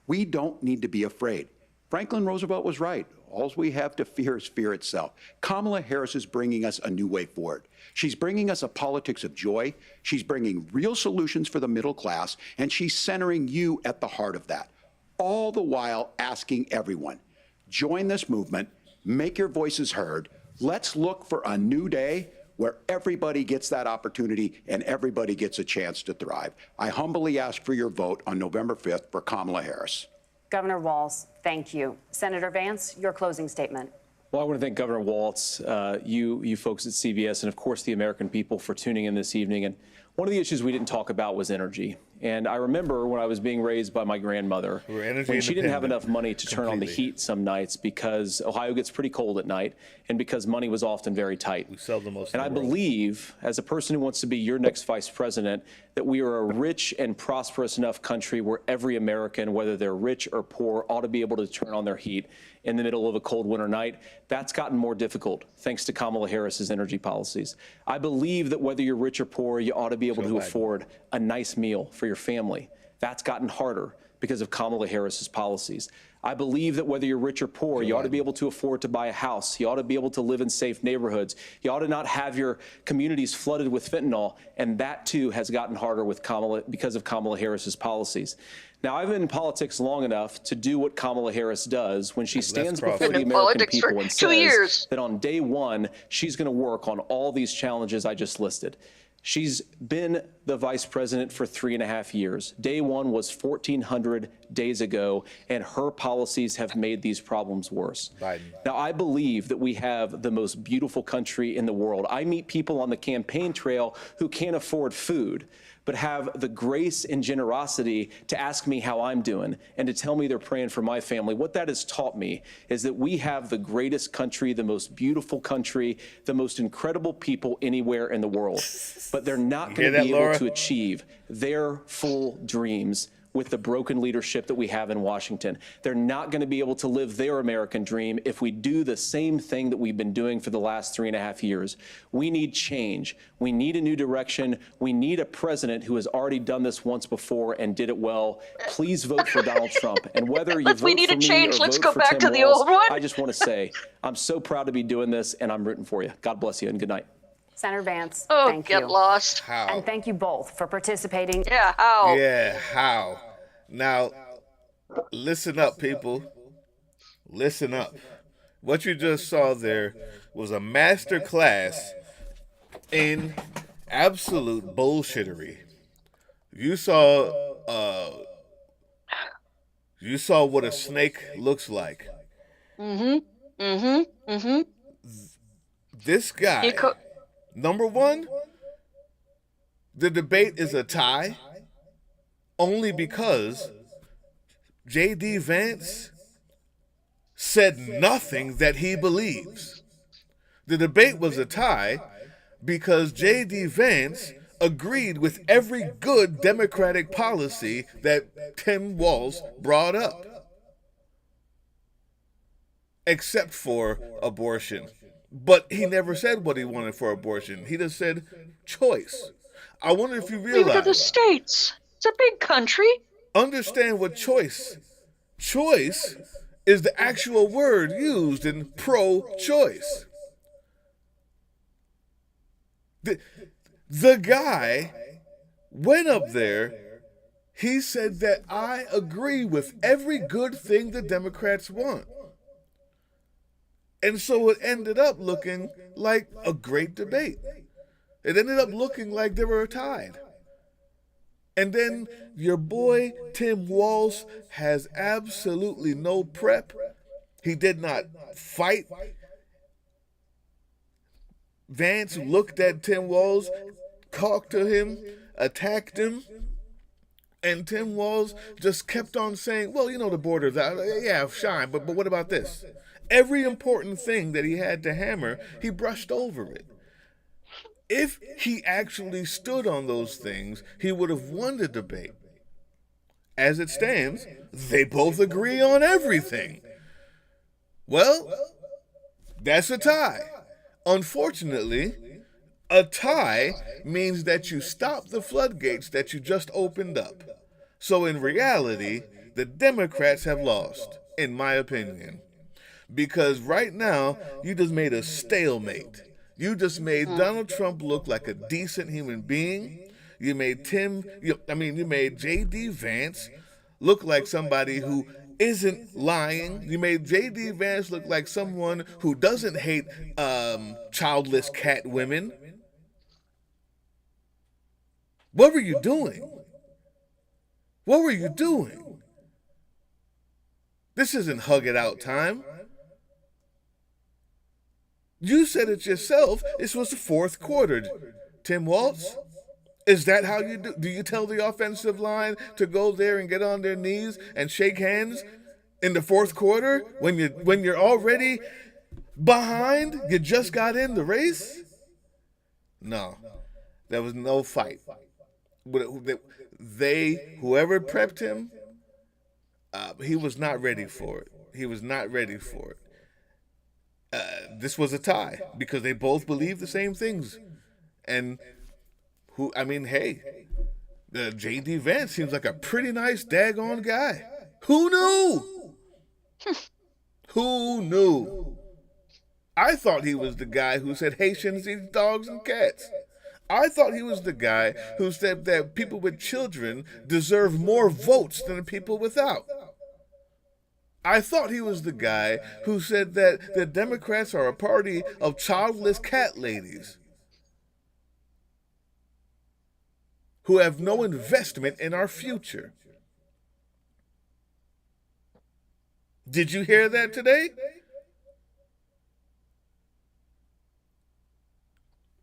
We don't need to be afraid. Franklin Roosevelt was right. All we have to fear is fear itself. Kamala Harris is bringing us a new way forward. She's bringing us a politics of joy. She's bringing real solutions for the middle class, and she's centering you at the heart of that. All the while asking everyone, join this movement, make your voices heard. Let's look for a new day where everybody gets that opportunity and everybody gets a chance to thrive. I humbly ask for your vote on November 5th for Kamala Harris. Governor Walz, thank you. Senator Vance, your closing statement. Well, I want to thank Governor Walz, you folks at CBS, and of course the American people for tuning in this evening. And one of the issues we didn't talk about was energy. And I remember when I was being raised by my grandmother, when she didn't have enough money to turn on the heat some nights because Ohio gets pretty cold at night and because money was often very tight. We sell the most. And I believe, as a person who wants to be your next vice president, that we are a rich and prosperous enough country where every American, whether they're rich or poor, ought to be able to turn on their heat in the middle of a cold winter night. That's gotten more difficult thanks to Kamala Harris's energy policies. I believe that whether you're rich or poor, you ought to be able to afford a nice meal for your family. That's gotten harder because of Kamala Harris's policies. I believe that whether you're rich or poor, you ought to be able to afford to buy a house. You ought to be able to live in safe neighborhoods. You ought to not have your communities flooded with fentanyl. And that, too, has gotten harder with because of Kamala Harris's policies. Now, I've been in politics long enough to do what Kamala Harris does when she stands before the American people and says that on day one, she's going to work on all these challenges I just listed. She's been the vice president for 3.5 years. Day one was 1,400 days ago, and her policies have made these problems worse. Biden. Now, I believe that we have the most beautiful country in the world. I meet people on the campaign trail who can't afford food, but have the grace and generosity to ask me how I'm doing and to tell me they're praying for my family. What that has taught me is that we have the greatest country, the most beautiful country, the most incredible people anywhere in the world. But they're not going to be able to achieve their full dreams with the broken leadership that we have in Washington. They're not going to be able to live their American dream if we do the same thing that we've been doing for the last 3.5 years. We need change. We need a new direction. We need a president who has already done this once before and did it well. Please vote for Donald Trump. And whether you vote for me or vote for Tim Walz, I just want to say I'm so proud to be doing this, and I'm rooting for you. God bless you, and good night. Senator Vance, oh, thank you. Get lost. How? And thank you both for participating. Yeah, how? Yeah, how? Now, listen up, people. Listen up. What you just saw there was a master class in absolute bullshittery. You saw what a snake looks like. This guy, number one, the debate is a tie only because J.D. Vance said nothing that he believes. The debate was a tie because J.D. Vance agreed with every good Democratic policy that Tim Walz brought up, except for abortion. But he never said what he wanted for abortion. He just said choice. I wonder if you realize. Leave it to the states. It's a big country. Understand what choice is the actual word used in pro-choice. The guy went up there. He said that I agree with every good thing the Democrats want. And so it ended up looking like a great debate. It ended up looking like they were tied. And then your boy Tim Walz has absolutely no prep He did not fight. Vance looked at Tim Walz, talked to him, attacked him, and Tim Walz just kept on saying, well, you know, the border, yeah, fine, but what about this? Every important thing that he had to hammer, he brushed over it. If he actually stood on those things, he would have won the debate. As it stands, they both agree on everything. Well, that's a tie. Unfortunately, a tie means that you stop the floodgates that you just opened up. So in reality, the Democrats have lost, in my opinion. Because right now, you just made a stalemate. You just made Donald Trump look like a decent human being. You made you made J.D. Vance look like somebody who isn't lying. You made J.D. Vance look like someone who doesn't hate childless cat women. What were you doing? What were you doing? This isn't hug it out time. You said it yourself. This was the fourth quarter. Tim Walz, is that how you do? Do you tell the offensive line to go there and get on their knees and shake hands in the fourth quarter when you're already behind? You just got in the race? No, there was no fight. Whoever prepped him, he was not ready for it. He was not ready for it. This was a tie because they both believe the same things. And J.D. Vance seems like a pretty nice daggone guy. Who knew? Who knew? I thought he was the guy who said Haitians eat dogs and cats. I thought he was the guy who said that people with children deserve more votes than the people without. I thought he was the guy who said that the Democrats are a party of childless cat ladies who have no investment in our future. Did you hear that today?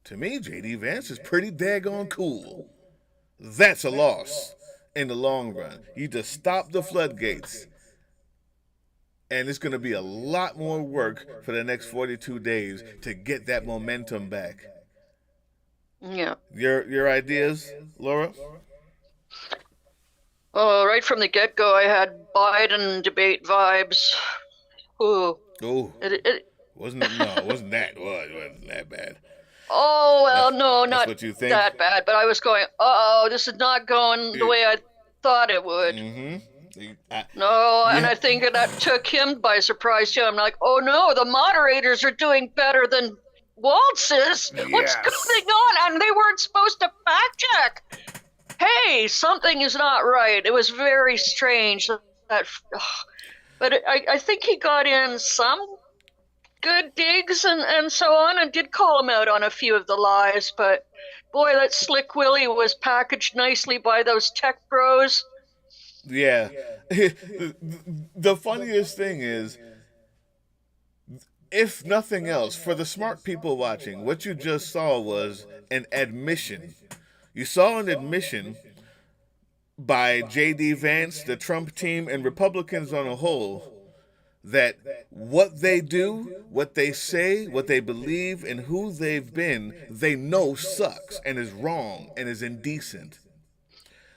To me, J.D. Vance is pretty daggone cool. That's a loss in the long run. You just stop the floodgates. And it's going to be a lot more work for the next 42 days to get that momentum back. Yeah. Your ideas, Laura? Oh, right from the get-go, I had Biden debate vibes. Ooh. Oh. Wasn't that bad. Oh, well, no, not what you think? that bad. But I was going, uh-oh, this is not going the way I thought it would. Mm-hmm. And I think that took him by surprise, too. I'm like, oh, no, the moderators are doing better than Walz is. Yes. What's going on? And they weren't supposed to fact check. Hey, something is not right. It was very strange. But I think he got in some good digs and so on, and did call him out on a few of the lies. But boy, that Slick Willie was packaged nicely by those tech bros. Yeah. The funniest thing is, if nothing else, for the smart people watching, what you just saw was an admission. You saw an admission by J.D. Vance, the Trump team, and Republicans on a whole, that what they do, what they say, what they believe, and who they've been, they know sucks and is wrong and is indecent.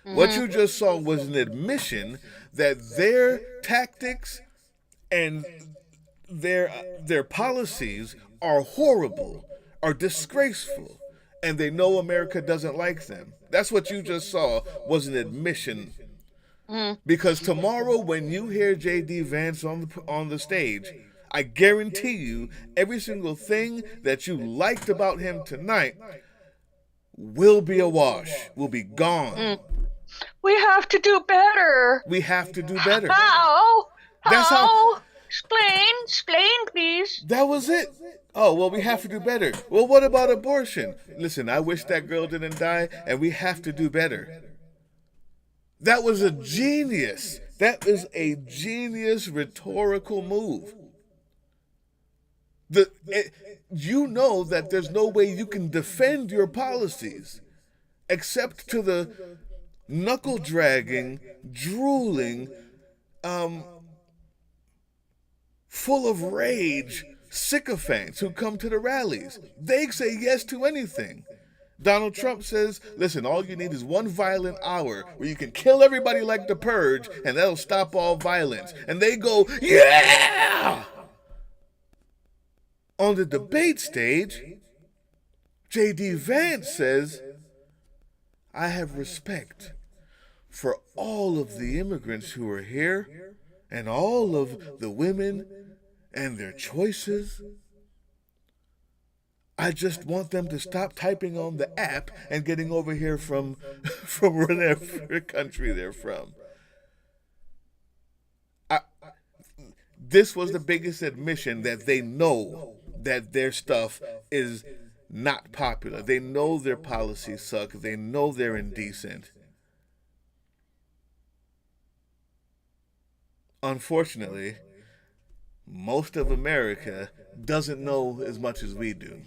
Mm-hmm. What you just saw was an admission that their tactics and their policies are horrible, are disgraceful, and they know America doesn't like them. That's what you just saw was an admission. Because tomorrow when you hear J.D. Vance on the stage, I guarantee you every single thing that you liked about him tonight will be a wash, will be gone. We have to do better. We have to do better. How? That's how. Explain, please. That was it. Oh, well, we have to do better. Well, what about abortion? Listen, I wish that girl didn't die, and we have to do better. That was a genius. That is a genius rhetorical move. You know that there's no way you can defend your policies except to the knuckle-dragging, drooling, full of rage sycophants who come to the rallies. They say yes to anything. Donald Trump says, listen, all you need is one violent hour where you can kill everybody like the Purge, and that'll stop all violence. And they go, yeah! On the debate stage, J.D. Vance says, I have respect for all of the immigrants who are here and all of the women and their choices. I just want them to stop typing on the app and getting over here from whatever country they're from. This was the biggest admission that they know that their stuff is not popular. They know their policies suck. They know they're indecent. Unfortunately, most of America doesn't know as much as we do.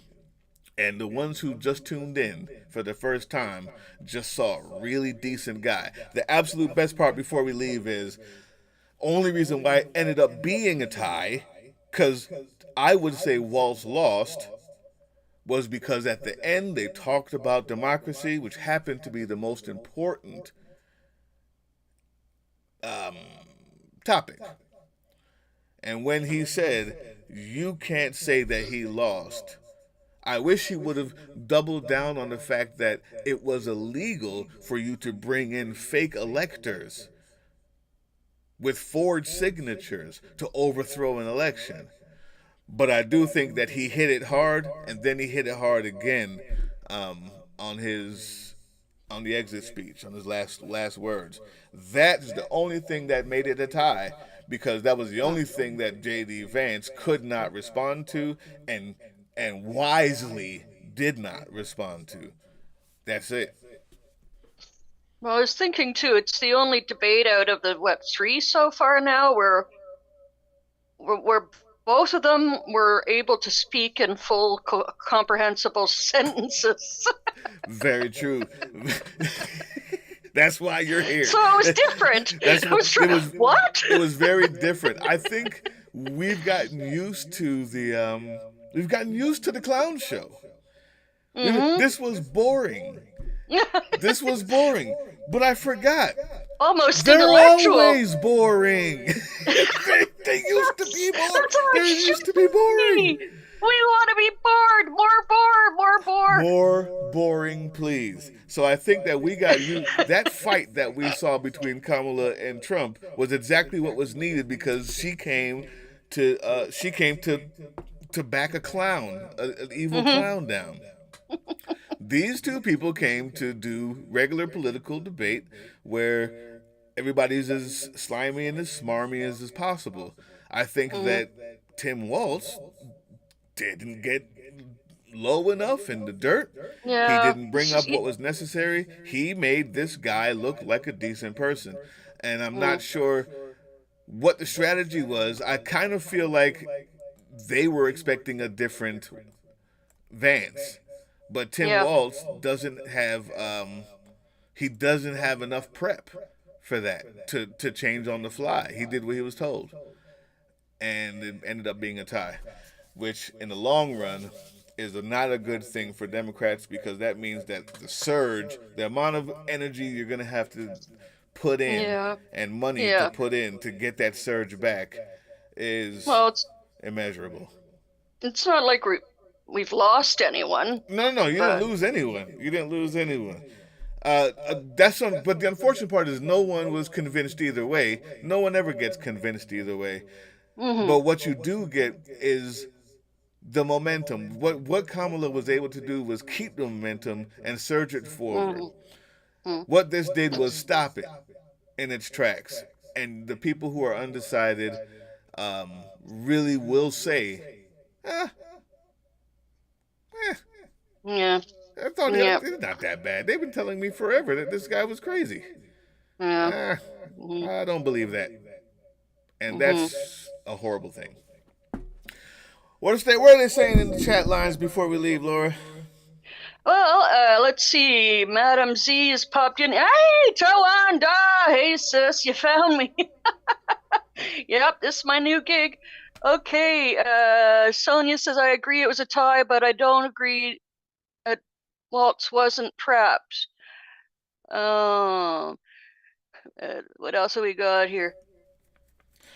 And the ones who just tuned in for the first time just saw a really decent guy. The absolute best part before we leave is only reason why it ended up being a tie, because I would say Walz lost, was because at the end they talked about democracy, which happened to be the most important topic. And when he said, you can't say that he lost, I wish he would have doubled down on the fact that it was illegal for you to bring in fake electors with forged signatures to overthrow an election. But I do think that he hit it hard, and then he hit it hard again on the exit speech, on his last words. That's the only thing that made it a tie, because that was the only thing that J.D. Vance could not respond to, and wisely did not respond to. That's it. Well, I was thinking too, it's the only debate out of the, 3 so far now where both of them were able to speak in full comprehensible sentences. Very true. That's why you're here. So it was different. It was very different. I think we've gotten used to the clown show. Mm-hmm. This was boring. This was boring. But I forgot. Almost They're intellectual. always boring. they used to be boring. They used to be boring. We want to be bored. More bored. More boring, please. So I think that we got you. That fight that we saw between Kamala and Trump was exactly what was needed, because she came to back a clown, an evil clown down. These two people came to do regular political debate where everybody's as slimy and as smarmy as possible. I think that Tim Walz didn't get low enough in the dirt. Yeah. He didn't bring up what was necessary. He made this guy look like a decent person. And I'm not sure what the strategy was. I kind of feel like they were expecting a different Vance. But Tim Walz doesn't have enough prep for that to change on the fly. He did what he was told. And it ended up being a tie, which in the long run is not a good thing for Democrats, because that means that the surge, the amount of energy you're going to have to put in and money to put in to get that surge back is immeasurable. It's not like we've lost anyone. No, you didn't lose anyone. You didn't lose anyone. But the unfortunate part is no one was convinced either way. No one ever gets convinced either way. Mm-hmm. But what you do get is the momentum. What Kamala was able to do was keep the momentum and surge it forward. Mm-hmm. What this did was stop it in its tracks. And the people who are undecided really will say, yeah. I thought it's not that bad. They've been telling me forever that this guy was crazy. I don't believe that. And that's a horrible thing. What are they saying in the chat lines before we leave, Laura? Well, let's see. Madam Z has popped in. Hey, Tawanda! Hey, sis, you found me. Yep, this is my new gig. Okay, Sonia says, I agree it was a tie, but I don't agree that Walz wasn't prepped. What else have we got here?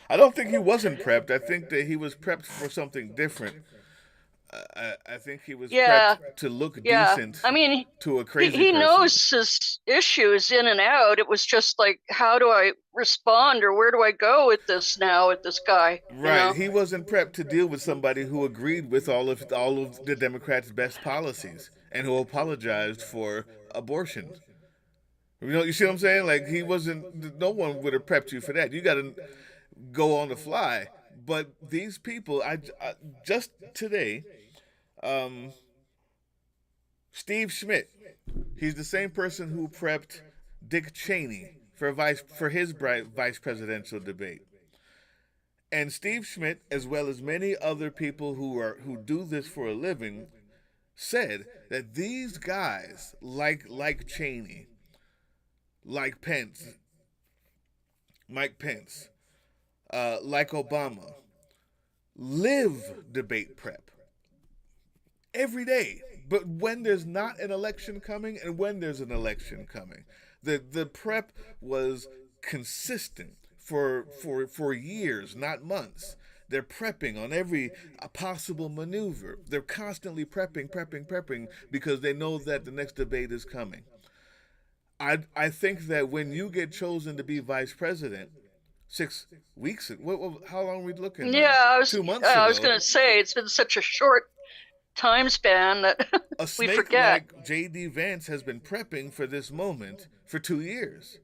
I don't think he wasn't prepped. I think that he was prepped for something different. I think he was prepped to look decent. I mean, to a crazy he person. knows his issues in and out. It was just like, how do I respond, or where do I go with this now with this guy? Right. You know? He wasn't prepped to deal with somebody who agreed with all of the Democrats' best policies and who apologized for abortion. You see what I'm saying? Like, he wasn't. No one would have prepped you for that. You got to go on the fly. But these people, I just today, Steve Schmidt, he's the same person who prepped Dick Cheney for his vice presidential debate. And Steve Schmidt, as well as many other people who do this for a living, said that these guys, like Cheney, like Pence, Mike Pence, like Obama, live debate prep every day. But when there's not an election coming and when there's an election coming, the prep was consistent for years, not months. They're prepping on every possible maneuver. They're constantly prepping because they know that the next debate is coming. I think that when you get chosen to be vice president, 6 weeks. How long are we looking? Yeah, 2 months ago. I was going to say, it's been such a short time span that a we snake forget. Like J.D. Vance has been prepping for this moment for 2 years.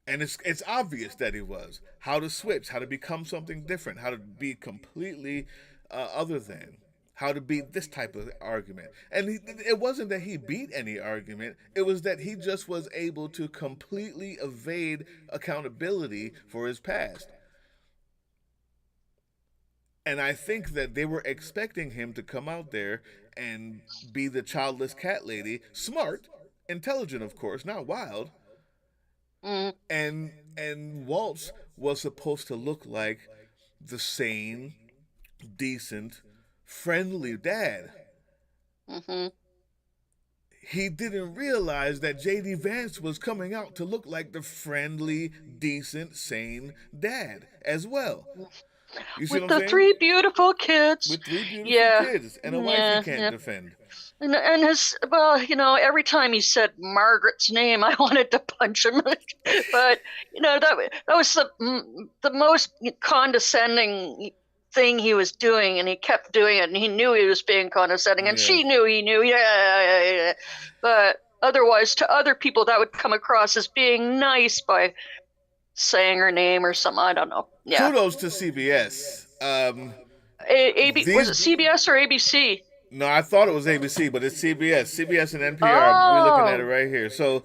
And it's obvious that he was. How to switch, how to become something different, how to be completely other than. How to beat this type of argument. And it wasn't that he beat any argument. It was that he just was able to completely evade accountability for his past. And I think that they were expecting him to come out there and be the childless cat lady. Smart, intelligent, of course, not wild. And Walz was supposed to look like the sane, decent, friendly dad. He didn't realize that J.D. Vance was coming out to look like the friendly, decent, sane dad as well. You see With what the I'm saying? 3 beautiful kids. With 3 beautiful kids and a wife he can't yeah. defend. And his, well, every time he said Margaret's name, I wanted to punch him. But, that was the most condescending thing he was doing, and he kept doing it, and he knew he was being condescending, and she knew he knew. Yeah. But otherwise, to other people, that would come across as being nice by saying her name or something. I don't know. Yeah. Kudos to CBS. Was it CBS or ABC? No, I thought it was ABC, but it's CBS. CBS and NPR. We're looking at it right here. So,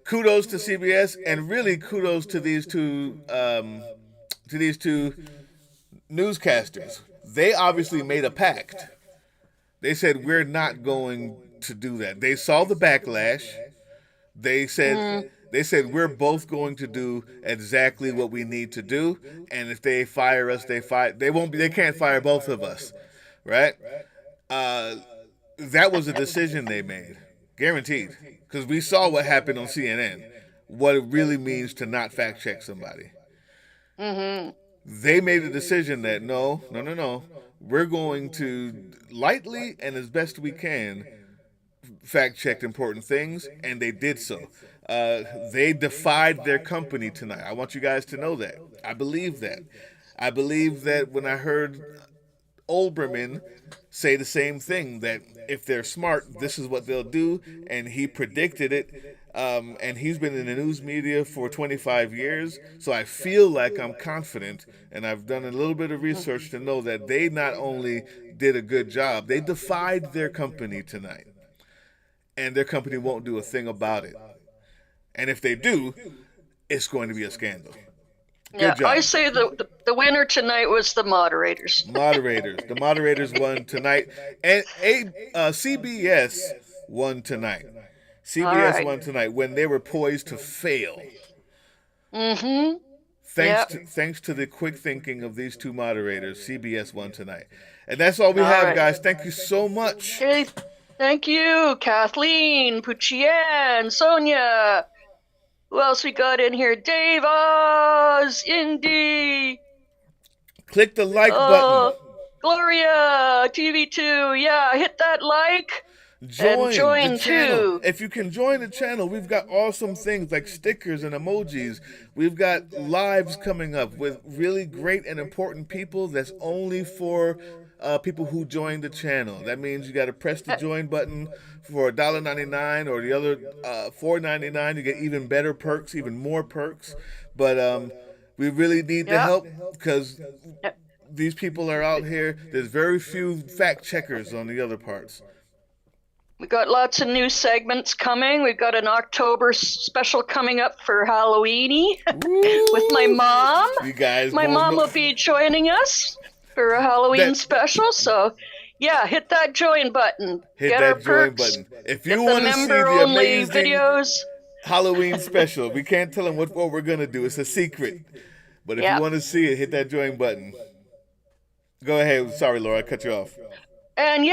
kudos to CBS, and really kudos to these two newscasters. They obviously made a pact. They said, we're not going to do that. They saw the backlash. They said we're both going to do exactly what we need to do, and if they fire us, they can't fire both of us, right? That was a decision they made, guaranteed, because we saw what happened on CNN, what it really means to not fact check somebody. They made a decision that no, we're going to lightly and as best we can fact check important things, and they did so. They defied their company tonight. I want you guys to know that. I believe that. I believe that when I heard Olbermann say the same thing, that if they're smart, this is what they'll do, and he predicted it, and he's been in the news media for 25 years, so I feel like I'm confident, and I've done a little bit of research to know that they not only did a good job, they defied their company tonight, and their company won't do a thing about it. And if they do, it's going to be a scandal. Good job. I say the winner tonight was the moderators. The moderators won tonight, and CBS won tonight. CBS won tonight when they were poised to fail. Mm-hmm. Thanks to the quick thinking of these two moderators, CBS won tonight. And that's all we have, guys. Thank you so much. Okay. Thank you, Kathleen, Puchian, Sonia. Who else we got in here? Dave Oz, Indy. Click the like button. Gloria, TV2. Yeah, hit that like. Join the channel. Too. If you can join the channel, we've got awesome things like stickers and emojis. We've got lives coming up with really great and important people that's only for people who join the channel. That means you got to press the join button for $1.99 or the other $4.99. You get even better perks, even more perks. But we really need the help because these people are out here. There's very few fact checkers on the other parts. We got lots of new segments coming. We've got an October special coming up for Halloweeny with my mom. You guys, my mom will be joining us for a Halloween special. So, yeah, hit that join button. Get that join button. If you want to see the amazing videos. Halloween special, we can't tell them what we're gonna do. It's a secret. But if you want to see it, hit that join button. Go ahead. Sorry, Laura, I cut you off. And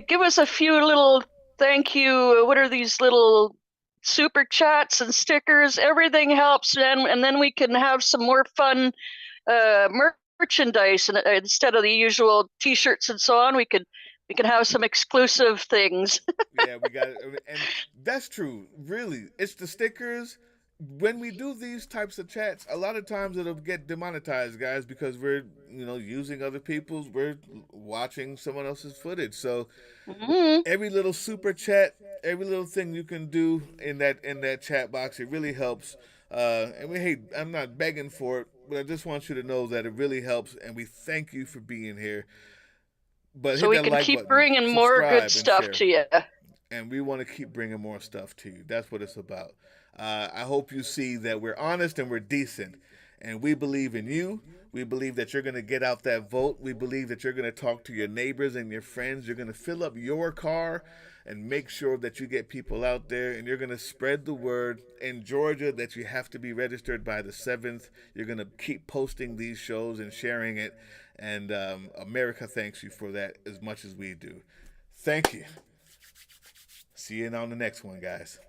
give us a few little thank you. What are these little super chats and stickers? Everything helps, and then we can have some more fun merchandise. And instead of the usual T-shirts and so on, we can have some exclusive things. Yeah, we got it, and that's true. Really, it's the stickers. When we do these types of chats, a lot of times it'll get demonetized, guys, because we're using other people's. We're watching someone else's footage. So every little super chat, every little thing you can do in that chat box, it really helps. And I'm not begging for it, but I just want you to know that it really helps, and we thank you for being here. But so we can keep bringing more good stuff to you. And we want to keep bringing more stuff to you. That's what it's about. I hope you see that we're honest and we're decent, and we believe in you. We believe that you're going to get out that vote. We believe that you're going to talk to your neighbors and your friends. You're going to fill up your car and make sure that you get people out there, and you're going to spread the word in Georgia that you have to be registered by the 7th. You're going to keep posting these shows and sharing it, and America thanks you for that as much as we do. Thank you. See you on the next one, guys.